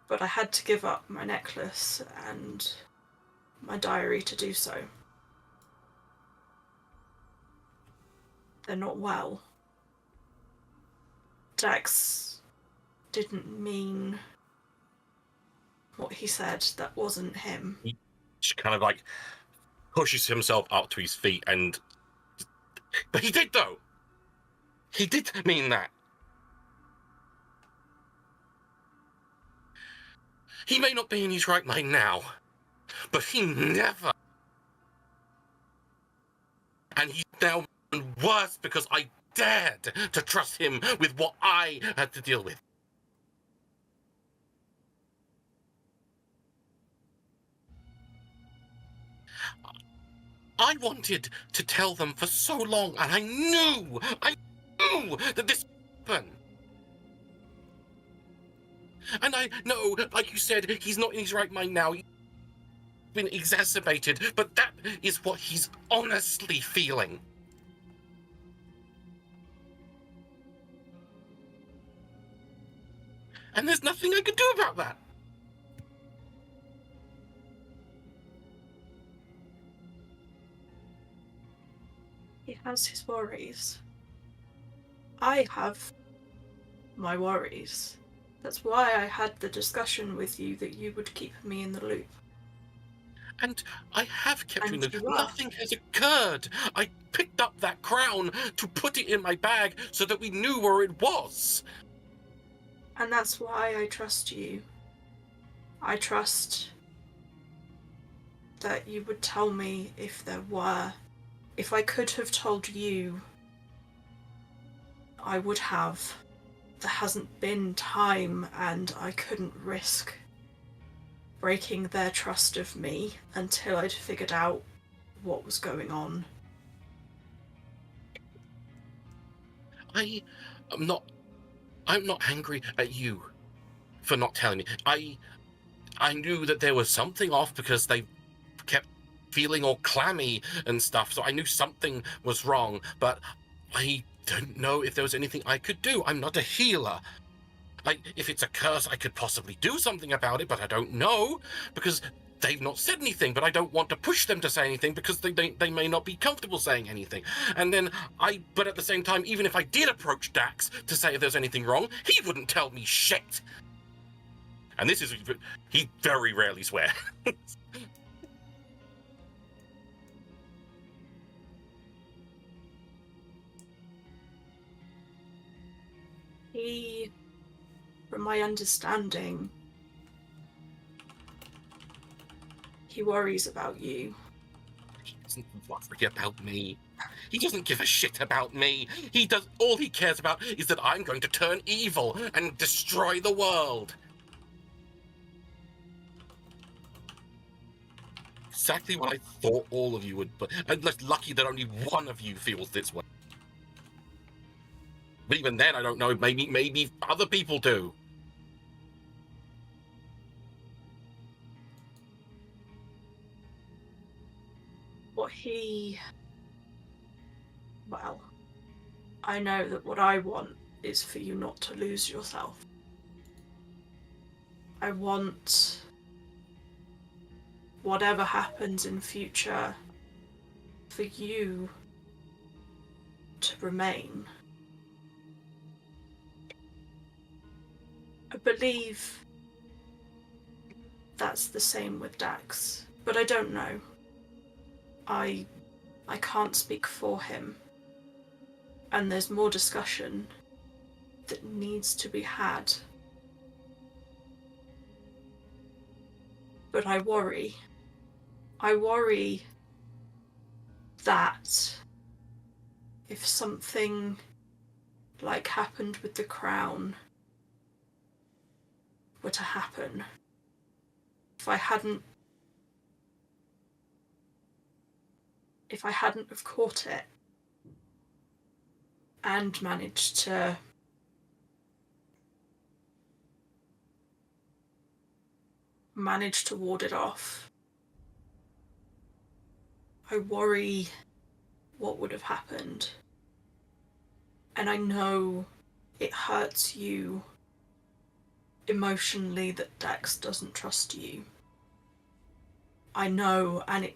F: But I had to give up my necklace and my diary to do so. They're not well. Dax didn't mean what he said. That wasn't him.
B: He kind of like pushes himself up to his feet and... But he did, though. He did mean that. He may not be in his right mind now, but he never. And he's now worse because I dared to trust him with what I had to deal with. I wanted to tell them for so long, and I knew that this would happen. And I know, like you said, he's not in his right mind now. He's been exacerbated, but that is what he's honestly feeling. And there's nothing I could do about that.
F: He has his worries. I have my worries. That's why I had the discussion with you that you would keep me in the loop.
B: And I have kept you in the
F: And
B: loop. Nothing has occurred. I picked up that crown to put it in my bag so that we knew where it was.
F: And that's why I trust you. I trust that you would tell me if there were. If I could have told you, I would have. There hasn't been time, and I couldn't risk breaking their trust of me until I'd figured out what was going on.
B: I'm not angry at you for not telling me. I knew that there was something off because they kept feeling all clammy and stuff, so I knew something was wrong, but I don't know if there was anything I could do. I'm not a healer. Like, if it's a curse, I could possibly do something about it, but I don't know, because they've not said anything, but I don't want to push them to say anything because they may not be comfortable saying anything. And then but at the same time, even if I did approach Dax to say if there's anything wrong, he wouldn't tell me shit. And he very rarely swears.
F: He, from my understanding, he worries about you.
B: He doesn't worry about me. He doesn't give a shit about me. All he cares about is that I'm going to turn evil and destroy the world. Exactly what I thought all of you would, but I'm just lucky that only one of you feels this way. But even then, I don't know, maybe other people do.
F: Well, I know that what I want is for you not to lose yourself. I want whatever happens in future for you to remain. I believe that's the same with Dax, but I don't know. I can't speak for him. And there's more discussion that needs to be had. But I worry. I worry that if something like happened with the crown were to happen, if I hadn't have caught it and managed to ward it off, I worry what would have happened. And I know it hurts you emotionally that Dax doesn't trust you. I know, and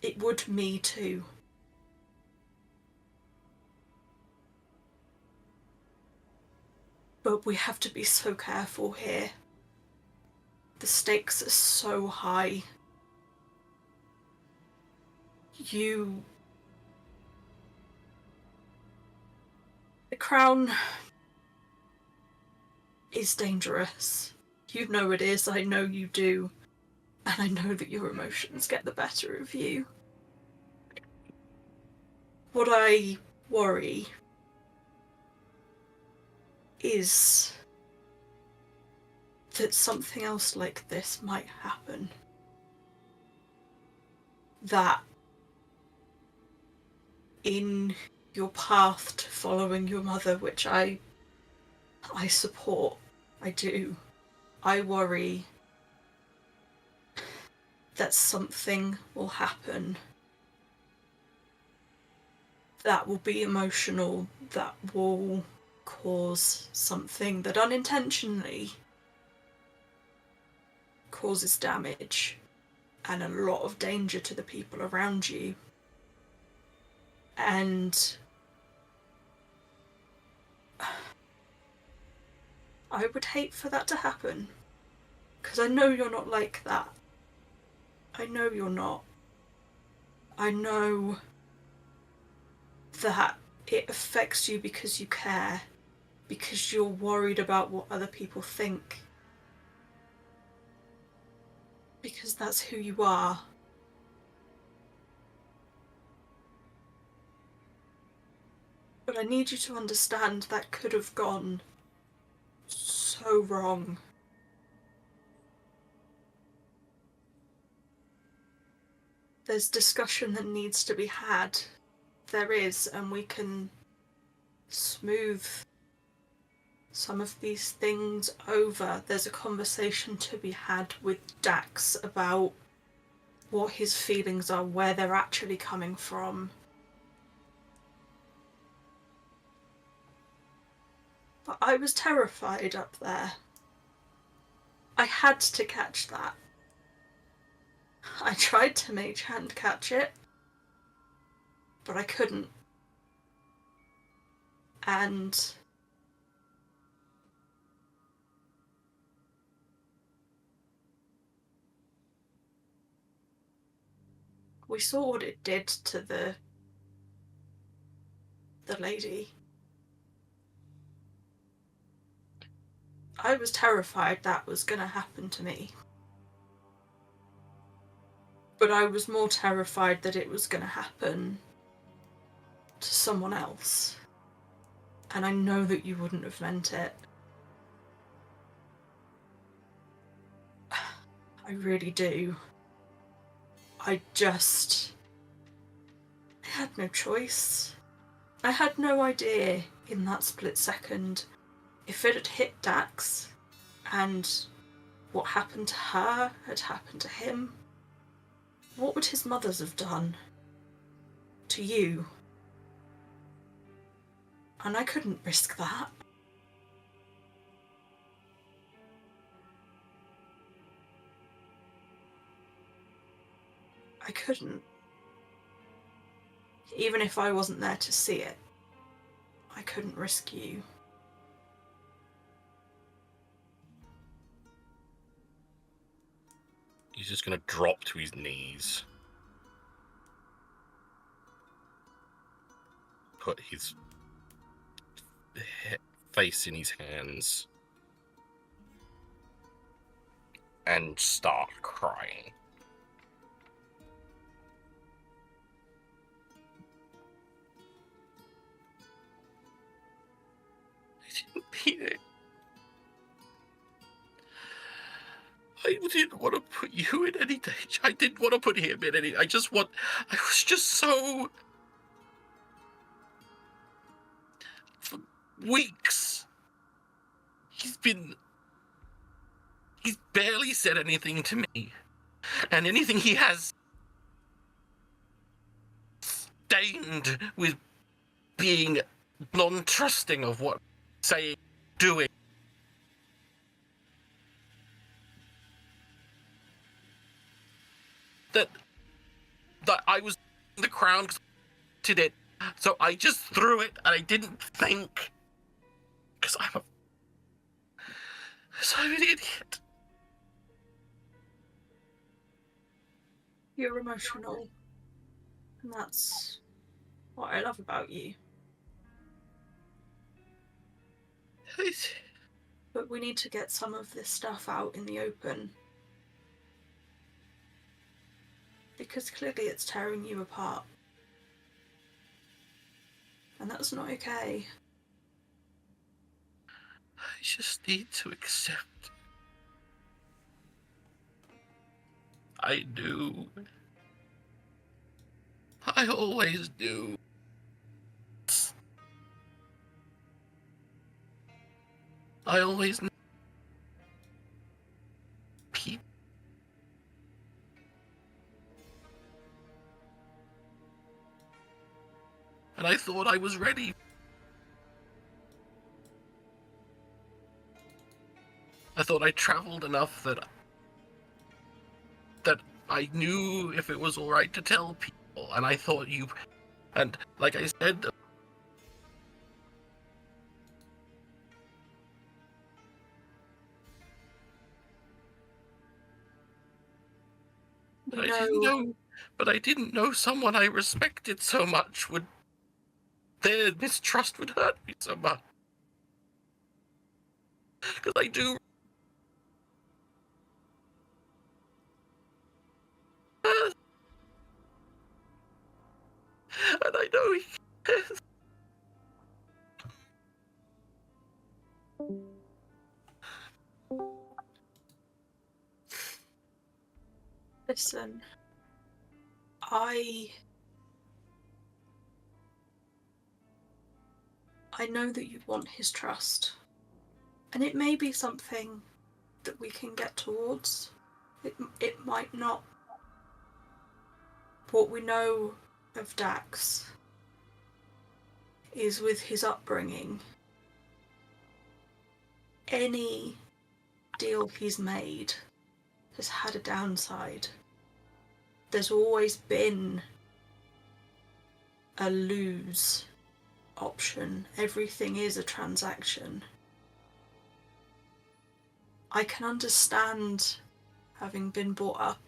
F: it would me too. But we have to be so careful here. The stakes are so high. The crown is dangerous. You know it is, I know you do. And I know that your emotions get the better of you. What I worry is that something else like this might happen. That in your path to following your mother, which I support, I do, I worry that something will happen that will be emotional, that will cause something that unintentionally causes damage and a lot of danger to the people around you. And I would hate for that to happen, because I know you're not like that. I know you're not. I know that it affects you because you care, because you're worried about what other people think, because that's who you are. But I need you to understand that could have gone so wrong. There's discussion that needs to be had. There is, and we can smooth some of these things over. There's a conversation to be had with Dax about what his feelings are, where they're actually coming from. But I was terrified up there. I had to catch that. I tried to mage hand catch it, but I couldn't. And we saw what it did to the lady. I was terrified that was going to happen to me. But I was more terrified that it was going to happen to someone else. And I know that you wouldn't have meant it. I really do. I had no choice. I had no idea in that split second if it had hit Dax and what happened to her had happened to him. What would his mothers have done to you? And I couldn't risk that. I couldn't. Even if I wasn't there to see it, I couldn't risk you.
B: He's just going to drop to his knees. Put his face in his hands. And start crying. I didn't mean it. I didn't want to put you in any danger. I didn't want to put him in any. I was just so. For weeks, he's barely said anything to me, and anything he has stained with being non-trusting of what saying, doing. That I was in the crown because I did it, so I just threw it and I didn't think because I'm an idiot.
F: You're emotional, and that's what I love about you. But we need to get some of this stuff out in the open. Because clearly it's tearing you apart. And that's not okay.
B: I just need to accept. I do. I always do. I always know people. And I thought I was ready. I thought I traveled enough that I knew if it was all right to tell people. And I thought you, and like I said, but I didn't know someone I respected so much would, their mistrust would hurt me so much. Because I do. And I know he cares.
F: Listen, I know that you want his trust. And it may be something that we can get towards. It might not. What we know of Dax is with his upbringing, any deal he's made has had a downside. There's always been a lose option. Everything is a transaction. I can understand, having been brought up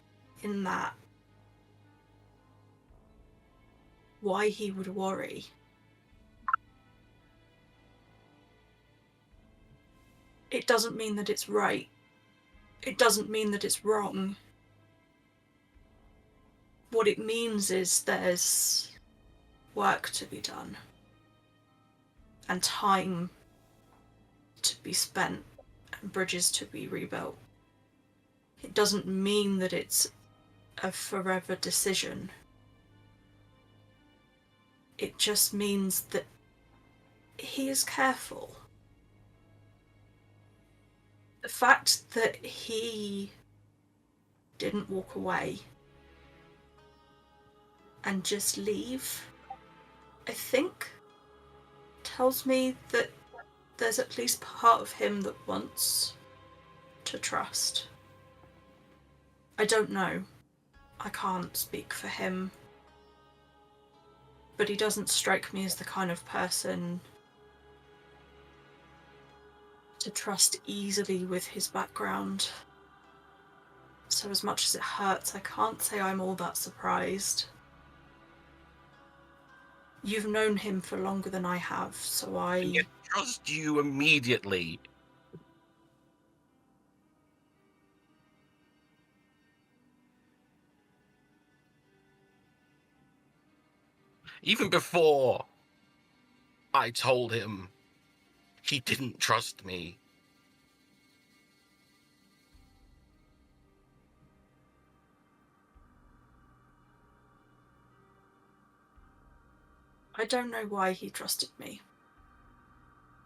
F: in that, why he would worry. It doesn't mean that it's right. It doesn't mean that it's wrong. What it means is there's work to be done and time to be spent and bridges to be rebuilt. It doesn't mean that it's a forever decision. It just means that he is careful. The fact that he didn't walk away and just leave, I think, tells me that there's at least part of him that wants to trust. I don't know. I can't speak for him. But he doesn't strike me as the kind of person to trust easily with his background. So as much as it hurts, I can't say I'm all that surprised. You've known him for longer than I have, so I
B: trust you immediately. Even before I told him he didn't trust me.
F: I don't know why he trusted me.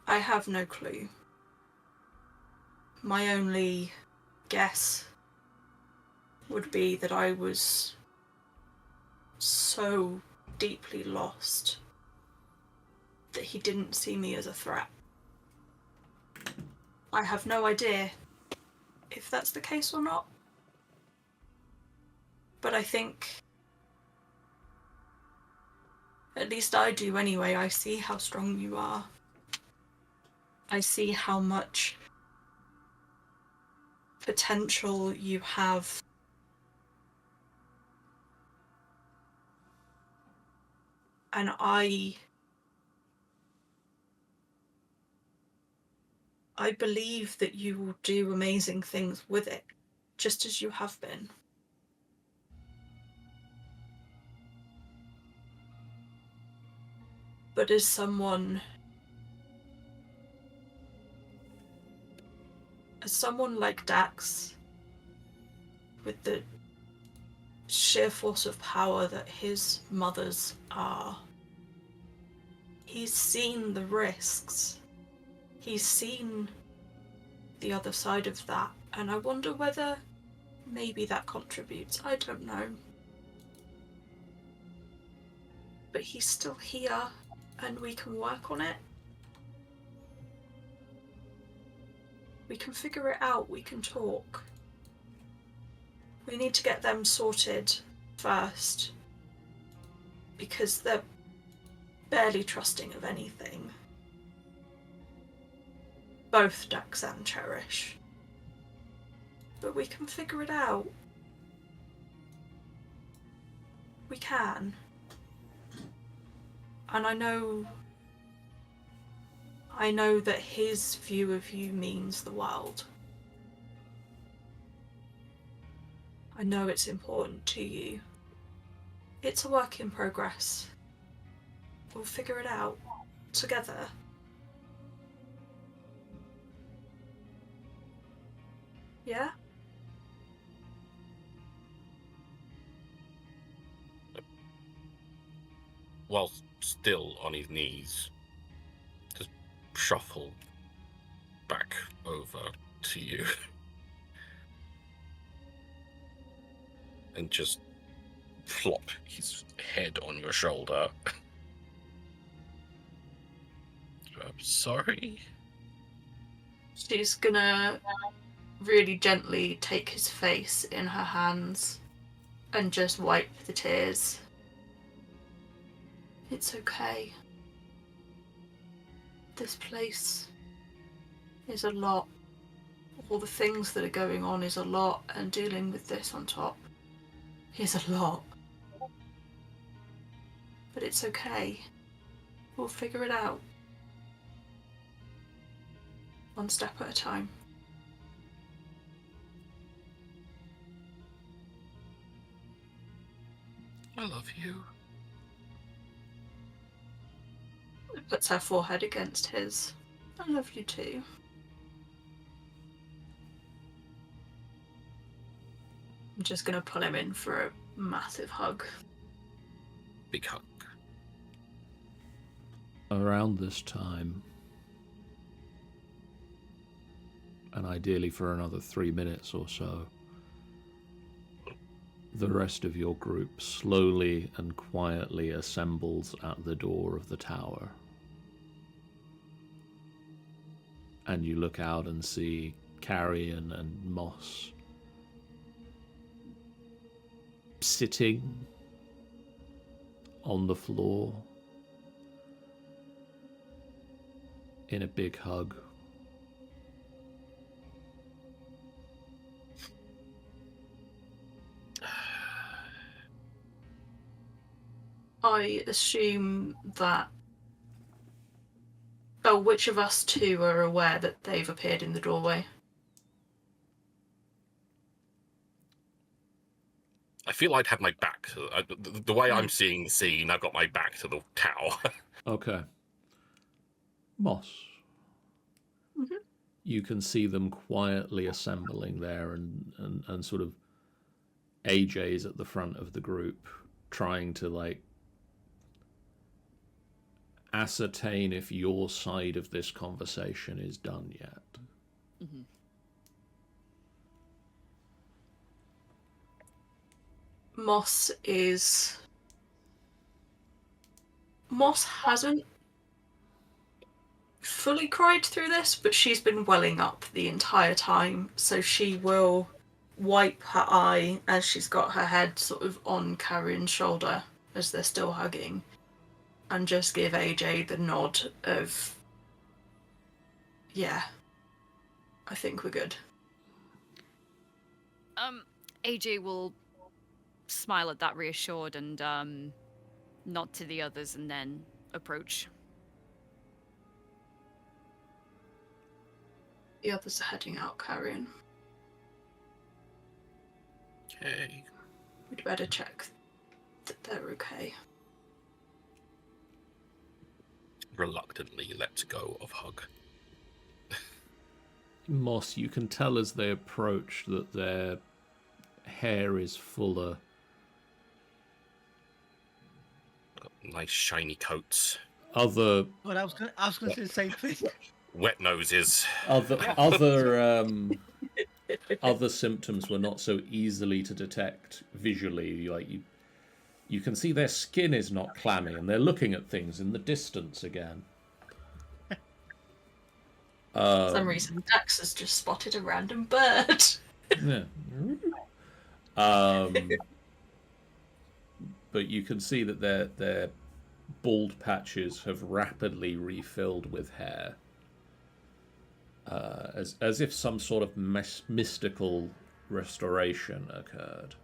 F: I have no clue. My only guess would be that I was so deeply lost that he didn't see me as a threat. I have no idea if that's the case or not. But I think, at least I do anyway, I see how strong you are. I see how much potential you have. And I believe that you will do amazing things with it, just as you have been. But as someone like Dax, with the sheer force of power that his mothers are, he's seen the risks. He's seen the other side of that, and I wonder whether maybe that contributes. I don't know. But he's still here, and we can work on it. We can figure it out, we can talk. We need to get them sorted first, because they're barely trusting of anything. Both Dax and Cherish. But we can figure it out. We can. And I know that his view of you means the world. I know it's important to you. It's a work in progress. We'll figure it out together. Yeah?
B: While still on his knees, just shuffle back over to you. And just flop his head on your shoulder. I'm sorry.
F: She's gonna really gently take his face in her hands and just wipe the tears. It's okay. This place is a lot. All the things that are going on is a lot, and dealing with this on top is a lot. But it's okay. We'll figure it out. One step at a time.
B: I love you.
F: Puts her forehead against his. I love you too. I'm just gonna pull him in for a massive hug.
B: Big hug.
A: Around this time, and ideally for another 3 minutes or so, the rest of your group slowly and quietly assembles at the door of the tower. And you look out and see Carrion and Moss sitting on the floor in a big hug.
F: I assume that... Oh, which of us two are aware that they've appeared in the doorway?
B: I feel I'd have my back to the way I'm seeing the scene. I've got my back to the tower.
A: Okay. Moss.
F: Mm-hmm.
A: You can see them quietly assembling there, and sort of AJ's at the front of the group trying to, like, ascertain if your side of this conversation is done yet.
E: Mm-hmm.
F: Moss hasn't fully cried through this, but she's been welling up the entire time, so she will wipe her eye as she's got her head sort of on Carrion's shoulder as they're still hugging, and just give AJ the nod of, yeah, I think we're good.
E: AJ will smile at that, reassured, and nod to the others, and then approach.
F: The others are heading out, Carrion.
B: Okay.
F: We'd better check that they're okay.
B: Reluctantly lets go of hug.
A: Moss, you can tell as they approach that their hair is fuller.
B: Got nice shiny coats.
A: Other
D: But I was gonna say the same thing.
B: Wet noses.
A: other symptoms were not so easily to detect visually. Like you can see their skin is not clammy, and they're looking at things in the distance again.
F: For some reason, Dax has just spotted a random bird.
A: Yeah. But you can see that their bald patches have rapidly refilled with hair. As if some sort of mystical restoration occurred.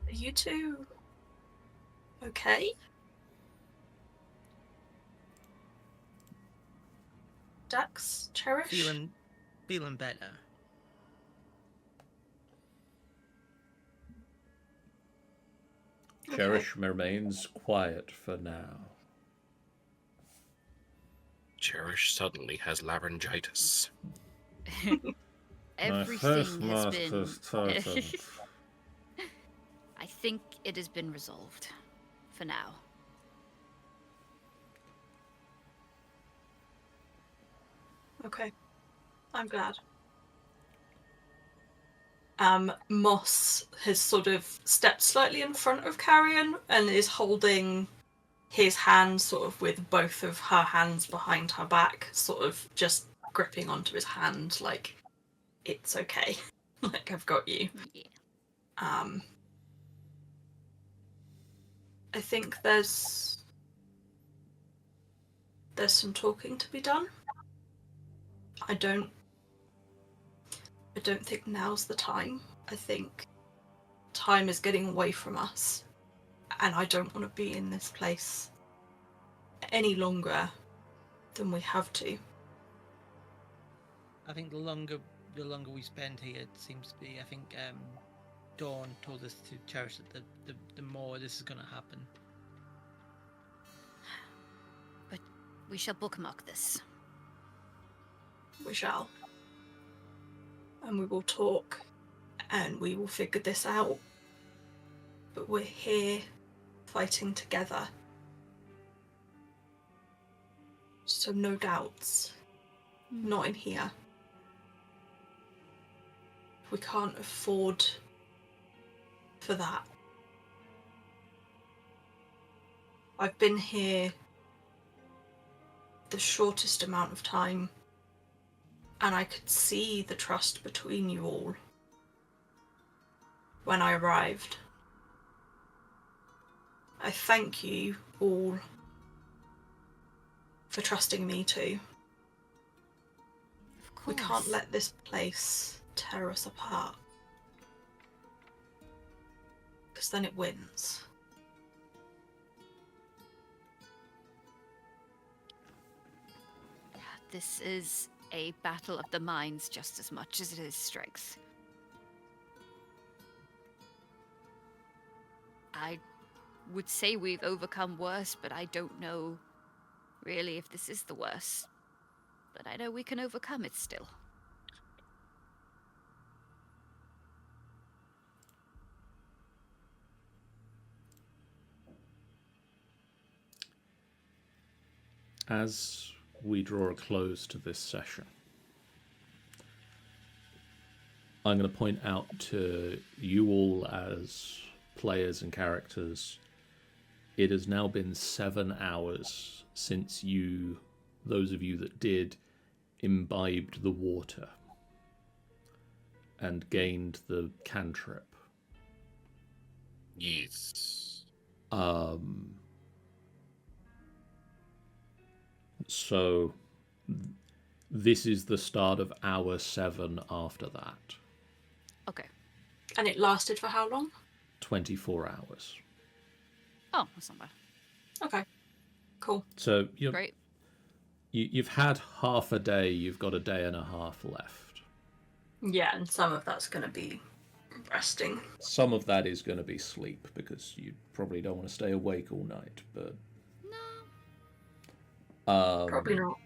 F: Are you two okay? Dax, Cherish?
D: Feeling better.
F: Okay.
A: Cherish remains quiet for now.
B: Cherish suddenly has laryngitis.
E: Everything has been. I think it has been resolved for now.
F: Okay. I'm glad. Moss has sort of stepped slightly in front of Carrion and is holding his hand sort of with both of her hands behind her back, sort of just gripping onto his hand like, it's okay. Like, I've got you.
E: Yeah.
F: I think there's some talking to be done. I don't think now's the time. I think time is getting away from us, and I don't want to be in this place any longer than we have to.
D: I think the longer we spend here, it seems to be. I think Dawn told us to cherish it. The more this is going to happen.
E: But we shall bookmark this.
F: We shall. And we will talk, and we will figure this out. But we're here, fighting together. So no doubts. Not in here. We can't afford for that. I've been here the shortest amount of time, and I could see the trust between you all when I arrived. I thank you all for trusting me too.
E: Of
F: We
E: course.
F: can't let this place tear us apart, because then it wins.
E: This is a battle of the minds just as much as it is strength. I would say we've overcome worse, but I don't know really if this is the worst. But I know we can overcome it still.
A: as we draw a close to this session, I'm going to point out to you all as players and characters, it has now been 7 hours since you, those of you that did, imbibed the water and gained the cantrip.
B: Yes.
A: So this is the start of hour 7 after that.
E: Okay.
F: And it lasted for how long?
A: 24 hours.
E: Oh, that's not bad.
F: Okay. Cool.
A: So
E: Great.
A: you've had half a day, you've got a day and a half left.
F: Yeah, and some of that's going to be resting.
A: Some of that is going to be sleep, because you probably don't want to stay awake all night, but...
E: No.
F: Probably not.